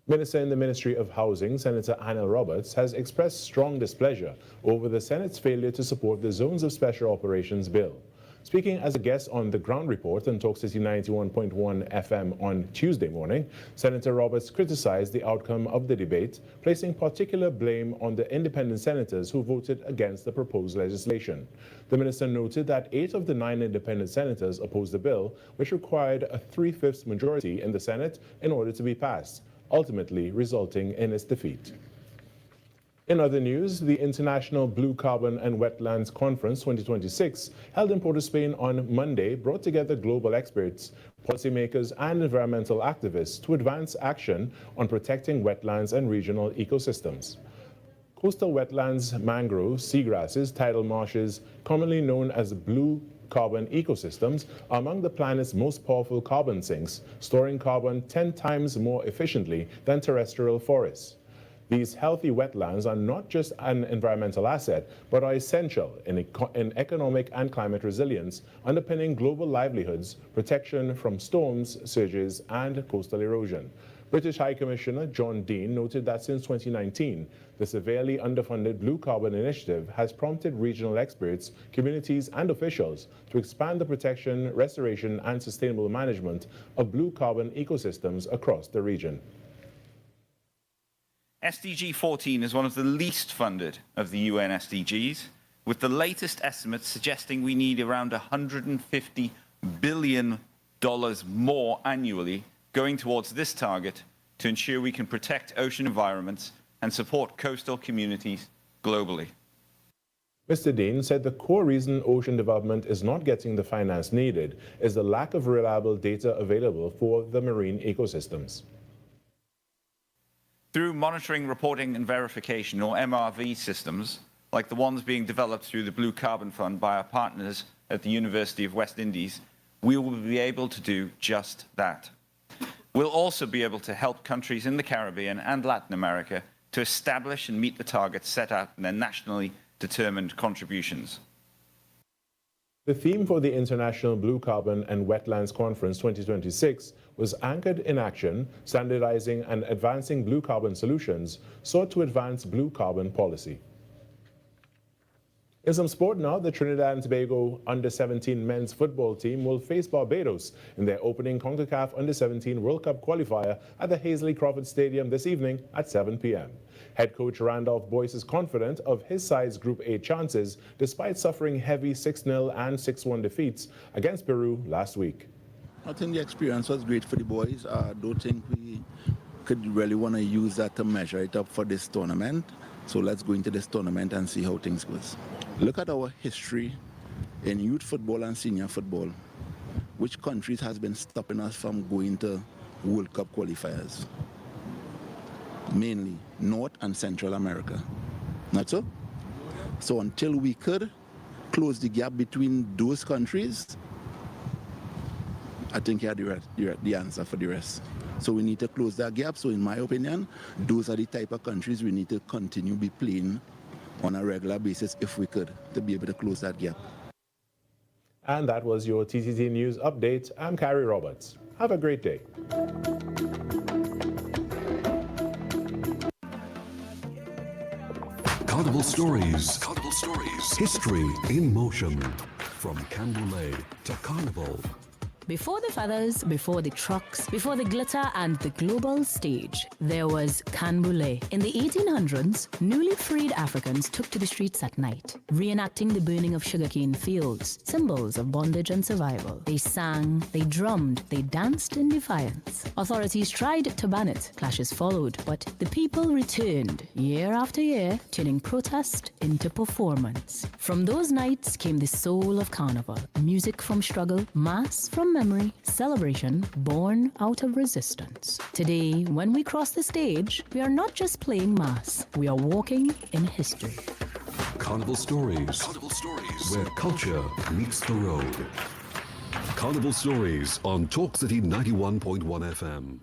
Minister in the Ministry of Housing, Senator Anil Roberts, has expressed strong displeasure over the Senate's failure to support the Zones of Special Operations bill. Speaking as a guest on The Ground Report on Talk City 91.1 FM on Tuesday morning, Senator Roberts criticized the outcome of the debate, placing particular blame on the independent senators who voted against the proposed legislation. The minister noted that 8 of the 9 independent senators opposed the bill, which required a 3/5 majority in the Senate in order to be passed, ultimately resulting in its defeat. In other news, the International Blue Carbon and Wetlands Conference 2026, held in Port of Spain on Monday, brought together global experts, policymakers, and environmental activists to advance action on protecting wetlands and regional ecosystems. Coastal wetlands, mangroves, seagrasses, tidal marshes, commonly known as blue carbon ecosystems, are among the planet's most powerful carbon sinks, storing carbon 10 times more efficiently than terrestrial forests. These healthy wetlands are not just an environmental asset, but are essential in economic and climate resilience, underpinning global livelihoods, protection from storms, surges, and coastal erosion. British High Commissioner John Dean noted that since 2019, the severely underfunded Blue Carbon Initiative has prompted regional experts, communities, and officials to expand the protection, restoration, and sustainable management of blue carbon ecosystems across the region. SDG 14 is one of the least funded of the UN SDGs, with the latest estimates suggesting we need around $150 billion more annually going towards this target to ensure we can protect ocean environments and support coastal communities globally. Mr. Dean said the core reason ocean development is not getting the finance needed is the lack of reliable data available for the marine ecosystems. Through monitoring, reporting and verification, or MRV systems, like the ones being developed through the Blue Carbon Fund by our partners at the University of West Indies, we will be able to do just that. We'll also be able to help countries in the Caribbean and Latin America to establish and meet the targets set out in their nationally determined contributions. The theme for the International Blue Carbon and Wetlands Conference 2026 was Anchored in Action, Standardizing and Advancing Blue Carbon Solutions, sought to advance blue carbon policy. In some sport now, the Trinidad and Tobago Under-17 men's football team will face Barbados in their opening CONCACAF Under-17 World Cup qualifier at the Hazley Crawford Stadium this evening at 7 p.m. Head coach Randolph Boyce is confident of his side's Group A chances despite suffering heavy 6-0 and 6-1 defeats against Peru last week. I think the experience was great for the boys. I don't think we could really want to use that to measure it up for this tournament. So let's go into this tournament and see how things goes. Look at our history in youth football and senior football. Which countries has been stopping us from going to World Cup qualifiers? Mainly North and Central America. Not so? So until we could close the gap between those countries, I think you had the answer for the rest. So we need to close that gap. So in my opinion, those are the type of countries we need to continue be playing on a regular basis if we could, to be able to close that gap. And that was your TTT News Update. I'm Carrie Roberts. Have a great day. Carnival Stories. Carnival Stories. History in motion. From Canboulay to Carnival. Before the feathers, before the trucks, before the glitter and the global stage, there was Canboulay. In the 1800s, newly freed Africans took to the streets at night, reenacting the burning of sugarcane fields, symbols of bondage and survival. They sang, they drummed, they danced in defiance. Authorities tried to ban it, clashes followed, but the people returned year after year, turning protest into performance. From those nights came the soul of Carnival, music from struggle, mass from memory, celebration born out of resistance. Today, when we cross the stage, we are not just playing mass, we are walking in history. Carnival Stories. Carnival Stories. Where culture meets the road. Carnival Stories on Talk City 91.1 FM.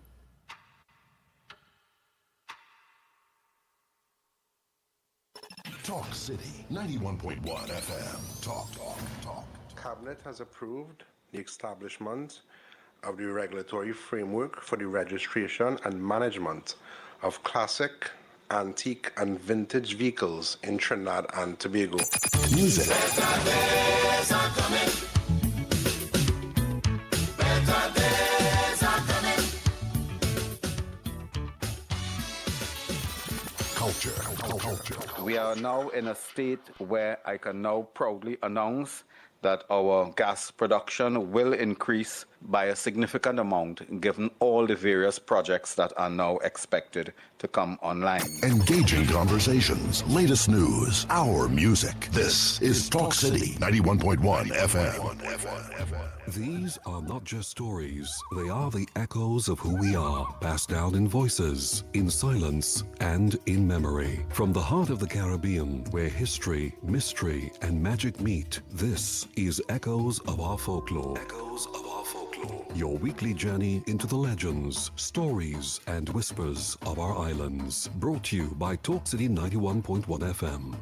Talk City 91.1 FM. Talk. Cabinet has approved the establishment of the regulatory framework for the registration and management of classic, antique, and vintage vehicles in Trinidad and Tobago. Music. Better days are coming. Better days are coming. Culture. We are now in a state where I can now proudly announce that our gas production will increase by a significant amount given all the various projects that are now expected to come online. Engaging conversations, latest news, our music. This is Talk City 91.1 FM. These are not just stories, they are the echoes of who we are, passed down in voices, in silence, and in memory. From the heart of the Caribbean, where history, mystery, and magic meet, this is Echoes of Our Folklore. Echoes of Our Folklore. Your weekly journey into the legends, stories, and whispers of our islands. Brought to you by Talk City 91.1 FM.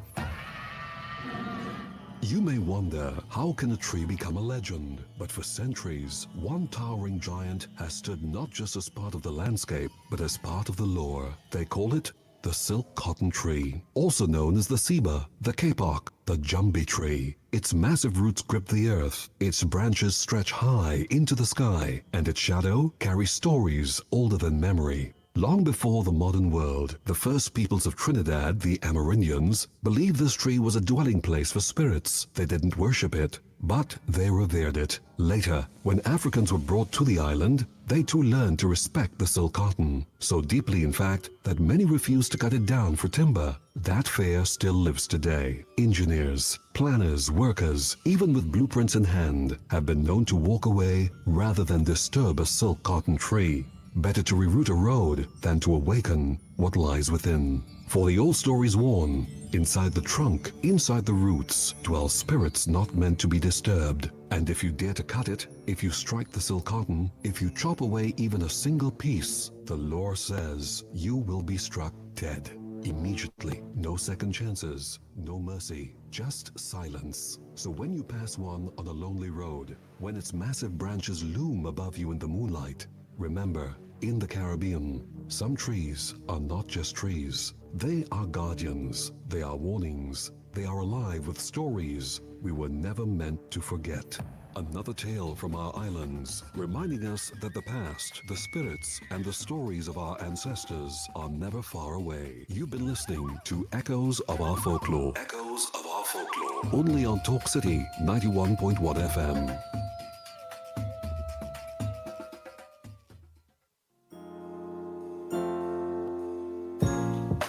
You may wonder, how can a tree become a legend? But for centuries, one towering giant has stood not just as part of the landscape, but as part of the lore. They call it the silk cotton tree, also known as the ceiba, the kapok, the jumbi tree. Its massive roots grip the earth, its branches stretch high into the sky, and its shadow carries stories older than memory. Long before the modern world, the first peoples of Trinidad, the Amerindians, believed this tree was a dwelling place for spirits. They didn't worship it, but they revered it. Later, when Africans were brought to the island, they too learned to respect the silk cotton, so deeply in fact that many refused to cut it down for timber. That fear still lives today. Engineers, planners, workers, even with blueprints in hand, have been known to walk away rather than disturb a silk cotton tree. Better to reroute a road than to awaken what lies within. For the old stories warn, inside the trunk, inside the roots, dwell spirits not meant to be disturbed. And if you dare to cut it, if you strike the silk cotton, if you chop away even a single piece, the lore says you will be struck dead. Immediately. No second chances, no mercy, just silence. So when you pass one on a lonely road, when its massive branches loom above you in the moonlight, remember, in the Caribbean, some trees are not just trees. They are guardians, they are warnings, they are alive with stories we were never meant to forget. Another tale from our islands, reminding us that the past, the spirits, and the stories of our ancestors are never far away. You've been listening to Echoes of Our Folklore. Echoes of Our Folklore. Only on Talk City 91.1 FM.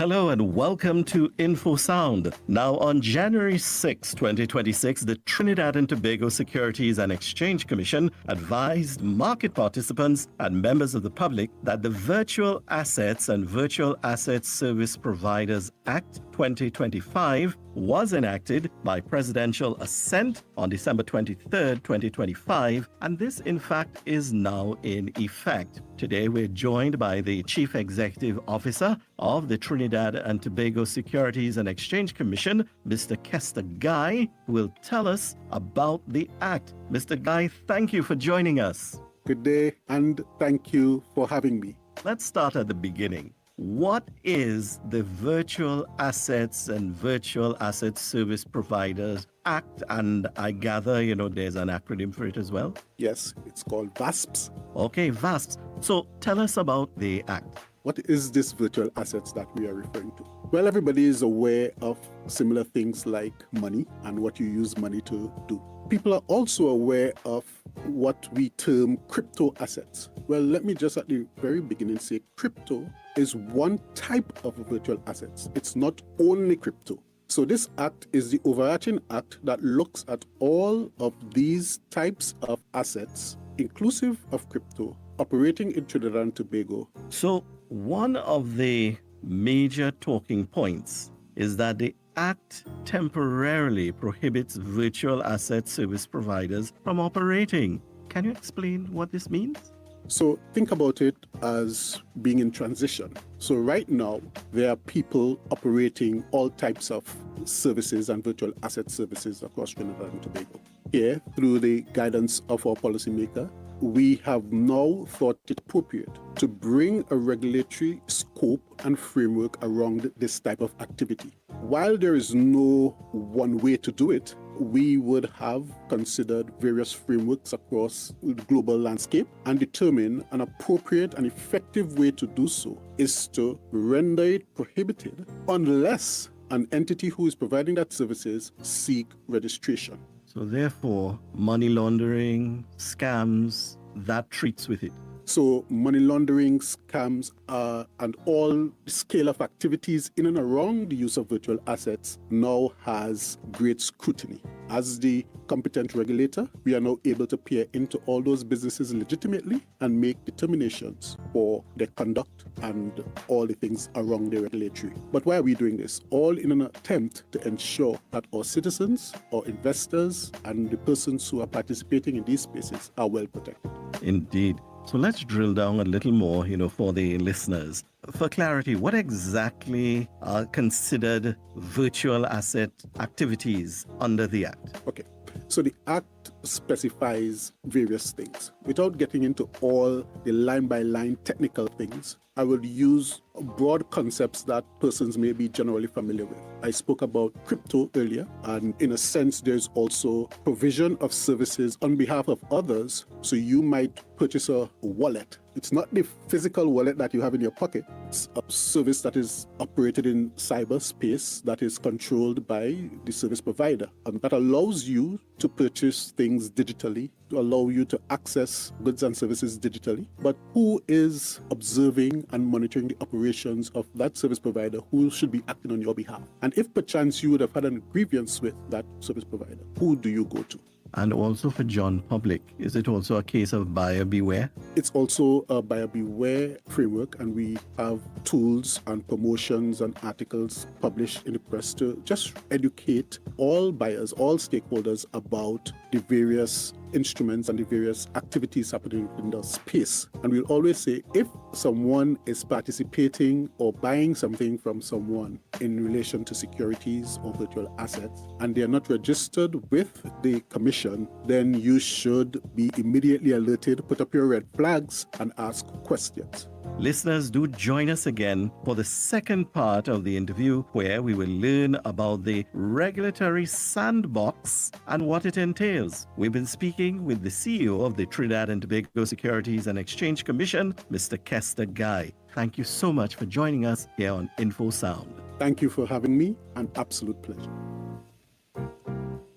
Hello and welcome to Info Sound. Now on January 6, 2026, the Trinidad and Tobago Securities and Exchange Commission advised market participants and members of the public that the Virtual Assets and Virtual Asset Service Providers Act 2025 was enacted by presidential assent on December 23, 2025, and this in fact is now in effect. Today we're joined by the Chief Executive Officer of the Trinidad and Tobago Securities and Exchange Commission, Mr. Kester Guy, who will tell us about the act. Mr. Guy, thank you for joining us. Good day, and thank you for having me. Let's start at the beginning. What is the Virtual Assets and Virtual Asset Service Providers Act? And I gather, there's an acronym for it as well? Yes, it's called VASPs. Okay, VASPs. So tell us about the act. What is this virtual assets that we are referring to? Well, everybody is aware of similar things like money and what you use money to do. People are also aware of what we term crypto assets. Well, let me just at the very beginning say crypto is one type of virtual assets. It's not only crypto. So this act is the overarching act that looks at all of these types of assets, inclusive of crypto, operating in Trinidad and Tobago. So one of the major talking points is that the Act temporarily prohibits virtual asset service providers from operating. Can you explain what this means? So think about it as being in transition. So right now, there are people operating all types of services and virtual asset services across Trinidad and Tobago. Here, through the guidance of our policymaker, we have now thought it appropriate to bring a regulatory scope and framework around this type of activity. While there is no one way to do it, we would have considered various frameworks across the global landscape and determine an appropriate and effective way to do so is to render it prohibited unless an entity who is providing that services seek registration. So therefore, money laundering, scams, that treats with it? So money laundering, scams, and all scale of activities in and around the use of virtual assets now has great scrutiny. As the competent regulator, we are now able to peer into all those businesses legitimately and make determinations for their conduct and all the things around the regulatory. But why are we doing this? All in an attempt to ensure that our citizens, our investors, and the persons who are participating in these spaces are well protected. Indeed. So let's drill down a little more, for the listeners. For clarity, what exactly are considered virtual asset activities under the Act? Okay. So the Act specifies various things. Without getting into all the line-by-line technical things, I will use broad concepts that persons may be generally familiar with. I spoke about crypto earlier, and in a sense, there's also provision of services on behalf of others. So you might purchase a wallet. It's not the physical wallet that you have in your pocket. It's a service that is operated in cyberspace that is controlled by the service provider, and that allows you to purchase things digitally, to allow you to access goods and services digitally. But who is observing and monitoring the operations of that service provider? Who should be acting on your behalf? And if perchance you would have had a grievance with that service provider, who do you go to? And also for John Public, is it also a case of buyer beware? It's also a buyer beware framework, and we have tools and promotions and articles published in the press to just educate all buyers, all stakeholders about the various instruments and the various activities happening in the space. And we'll always say, if someone is participating or buying something from someone in relation to securities or virtual assets, and they're not registered with the commission, then you should be immediately alerted, put up your red flags, and ask questions. Listeners, do join us again for the second part of the interview, where we will learn about the regulatory sandbox and what it entails. We've been speaking with the CEO of the Trinidad and Tobago Securities and Exchange Commission, Mr. Kester Guy. Thank you so much for joining us here on InfoSound. Thank you for having me. An absolute pleasure.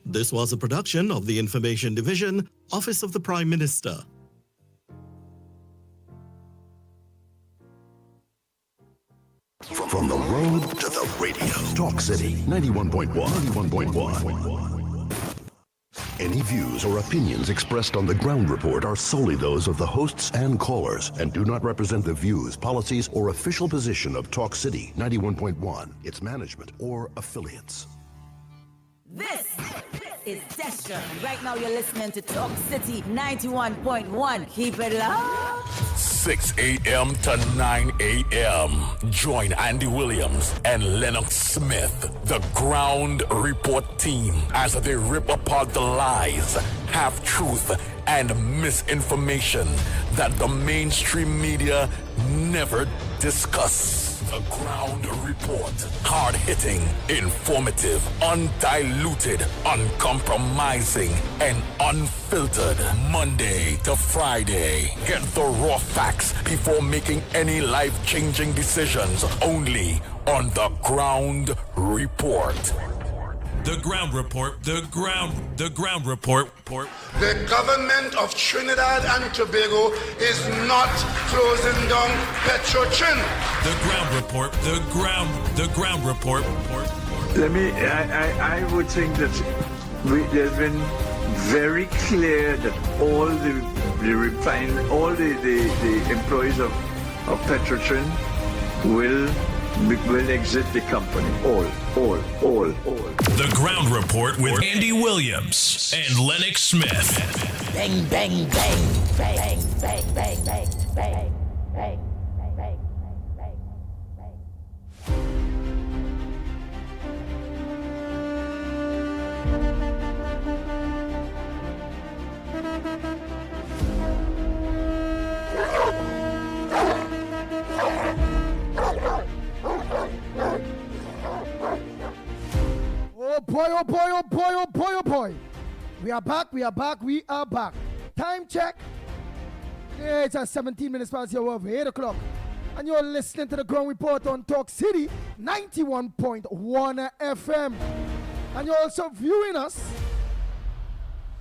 This was a production of the Information Division, Office of the Prime Minister. From the road to the radio. Talk City 91.1. 91.1. Any views or opinions expressed on the Ground Report are solely those of the hosts and callers and do not represent the views, policies, or official position of Talk City 91.1, its management, or affiliates. This is Destra, and right now you're listening to Talk City 91.1. Keep it locked. 6 a.m. to 9 a.m. Join Andy Williams and Lennox Smith, the Ground Report team, as they rip apart the lies, half-truth, and misinformation that the mainstream media never discuss. The Ground Report. Hard-hitting, informative, undiluted, uncompromising, and unfiltered. Monday to Friday. Get the raw facts before making any life-changing decisions. Only on The Ground Report. The Ground Report. The Ground Report. The government of Trinidad and Tobago is not closing down Petrotrin. The Ground Report. The Ground Report. I would think that there's been very clear that all the employees of Petrotrin will exit the company. All. The Ground Report with Andy Williams and Lennox Smith. Bang, bang, bang, bang, bang, bang, bang, bang, bang. Oh boy. We are back. Time check. Yeah, it's at 17 minutes past the hour of 8 o'clock. And you're listening to the Ground Report on Talk City 91.1 FM. And you're also viewing us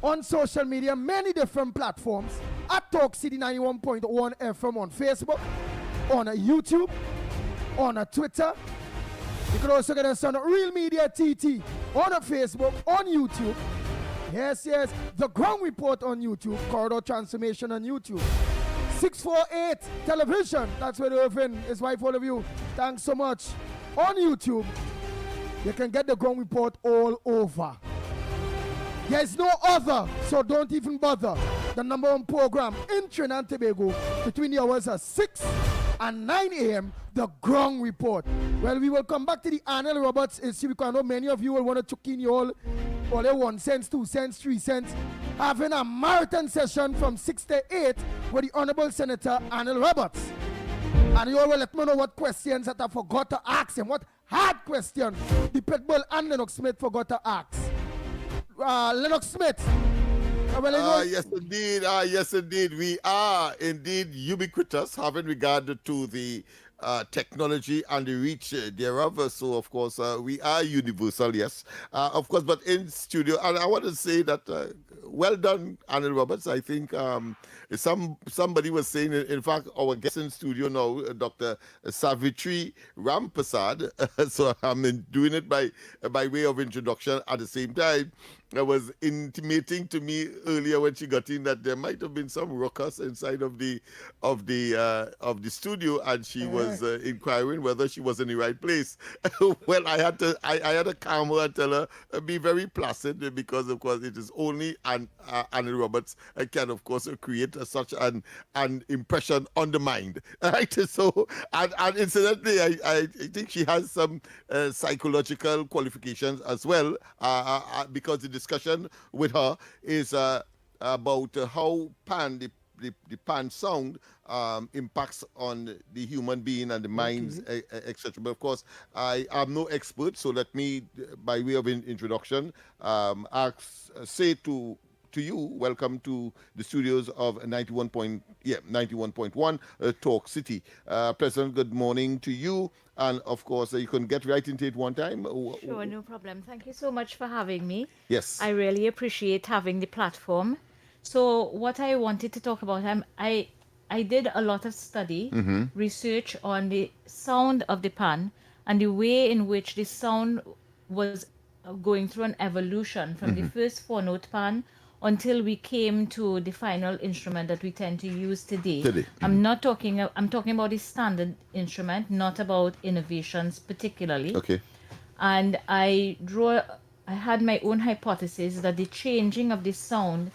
on social media, many different platforms. at Talk City 91.1 FM on Facebook, on YouTube, on Twitter. You can also get us on Real Media TT on Facebook, on YouTube. Yes, The Ground Report on YouTube, Corridor Transformation on YouTube. 648 Television, that's where Irvin is right for all of you. Thanks so much. On YouTube, you can get The Ground Report all over. There's no other, so don't even bother. The number one program in Trinidad and Tobago between the hours of 6 and 9 a.m., The Ground Report. Well, we will come back to the Arnold Roberts issue because I know many of you will want to chuck in your all 1 cent, 2 cents, 3 cents. Having a marathon session from 6 to 8 with the Honorable Senator Arnold Roberts. And you all will let me know what questions that I forgot to ask him. What hard question the Pitbull and Lennox Smith forgot to ask. Lennox Smith. Yes, indeed. Yes, indeed. We are indeed ubiquitous, having regard to the technology and the reach thereof. So, of course, we are universal, yes. Of course, but in studio, and I want to say that well done, Arnold Roberts. I think somebody was saying, in fact, our guest in studio now, Dr. Savitri Rampasad. So I'm doing it by way of introduction. At the same time, I was intimating to me earlier when she got in that there might have been some ruckus inside of the studio, and she was inquiring whether she was in the right place. Well, I had to calm her and tell her be very placid, because of course it is only Annie Roberts can of course create such an impression on the mind. Right? So and incidentally, I think she has some psychological qualifications as well, because the discussion with her is about how the pan sound impacts on the human being and the minds, etc. But of course, I am no expert, so let me, by way of introduction, say to you, welcome to the studios of 91.1 Talk City. President, good morning to you. And of course, you can get right into it one time. Sure, no problem. Thank you so much for having me. Yes. I really appreciate having the platform. So what I wanted to talk about, I did a lot of study, research on the sound of the pan and the way in which the sound was going through an evolution from the first 4-note pan until we came to the final instrument that we tend to use today. I'm talking about the standard instrument, not about innovations particularly. Okay. And I had my own hypothesis that the changing of the sound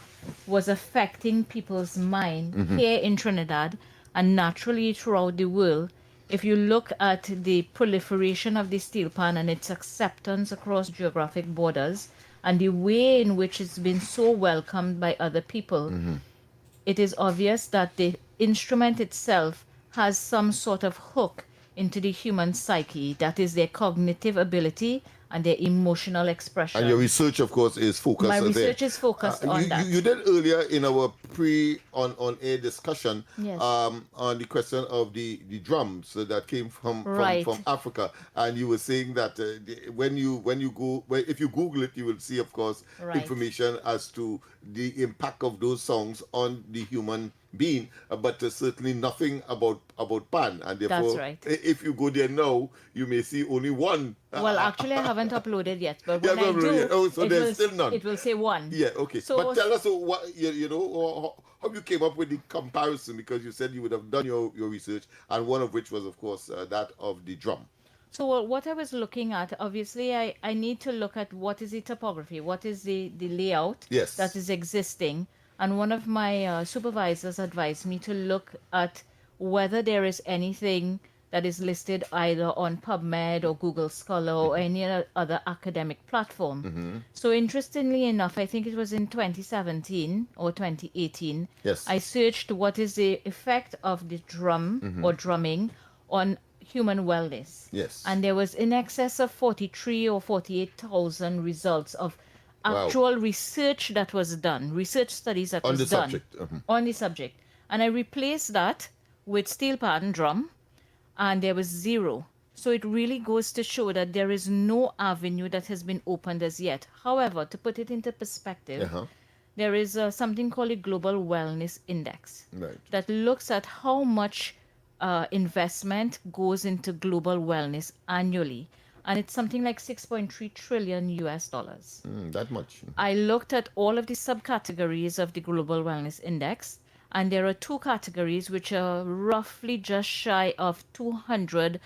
was affecting people's mind here in Trinidad and naturally throughout the world. If you look at the proliferation of the steel pan and its acceptance across geographic borders, and the way in which it's been so welcomed by other people, it is obvious that the instrument itself has some sort of hook into the human psyche, that is their cognitive ability and their emotional expression. And your research, of course, is focused My there. research is focused on that. You did earlier in our on-air discussion on the question of the drums that came from Africa, and you were saying that if you Google it, you will see, of course, information as to the impact of those songs on the human being, but certainly nothing about pan, and therefore, if you go there now, you may see only one. Well, actually, I haven't uploaded yet, but when I do, so there's still none. It will say one. Yeah, okay. So, but tell us what how you came up with the comparison, because you said you would have done your research, and one of which was, of course, that of the drum. So what I was looking at, obviously, I need to look at what is the topography, what is the layout that is existing. And one of my supervisors advised me to look at whether there is anything that is listed either on PubMed or Google Scholar or any other academic platform. So interestingly enough, I think it was in 2017 or 2018, I searched what is the effect of the drum or drumming on human wellness. And there was in excess of 43 or 48,000 results of actual research that was done, research studies that was done on the subject. And I replaced that with steel pan drum, and there was 0. So it really goes to show that there is no avenue that has been opened as yet. However, to put it into perspective, there is something called a Global Wellness Index that looks at how much investment goes into global wellness annually. And it's something like 6.3 trillion US dollars. That much. I looked at all of the subcategories of the Global Wellness Index, and there are two categories which are roughly just shy of 200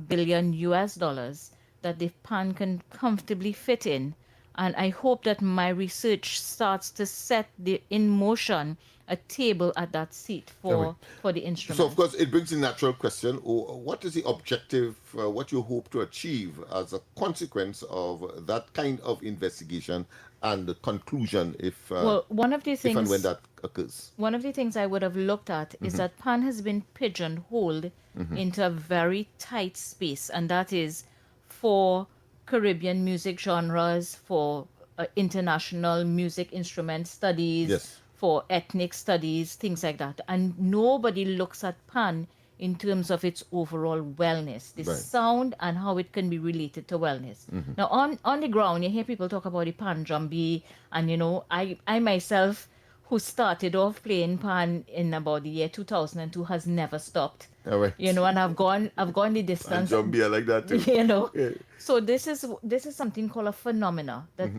billion US dollars that the pan can comfortably fit in. And I hope that my research starts to set in motion a table at that seat for the instrument. So, of course, it brings the natural question, what is the objective, what you hope to achieve as a consequence of that kind of investigation and the conclusion if, one of the things, if and when that occurs? One of the things I would have looked at is that pan has been pigeonholed into a very tight space, and that is for Caribbean music genres, for international music instrument studies, for ethnic studies, things like that. And nobody looks at pan in terms of its overall wellness, the sound and how it can be related to wellness. Now, on the ground, you hear people talk about the pan drumby, and you know, I myself, who started off playing pan in about the year 2002, has never stopped. You know, and I've gone the distance. And I like that too. You know, so this is something called a phenomena that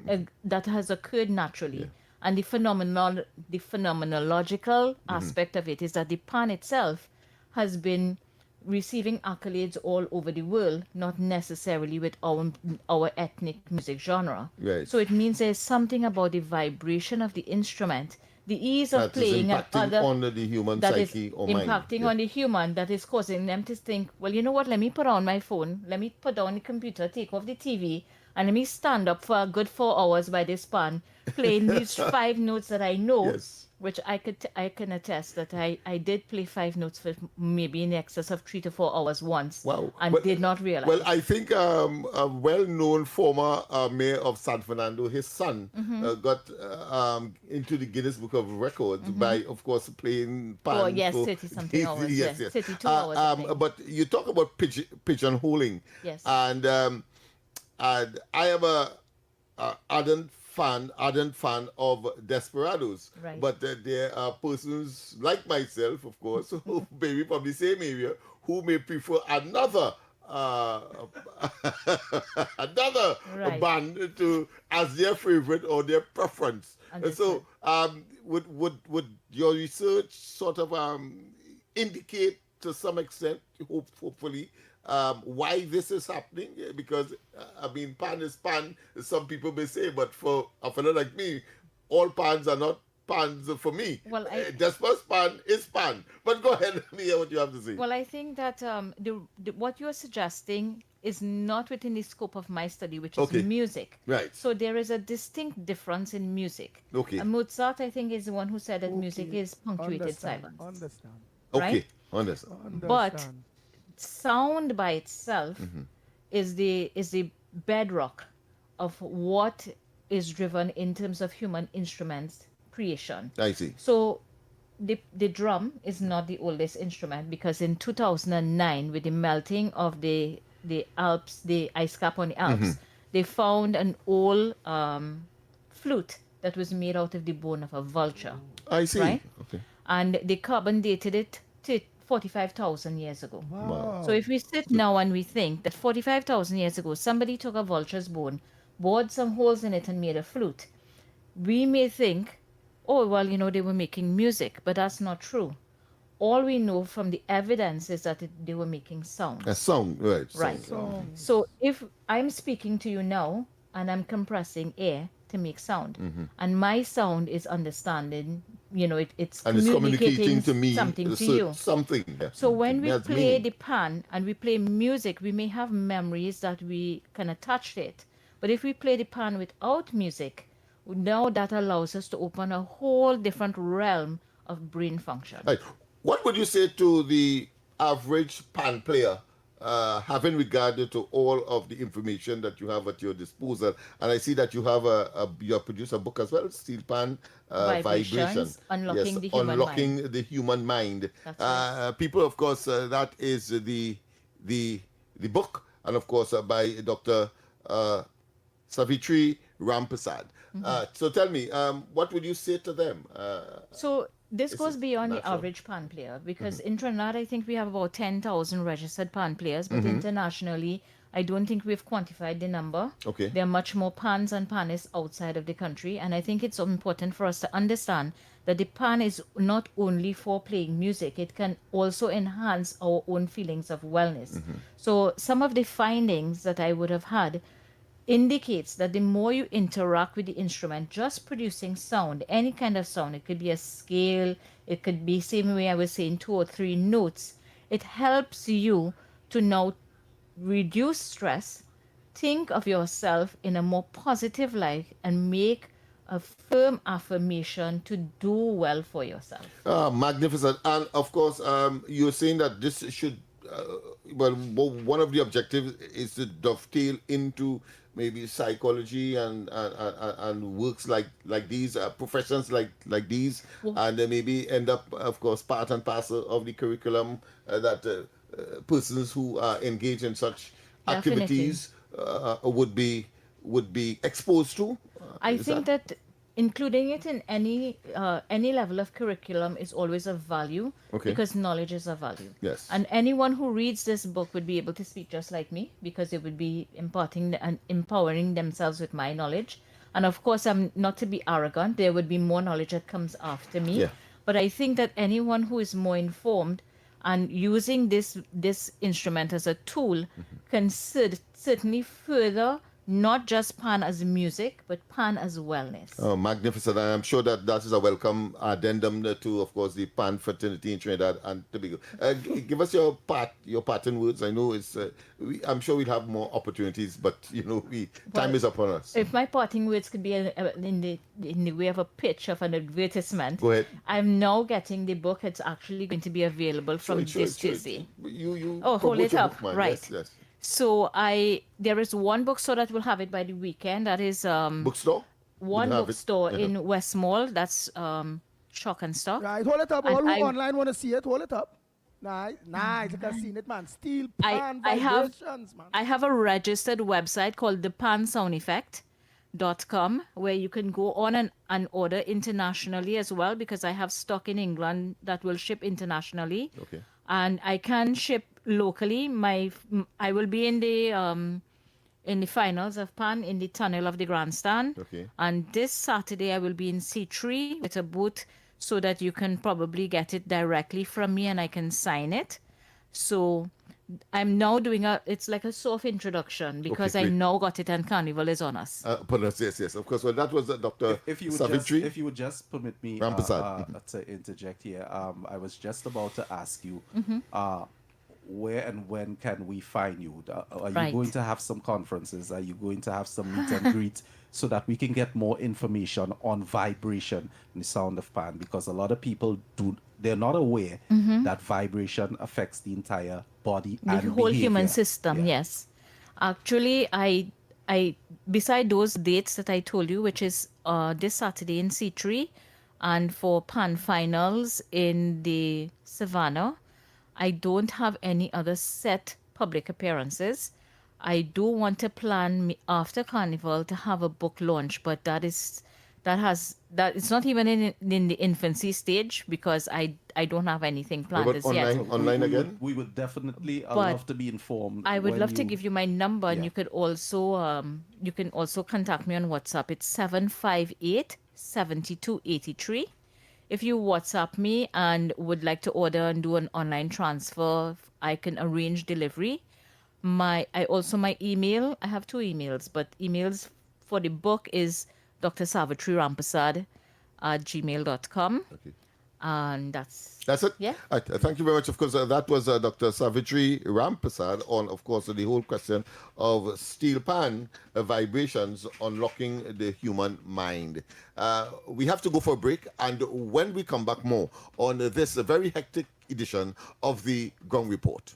that has occurred naturally, and the phenomenological aspect of it is that the pan itself has been receiving accolades all over the world, not necessarily with our ethnic music genre. So it means there's something about the vibration of the instrument, the ease of playing, and other on the human psyche or mind. Impacting on the human, that is causing them to think, well, you know what, let me put on my phone, let me put down the computer, take off the TV, and let me stand up for a good 4 hours by this pan, playing these 5 notes that I know, which I can attest that I did play 5 notes for maybe in excess of 3 to 4 hours once, and did not realize. Well, I think a well-known former mayor of San Fernando, his son, got into the Guinness Book of Records by, of course, playing pan. Oh, yes, 30-something hours. Yes, 32 hours, I think. But you talk about pigeonholing. Yes. And I am a ardent fan of Desperados, but there are persons like myself, of course, who maybe from the same area, who may prefer another band to as their favorite or their preference. And so, would your research sort of indicate to some extent, hopefully, why this is happening? Because I mean, pan is pan, some people may say, but for a fellow like me, all pans are not pans for me. Well, Desper's pan is pan. But go ahead, let me hear what you have to say. Well, I think that what you're suggesting is not within the scope of my study, which is music. Right. So there is a distinct difference in music. Okay. And Mozart, I think, is the one who said that music is punctuated silence. Understand. Right? Understand. But sound by itself is the bedrock of what is driven in terms of human instruments creation. I see. So the drum is not the oldest instrument, because in 2009, with the melting of the Alps, the ice cap on the Alps, they found an old flute that was made out of the bone of a vulture. I see. Right? Okay. And they carbon dated it to 45,000 years ago. Wow. So if we sit now and we think that 45,000 years ago, somebody took a vulture's bone, bored some holes in it and made a flute, we may think, oh, well, you know, they were making music, but that's not true. All we know from the evidence is that they were making sound. A song, right. Right. So if I'm speaking to you now and I'm compressing air to make sound, and my sound is understanding, you know, it's communicating to me something to you. Something. Yeah. So when we play meaning. the pan and we play music, we may have memories that we can attach to it. But if we play the pan without music, now that allows us to open a whole different realm of brain function. Right. What would you say to the average pan player, having regard to all of the information that you have at your disposal? And I see that you have you have produced a book as well, Steel Pan Vibrations. Unlocking the human Unlocking mind. the Human Mind. That's right. People, of course, that is the book, and of course by Dr. Savitri Ramprasad. So tell me, what would you say to them? So this goes beyond the average pan player, because in Trinidad, I think we have about 10,000 registered pan players, but internationally, I don't think we've quantified the number. Okay. There are much more pans and panists outside of the country, and I think it's important for us to understand that the pan is not only for playing music, it can also enhance our own feelings of wellness. So some of the findings that I would have had indicates that the more you interact with the instrument, just producing sound, any kind of sound, it could be a scale, it could be same way I was saying 2 or 3 notes, it helps you to now reduce stress, think of yourself in a more positive light, and make a firm affirmation to do well for yourself. Magnificent. And of course, you're saying that this should, one of the objectives is to dovetail into maybe psychology and works like these, professions like these, and then maybe end up, of course, part and parcel of the curriculum that persons who are engaged in such activities would be exposed to. I think that including it in any level of curriculum is always of value, because knowledge is of value. Yes. And anyone who reads this book would be able to speak just like me, because it would be imparting and empowering themselves with my knowledge. And of course, I'm not to be arrogant. There would be more knowledge that comes after me. Yeah. But I think that anyone who is more informed and using this instrument as a tool can certainly further not just pan as music, but pan as wellness. Oh, magnificent. And I'm sure that is a welcome addendum to, of course, the pan fraternity in Trinidad and Tobago. Give us your parting words. I know I'm sure we'll have more opportunities, but, time is upon us. If my parting words could be in the way of a pitch of an advertisement. Go ahead. I'm now getting the book. It's actually going to be available from this Tuesday. Hold it up. Right. Yes. So there is one bookstore that will have it by the weekend. That is bookstore. One bookstore in West Mall. That's Shock and Stock. Right, hold it up. All who online want to see it, hold it up. Nice. Like I've seen it, man. Steel pan vibrations, man. I have a registered website called thepansoundeffect.com where you can go on and order internationally as well, because I have stock in England that will ship internationally. Okay. And I can ship locally. I will be in the finals of Pan in the tunnel of the grandstand. Okay. And this Saturday I will be in C3 with a booth, so that you can probably get it directly from me and I can sign it. So I'm now doing it's like a soft introduction, because I now got it and Carnival is on us. Yes, of course. Well, that was Dr. Savitri. If you would just permit me to interject here, I was just about to ask you, where and when can we find you? Are you going to have some conferences? Are you going to have some meet and greet, so that we can get more information on vibration and the sound of pan? Because a lot of people they're not aware that vibration affects the entire body and the whole behavior. human system. Yes, actually, I beside those dates that I told you, which is this Saturday in C3, and for Pan finals in the Savannah, I don't have any other set public appearances. I do want to plan after Carnival to have a book launch, but it's not even in the infancy stage, because I don't have anything planned as yet. Online again? We would definitely love to be informed. I would love to give you my number, and you could also contact me on WhatsApp. It's 758-7283. If you WhatsApp me and would like to order and do an online transfer, I can arrange delivery. My email, I have 2 emails, but emails for the book is drsavitriramprasad@gmail.com. Okay. And that's it. Yeah. Thank you very much. Of course, that was Dr. Savitri Ramprasad on, of course, the whole question of steel pan vibrations unlocking the human mind. We have to go for a break, and when we come back, more on this very hectic edition of the Ground Report.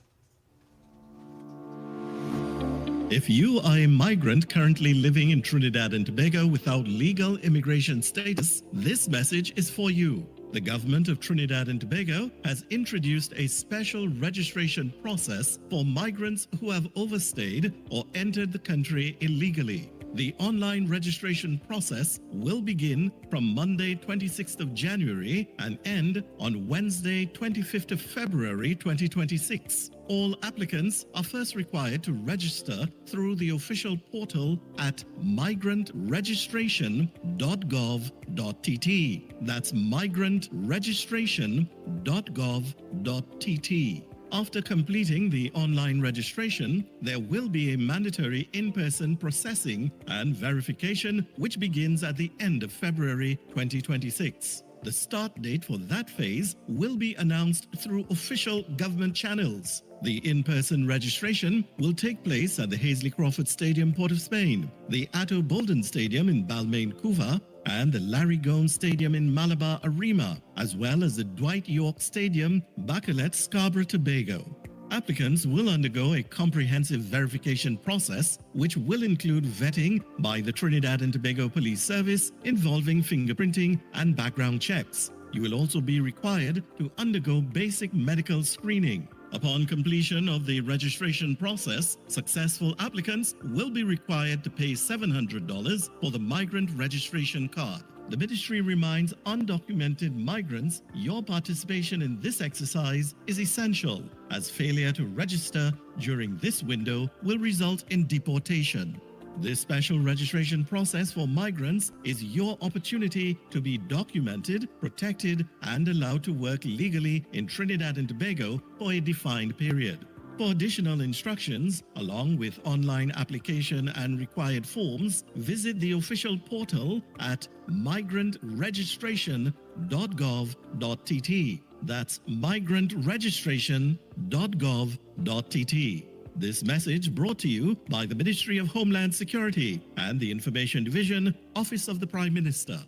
If you are a migrant currently living in Trinidad and Tobago without legal immigration status, this message is for you. The government of Trinidad and Tobago has introduced a special registration process for migrants who have overstayed or entered the country illegally. The online registration process will begin from Monday 26th of January and end on Wednesday 25th of February 2026. All applicants are first required to register through the official portal at migrantregistration.gov.tt. That's migrantregistration.gov.tt. After completing the online registration, there will be a mandatory in-person processing and verification which begins at the end of February 2026. The start date for that phase will be announced through official government channels. The in-person registration will take place at the Hazley Crawford Stadium, Port of Spain, the Atto Bolden Stadium in Balmain, Couva, and the Larry Gomes Stadium in Malabar, Arima, as well as the Dwight York Stadium, Bacalet, Scarborough, Tobago. Applicants will undergo a comprehensive verification process, which will include vetting by the Trinidad and Tobago Police Service involving fingerprinting and background checks. You will also be required to undergo basic medical screening. Upon completion of the registration process, successful applicants will be required to pay $700 for the migrant registration card. The ministry reminds undocumented migrants your participation in this exercise is essential, as failure to register during this window will result in deportation. This special registration process for migrants is your opportunity to be documented, protected, and allowed to work legally in Trinidad and Tobago for a defined period. For additional instructions, along with online application and required forms, visit the official portal at migrantregistration.gov.tt. That's migrantregistration.gov.tt. This message brought to you by the Ministry of Homeland Security and the Information Division, Office of the Prime Minister.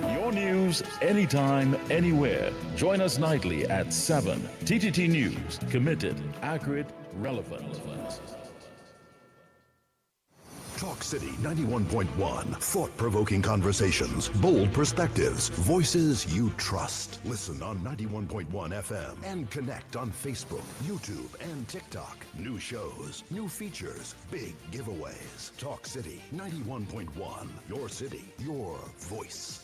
Your news anytime, anywhere. Join us nightly at 7. TTT News. Committed, accurate, relevant. Talk City 91.1. Thought-provoking conversations, bold perspectives, voices you trust. Listen on 91.1 FM and connect on Facebook, YouTube, and TikTok. New shows, new features, big giveaways. Talk City 91.1. Your city, your voice.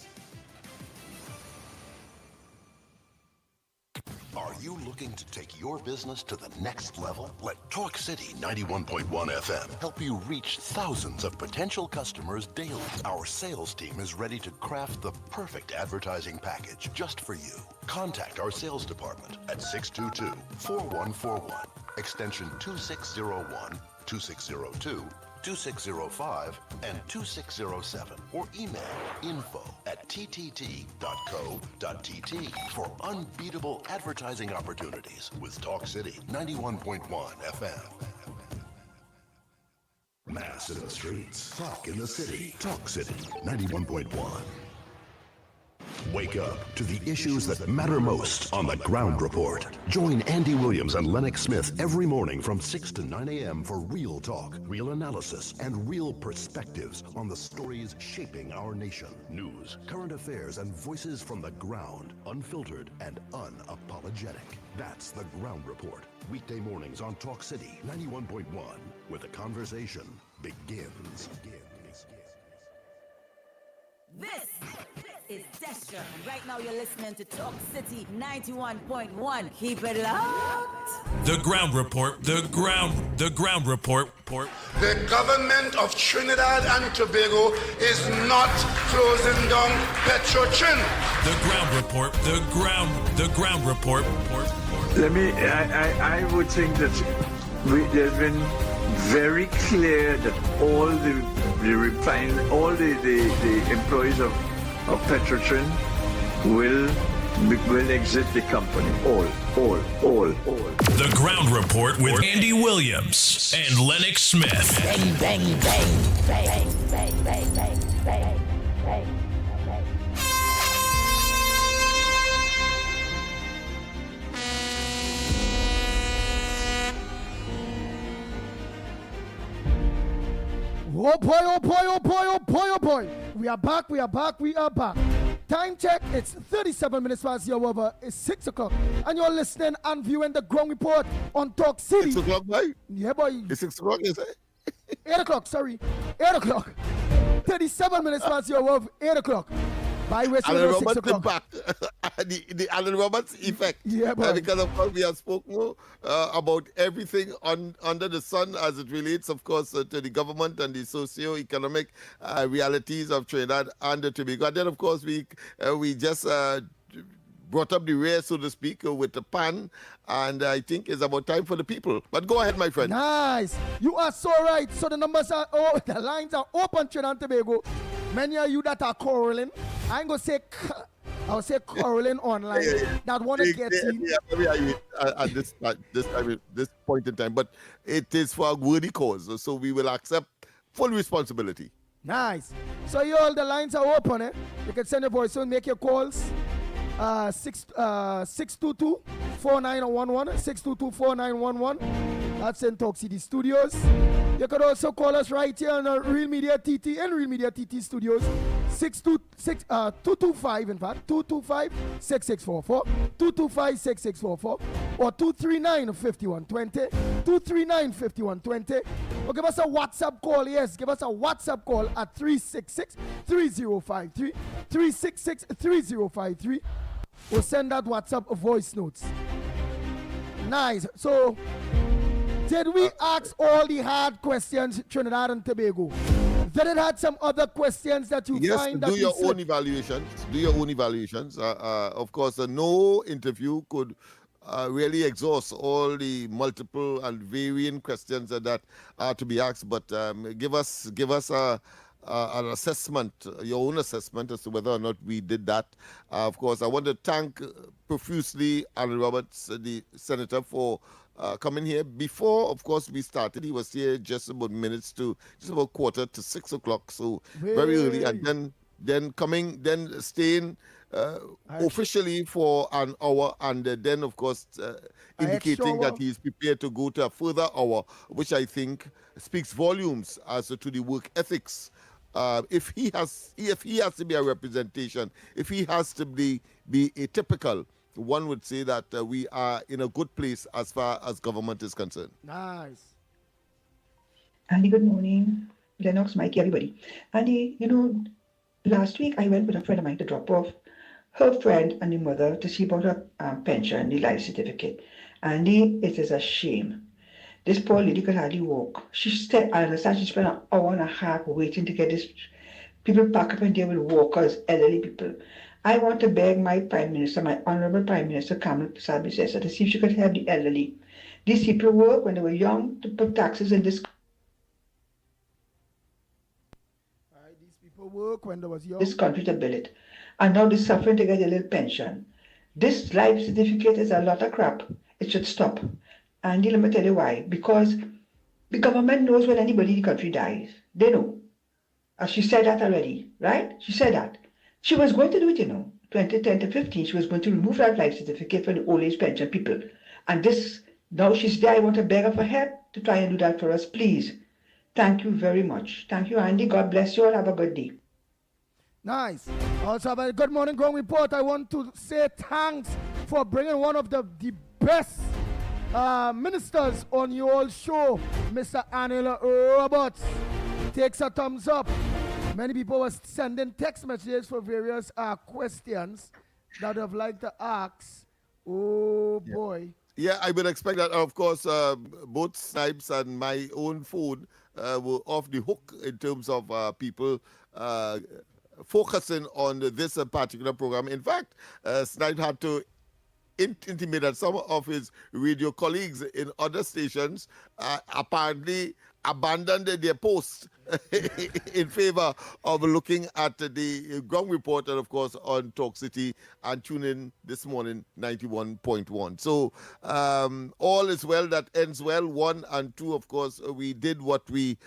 Are you looking to take your business to the next level? Let Talk City 91.1 FM help you reach thousands of potential customers daily. Our sales team is ready to craft the perfect advertising package just for you. Contact our sales department at 622-4141, extension 2601, 2602, 2605, and 2607, or email info@ttt.co.tt for unbeatable advertising opportunities with Talk City 91.1 FM. Mass in the streets, talk in the city. Talk City 91.1. Wake up to the issues that matter most on the Ground Report. Join Andy Williams and Lennox Smith every morning from 6 to 9 a.m. for real talk, real analysis, and real perspectives on the stories shaping our nation. News, current affairs, and voices from the ground, unfiltered and unapologetic. That's the Ground Report. Weekday mornings on Talk City 91.1, where the conversation begins. This is Destra, and right now you're listening to Talk City 91.1. Keep it locked. The Ground Report, the Ground Report. The government of Trinidad and Tobago is not closing down Petrotrin. The Ground Report, the Ground Report. I would think that there's been very clear that all the employees of Petrotrin will exit the company. All. The Ground Report with Andy Williams and Lennox Smith. Bang, bang, bang, bang, bang, bang, bang, bang, bang. Oh boy, oh boy, oh boy, oh boy, oh boy. We are back. Time check, it's 37 minutes past your hour. It's 6 o'clock. And you're listening and viewing the Ground Report on Talk City. 6 o'clock, boy? Yeah, boy. It's 6 o'clock, you say? 8 o'clock, sorry. 8 o'clock. 37 minutes past your hour, 8 o'clock. By which Alan you 6 Roberts o'clock. impact, the Alan Roberts effect. Yeah, boy. Because of course we have spoken about everything under the sun as it relates, of course, to the government and the socio-economic realities of Trinidad and Tobago. And then, of course, we just brought up the rear, so to speak, with the pan, and I think it's about time for the people. But go ahead, my friend. Nice. You are so right. So the numbers are, the lines are open, Trinidad and Tobago. Many of you that are quarreling, I ain't gonna say, I'll say quarreling online, that want to get in. At this point in time, but it is for a worthy cause, so we will accept full responsibility. Nice. So you all, the lines are open, eh? You can send your voice and make your calls. 622-4911, 622-4911. That's in Talk City Studios. You could also call us right here on Real Media TT and Real Media TT Studios. 225, in fact, 225-6644, 225-6644, or 239-5120, 239-5120. Or give us a WhatsApp call, yes, give us a WhatsApp call at 366-3053, 366-3053. Or send that WhatsApp voice notes. Nice. So, did we ask all the hard questions, Trinidad and Tobago? Then it had some other questions that you find that do your own evaluations. Do your own evaluations. Of course, no interview could really exhaust all the multiple and varying questions that are to be asked. But give us an assessment, your own assessment as to whether or not we did that. Of course, I want to thank profusely Alan Roberts, the senator, for coming here. Before, of course, we started, he was here just about quarter to 6 o'clock, so very early, and then staying officially for an hour, and then, of course, indicating that he's prepared to go to a further hour, which I think speaks volumes as to the work ethics. If he has to be a representation, if he has to be atypical, one would say that we are in a good place as far as government is concerned. Nice. Andy, good morning. Lennox, Mikey, everybody. Andy, last week I went with a friend of mine to drop off her friend and the mother to see about her pension, the life certificate. Andy, it is a shame. This poor lady could hardly walk. I understand she spent an hour and a half waiting to get this people pack up and there with walkers, elderly people. I want to beg my Prime Minister, my Honorable Prime Minister, Kamala Prasad-Bissessar, to see if she could help the elderly. These people work when they were young to put taxes in this. These people work when they was young. This country to build it. And now they're suffering to get a little pension. This life certificate is a lot of crap. It should stop. And let me tell you why. Because the government knows when anybody in the country dies. They know. She said that already, right? She said that. She was going to do it, 2010 to 15, she was going to remove that life certificate for the old age pension people. And now she's there, I want to beg her for help to try and do that for us, please. Thank you very much. Thank you, Andy. God bless you all. Have a good day. Nice. Also, about a Good Morning Ground Report, I want to say thanks for bringing one of the best ministers on your show, Mr. Anil Roberts. Takes a thumbs up. Many people were sending text messages for various questions that I'd like to ask. Oh, boy. Yeah, I would expect that, of course, both Snipes and my own phone were off the hook in terms of people focusing on this particular program. In fact, Snipes had to intimate that some of his radio colleagues in other stations apparently abandoned their posts in favor of looking at the ground report and, of course, on Talk City, and tune in this morning, 91.1. So all is well that ends well. 1 and 2, of course, we did what we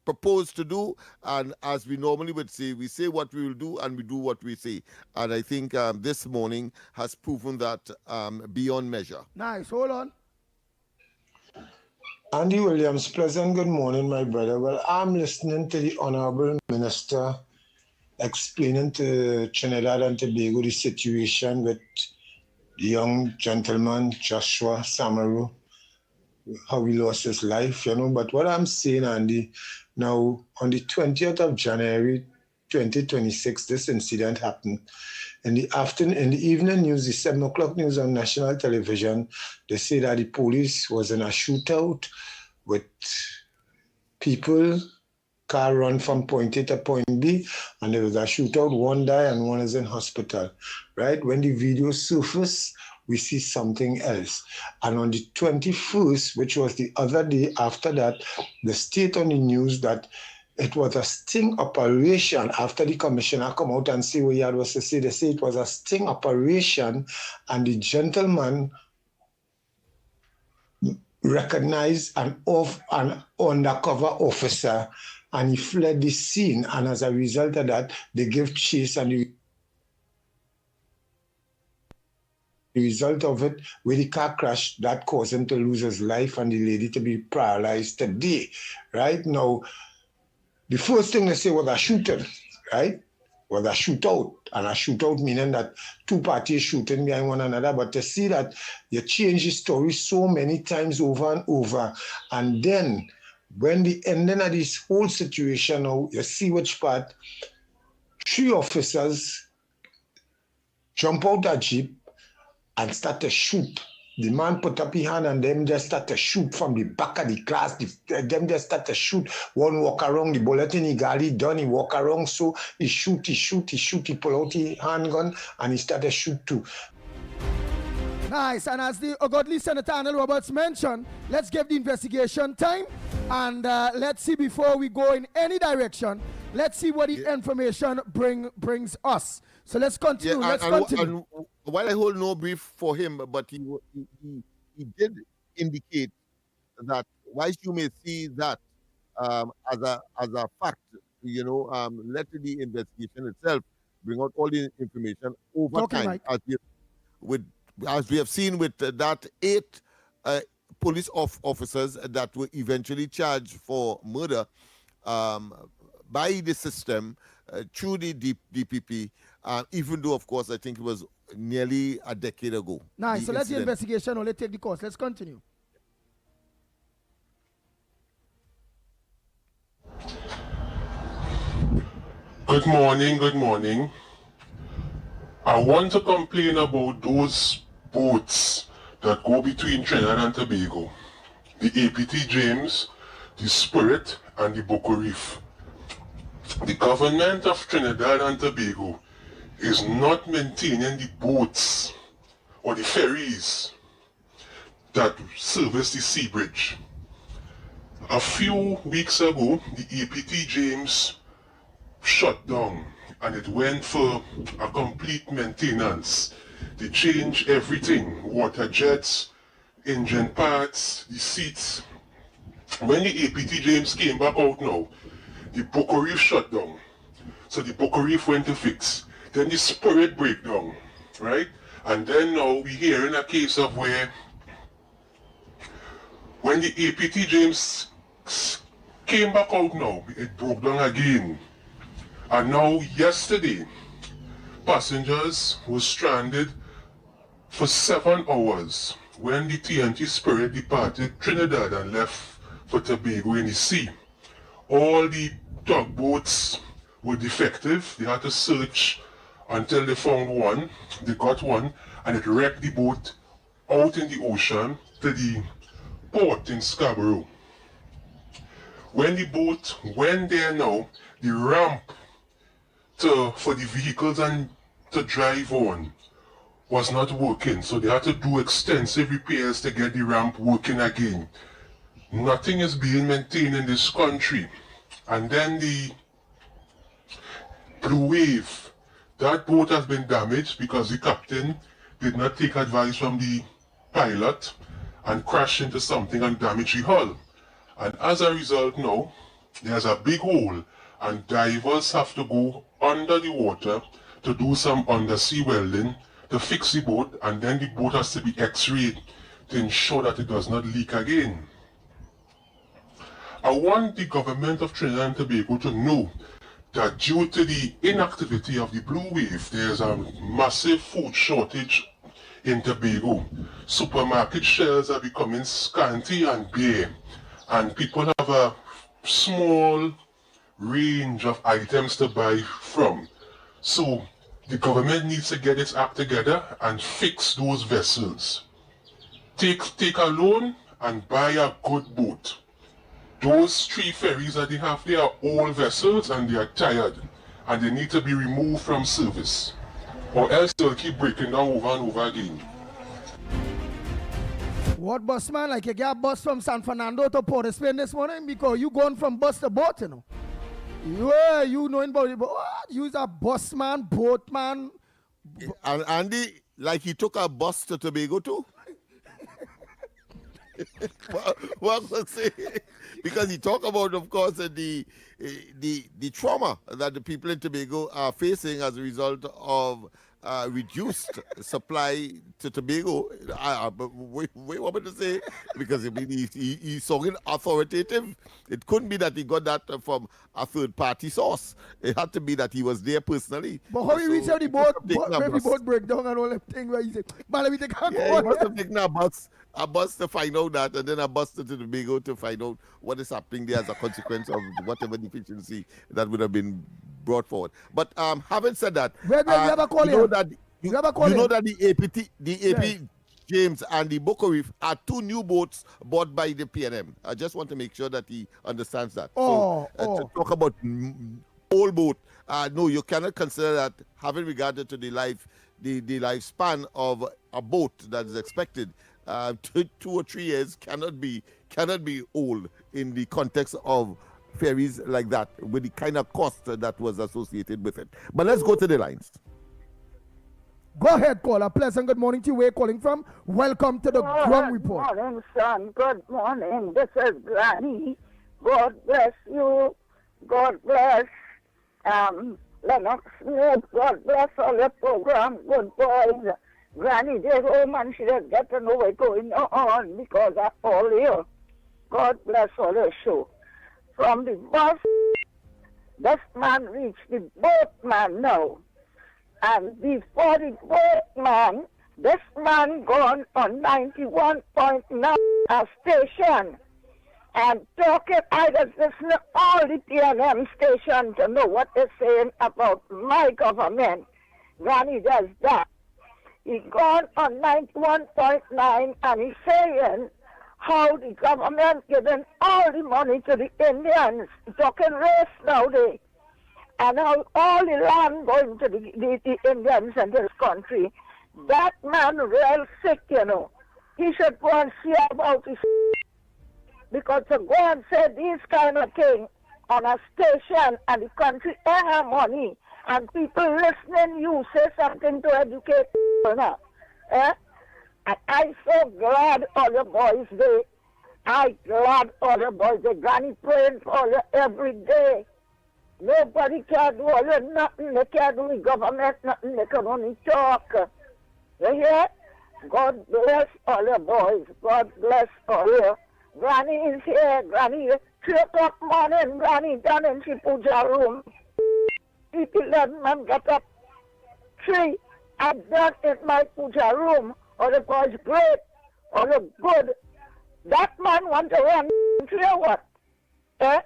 proposed to do, and as we normally would say, we say what we will do and we do what we say. And I think this morning has proven that beyond measure. Nice. Hold on. Andy Williams, pleasant good morning, my brother. Well, I'm listening to the Honorable Minister explaining to Trinidad and Tobago the situation with the young gentleman, Joshua Samaru, how he lost his life, you know. But what I'm saying, Andy, now on the 20th of January 2026, this incident happened. In the afternoon, in the evening news, the 7 o'clock news on national television, they say that the police was in a shootout with people, car run from point A to point B, and there was a shootout, one died and one is in hospital, right? When the video surfaced, we see something else. And on the 21st, which was the other day after that, the state on the news that it was a sting operation after the commissioner come out and say what he had was to say. They say it was a sting operation and the gentleman recognized an undercover officer and he fled the scene. And as a result of that, they gave chase and the result of it, with the car crash, that caused him to lose his life and the lady to be paralyzed today, right? Now, the first thing they say was a shooting, right? Was a shootout. And a shootout meaning that two parties shooting behind one another. But to see that you change the story so many times over and over. And then when the ending of this whole situation, now you see which part, 3 officers jump out a jeep and start to shoot. The man put up his hand and them just start to shoot from the back of the class. Them just start to shoot. One walk around, the bullet in the galley done, he walk around, so he shoot, he pull out his handgun and he start to shoot too. Nice, and as the godly Senator Arnold Roberts mentioned, let's give the investigation time and let's see before we go in any direction, let's see what the information brings us. So let's continue, continue. And while I hold no brief for him, but he did indicate that whilst you may see that as a fact, you know, let the investigation itself bring out all the information over time, as we have seen with that 8 police officers that were eventually charged for murder by the system through the DPP. Even though, of course, I think it was nearly a decade ago. Nice. So let the investigation only take the course. Let's continue. Good morning, good morning. I want to complain about those boats that go between Trinidad and Tobago. The APT James, the Spirit, and the Boco Reef. The government of Trinidad and Tobago is not maintaining the boats or the ferries that service the sea bridge. A few weeks ago, the APT James shut down and it went for a complete maintenance. They changed everything, water jets, engine parts, the seats. When the APT James came back out now, the Boco Reef shut down. So the Boco Reef went to fix. Then the Spirit breakdown, right? And then now we're hearing a case of where when the APT James came back out now, it broke down again. And now yesterday, passengers were stranded for 7 hours when the TNT Spirit departed Trinidad and left for Tobago in the sea. All the tugboats were defective. They had to search until they found one. They got one and it wrecked the boat out in the ocean to the port in Scarborough. When the boat went there now, the ramp for the vehicles and to drive on was not working, so they had to do extensive repairs to get the ramp working again. Nothing is being maintained in this country. And then the Blue Wave, that boat has been damaged because the captain did not take advice from the pilot and crashed into something and damaged the hull. And as a result now, there's a big hole and divers have to go under the water to do some undersea welding to fix the boat, and then the boat has to be x-rayed to ensure that it does not leak again. I want the government of Trinidad and Tobago to know that due to the inactivity of the blue wave, there's a massive food shortage in Tobago. Supermarket shelves are becoming scanty and bare, and people have a small range of items to buy from. So the government needs to get its act together and fix those vessels. Take a loan and buy a good boat. Those 3 ferries that they have, they are old vessels and they are tired and they need to be removed from service, or else they'll keep breaking down over and over again. What bus, man? Like you get a bus from San Fernando to Port of Spain this morning because you going from bus to boat, you know. Yeah, you knowing about it, but what? You's a bus man, boat man. And Andy, like he took a bus to Tobago too? what was I say? Because he talked about, of course, the trauma that the people in Tobago are facing as a result of reduced supply to Tobago. But wait, what am I to say? Because I mean, he's sounding authoritative. It couldn't be that he got that from a third-party source. It had to be that he was there personally. But how you reach out the boat, every boat break down and all that thing where you say, man, let me take a he must have taken a bus to find out that, and then a bus to Tobago to find out what is happening there as a consequence of whatever deficiency that would have been brought forward. But having said that, you have a call you know that the AP James and the Boca Reef are 2 new boats bought by the PNM. I just want to make sure that he understands that. To talk about old boat, no, you cannot consider that, having regard to the lifespan of a boat that is expected 2 or 3 years cannot be old in the context of ferries like that, with the kind of cost that was associated with it. But let's go to the lines. Go ahead, caller. Pleasant good morning to you. Where you calling from? Welcome to the Ground Report. Good morning, son. Good morning. This is Granny. God bless you. God bless Lennox Smith. God bless all your program. Good boys. Granny just home and she just get to know what's going on because of all you. God bless all your show. From the bus, this man reached the boatman now. And before the boatman, this man gone on 91.9 a station. And talking, I just listen to all the PNM stations to know what they're saying about my government. Granny does that. He gone on 91.9 and he's saying how the government giving all the money to the Indians, talking race nowadays, and how all the land going to the Indians in this country. That man real sick, you know. He should go and see about his because to go and say this kind of thing on a station and the country ain't have money and people listening, you say something to educate people now. Eh? And I'm so glad all the boys there. I'm glad all the boys, the granny praying for you every day. Nobody can do all you nothing. They can't do the government nothing. They can only talk. You hear? God bless all your boys. God bless all you. Granny is here. Granny, 3 o'clock morning, Granny done in she puja room. People let man get up. 3, I'm done in my puja room. All the boys great. All the good. That man want to run. Clear what? Eh?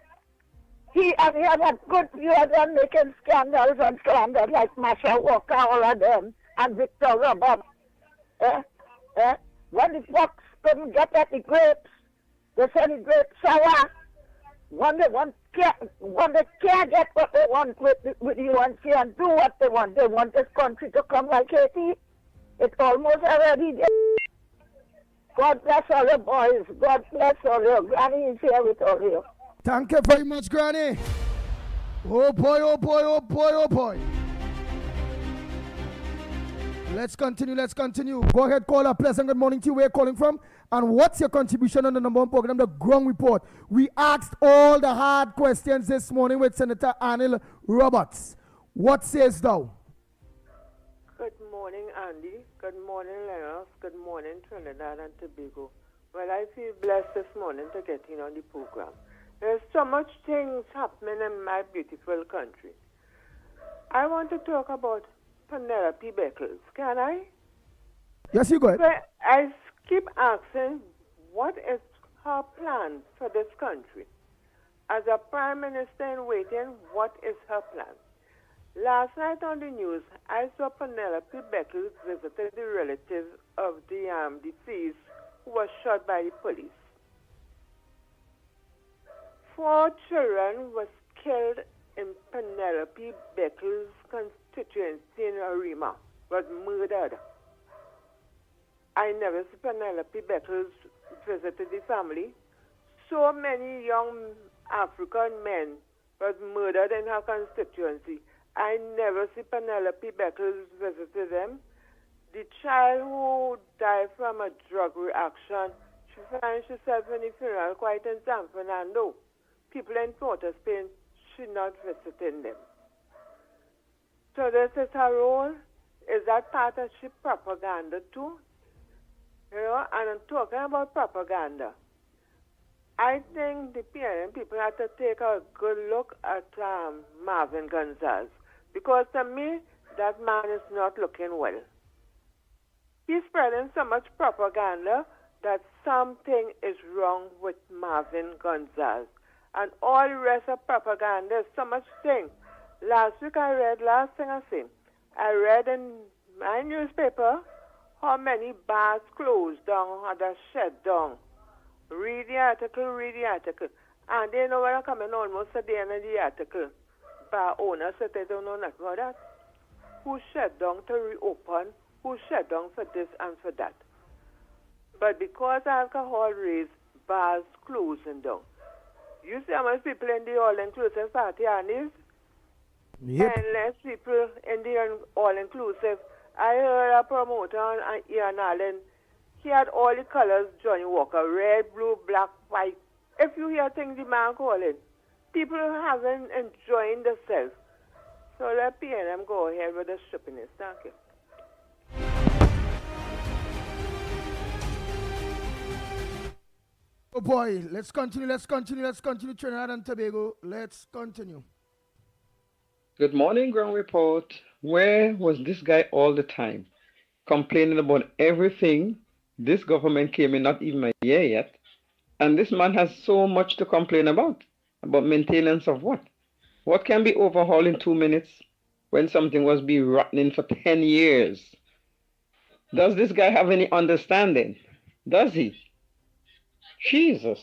He had a good view of them making scandals and slanders like Masha Walker, all of them, and Victor Robert. When the fox couldn't get at the grapes, they said the grapes sour. When they can't get what they want with the UNC and do what they want this country to come like Haiti. It's almost already there. God bless all your boys. God bless all your Granny is here with all you. Thank you very much, Granny. Oh boy, oh boy, oh boy, oh boy. Let's continue. Go ahead, caller. Pleasant good morning to you. Where you calling from? And what's your contribution on the number 1 program, the Ground Report? We asked all the hard questions this morning with Senator Anil Roberts. What says thou? Good morning, Andy. Good morning, Lennox. Good morning, Trinidad and Tobago. Well, I feel blessed this morning to get in on the program. There's so much things happening in my beautiful country. I want to talk about Penelope Beckles. Can I? Yes, you go ahead. But I keep asking, what is her plan for this country? As a prime minister in waiting, what is her plan? Last night on the news, I saw Penelope Beckles visited the relatives of the deceased who was shot by the police. 4 children was killed in Penelope Beckles' constituency in Arima, was murdered. I never see Penelope Beckles visited the family. So many young African men was murdered in her constituency. I never see Penelope Beckles visited them. The child who died from a drug reaction, she finds herself in the funeral quite in San Fernando. People in Port of Spain, she not visiting them. So this is her role. Is that part of she propaganda too? You know, and I'm talking about propaganda. I think the PNM people have to take a good look at Marvin Gonzalez, because to me, that man is not looking well. He's spreading so much propaganda that something is wrong with Marvin Gonzalez. And all the rest of propaganda is so much thing. Last thing I seen, I read in my newspaper how many bars closed down or they shut down. Read the article. And they know when I come in almost a day in the article. Bar owners said they don't know nothing about that. Who shut down to reopen? Who shut down for this and for that? But because alcohol raised, bars closing down. You see how much people in the all-inclusive party are these? Yep. And less people in the all-inclusive. I heard a promoter on Ian Allen. He had all the colors Johnny Walker, red, blue, black, white. If you hear things the man calling, people haven't enjoying themselves. So let PNM go ahead with the stupidness. Thank you. Oh boy, let's continue, Trinidad and Tobago. Let's continue. Good morning, Ground Report. Where was this guy all the time? Complaining about everything. This government came in not even a year yet. And this man has so much to complain about. About maintenance of what? What can be overhauled in 2 minutes when something was be rotting for 10 years? Does this guy have any understanding? Does he? Jesus.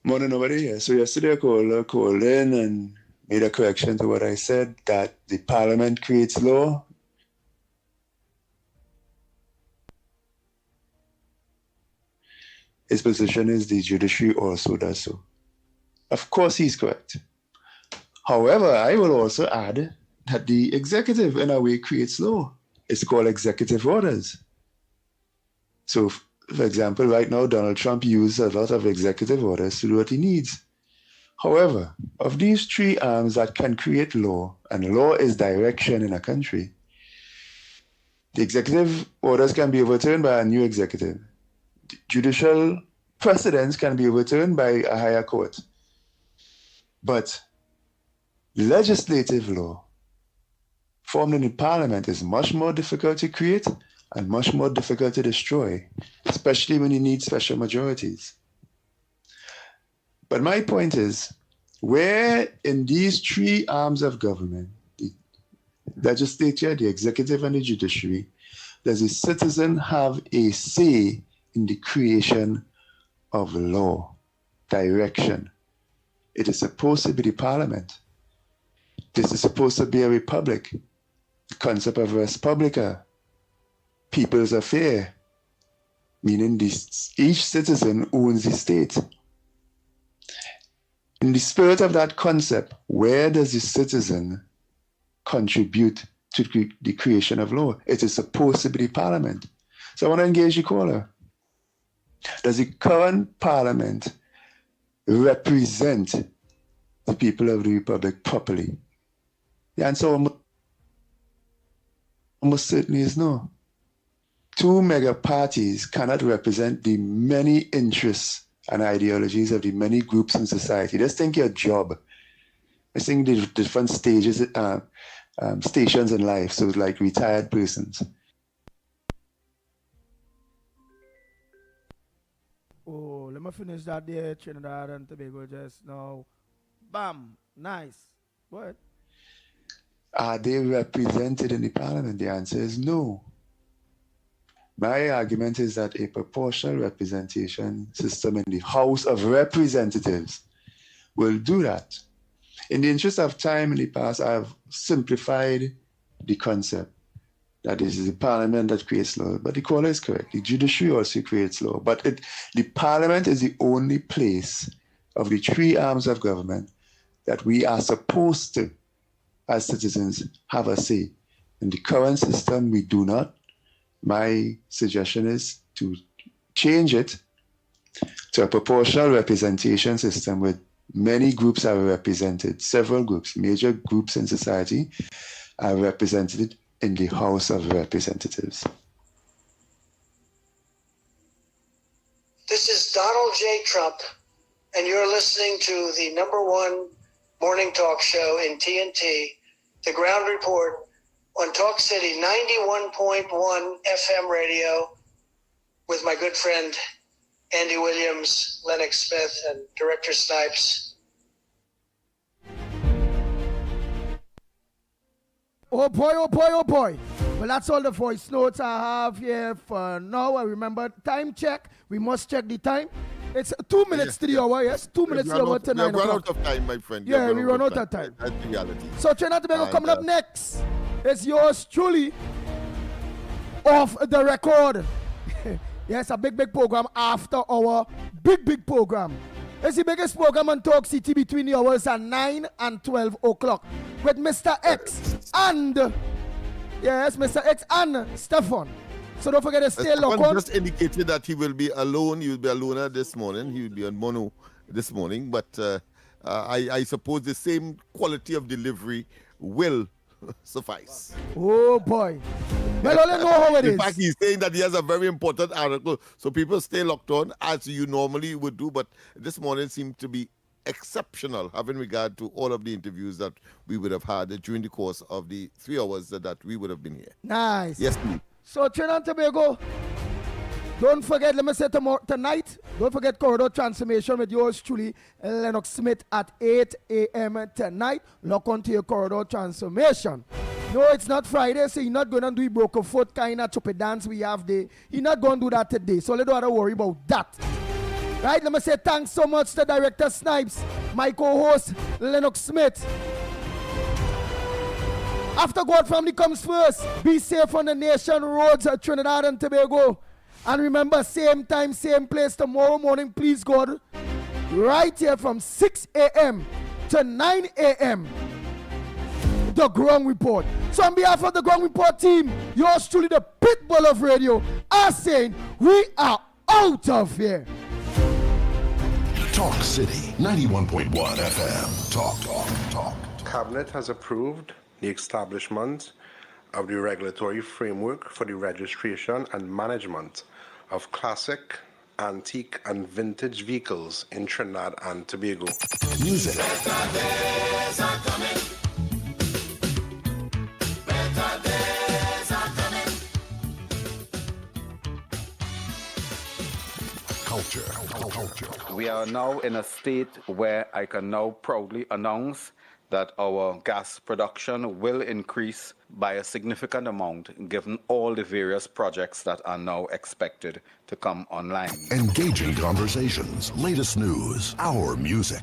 Morning, nobody here. So yesterday I called in and made a correction to what I said, that the parliament creates law. His position is the judiciary also does so. Of course he's correct. However, I will also add that the executive in a way creates law. It's called executive orders. So, for example, right now, Donald Trump uses a lot of executive orders to do what he needs. However, of these 3 arms that can create law, and law is direction in a country, the executive orders can be overturned by a new executive. Judicial precedents can be overturned by a higher court. But legislative law formed in the parliament is much more difficult to create and much more difficult to destroy, especially when you need special majorities. But my point is, where in these 3 arms of government, the legislature, the executive, and the judiciary, does a citizen have a say in the creation of law, direction? It is supposed to be the parliament. This is supposed to be a republic. The concept of res publica, people's affair, meaning each citizen owns the state. In the spirit of that concept, where does the citizen contribute to the creation of law? It is supposed to be the parliament. So I want to engage the caller. Does the current parliament represent the people of the republic properly? The answer almost certainly is no. 2 mega parties cannot represent the many interests and ideologies of the many groups in society. Just think your job. Just think the different stages, stations in life. So like retired persons. Oh, let me finish that there, Trinidad and Tobago just now. Bam, nice. What? Are they represented in the parliament? The answer is no. My argument is that a proportional representation system in the House of Representatives will do that. In the interest of time in the past, I've simplified the concept that it is the parliament that creates law, but the caller is correct. The judiciary also creates law, but the parliament is the only place of the three arms of government that we are supposed to, as citizens, have a say. In the current system, we do not. My suggestion is to change it to a proportional representation system where many groups are represented, several groups, major groups in society are represented in the House of Representatives. This is Donald J. Trump, and you're listening to the #1 morning talk show in TNT, The Ground Report, on Talk City 91.1 FM radio with my good friend Andy Williams, Lennox Smith, and Director Snipes. Oh boy, oh boy, oh boy. Well, that's all the voice notes I have here for now. I remember time check. We must check the time. It's 2 minutes to the hour, yes? 2 minutes to the hour to 9 o'clock. We run out of time, my friend. Yeah, we run out of time. That's the reality. So, Trinidad Tobago coming up next. It's yours truly, Off the Record. Yes, a big program after our big program. It's the biggest program on Talk City between the hours of 9 and 12 o'clock with Mr. X and, yes, Mr. X and Stefan. So don't forget to stay locked on. Just indicated that he will be alone. He will be a loner this morning. He will be on mono this morning. But I suppose the same quality of delivery will suffice. Oh boy. Well, I don't know how it is. In fact, he's saying that he has a very important article. So people stay locked on as you normally would do. But this morning seemed to be exceptional, having regard to all of the interviews that we would have had during the course of the 3 hours that we would have been here. Nice. Yes, please. So Trinidad Tobago, don't forget, let me say tonight, don't forget Corridor Transformation with yours truly, Lennox Smith at 8 a.m. tonight. Lock on to your Corridor Transformation. No, it's not Friday, so you're not going to do a broken foot kind of choppy dance we have there. You're not going to do that today, so let's don't have to worry about that. Right, let me say thanks so much to Director Snipes, my co-host, Lennox Smith. After God family comes first, be safe on the nation roads at Trinidad and Tobago. And remember, same time, same place tomorrow morning, please God, right here from 6 a.m. to 9 a.m. The Ground Report. So on behalf of the Ground Report team, yours truly, the Pitbull of Radio, are saying we are out of here. Talk City 91.1 FM. Talk. Cabinet has approved the establishment of the regulatory framework for the registration and management of classic, antique, and vintage vehicles in Trinidad and Tobago. Music. Better days are coming. Better days are coming. Culture. We are now in a state where I can now proudly announce that our gas production will increase by a significant amount given all the various projects that are now expected to come online. Engaging conversations, latest news, our music.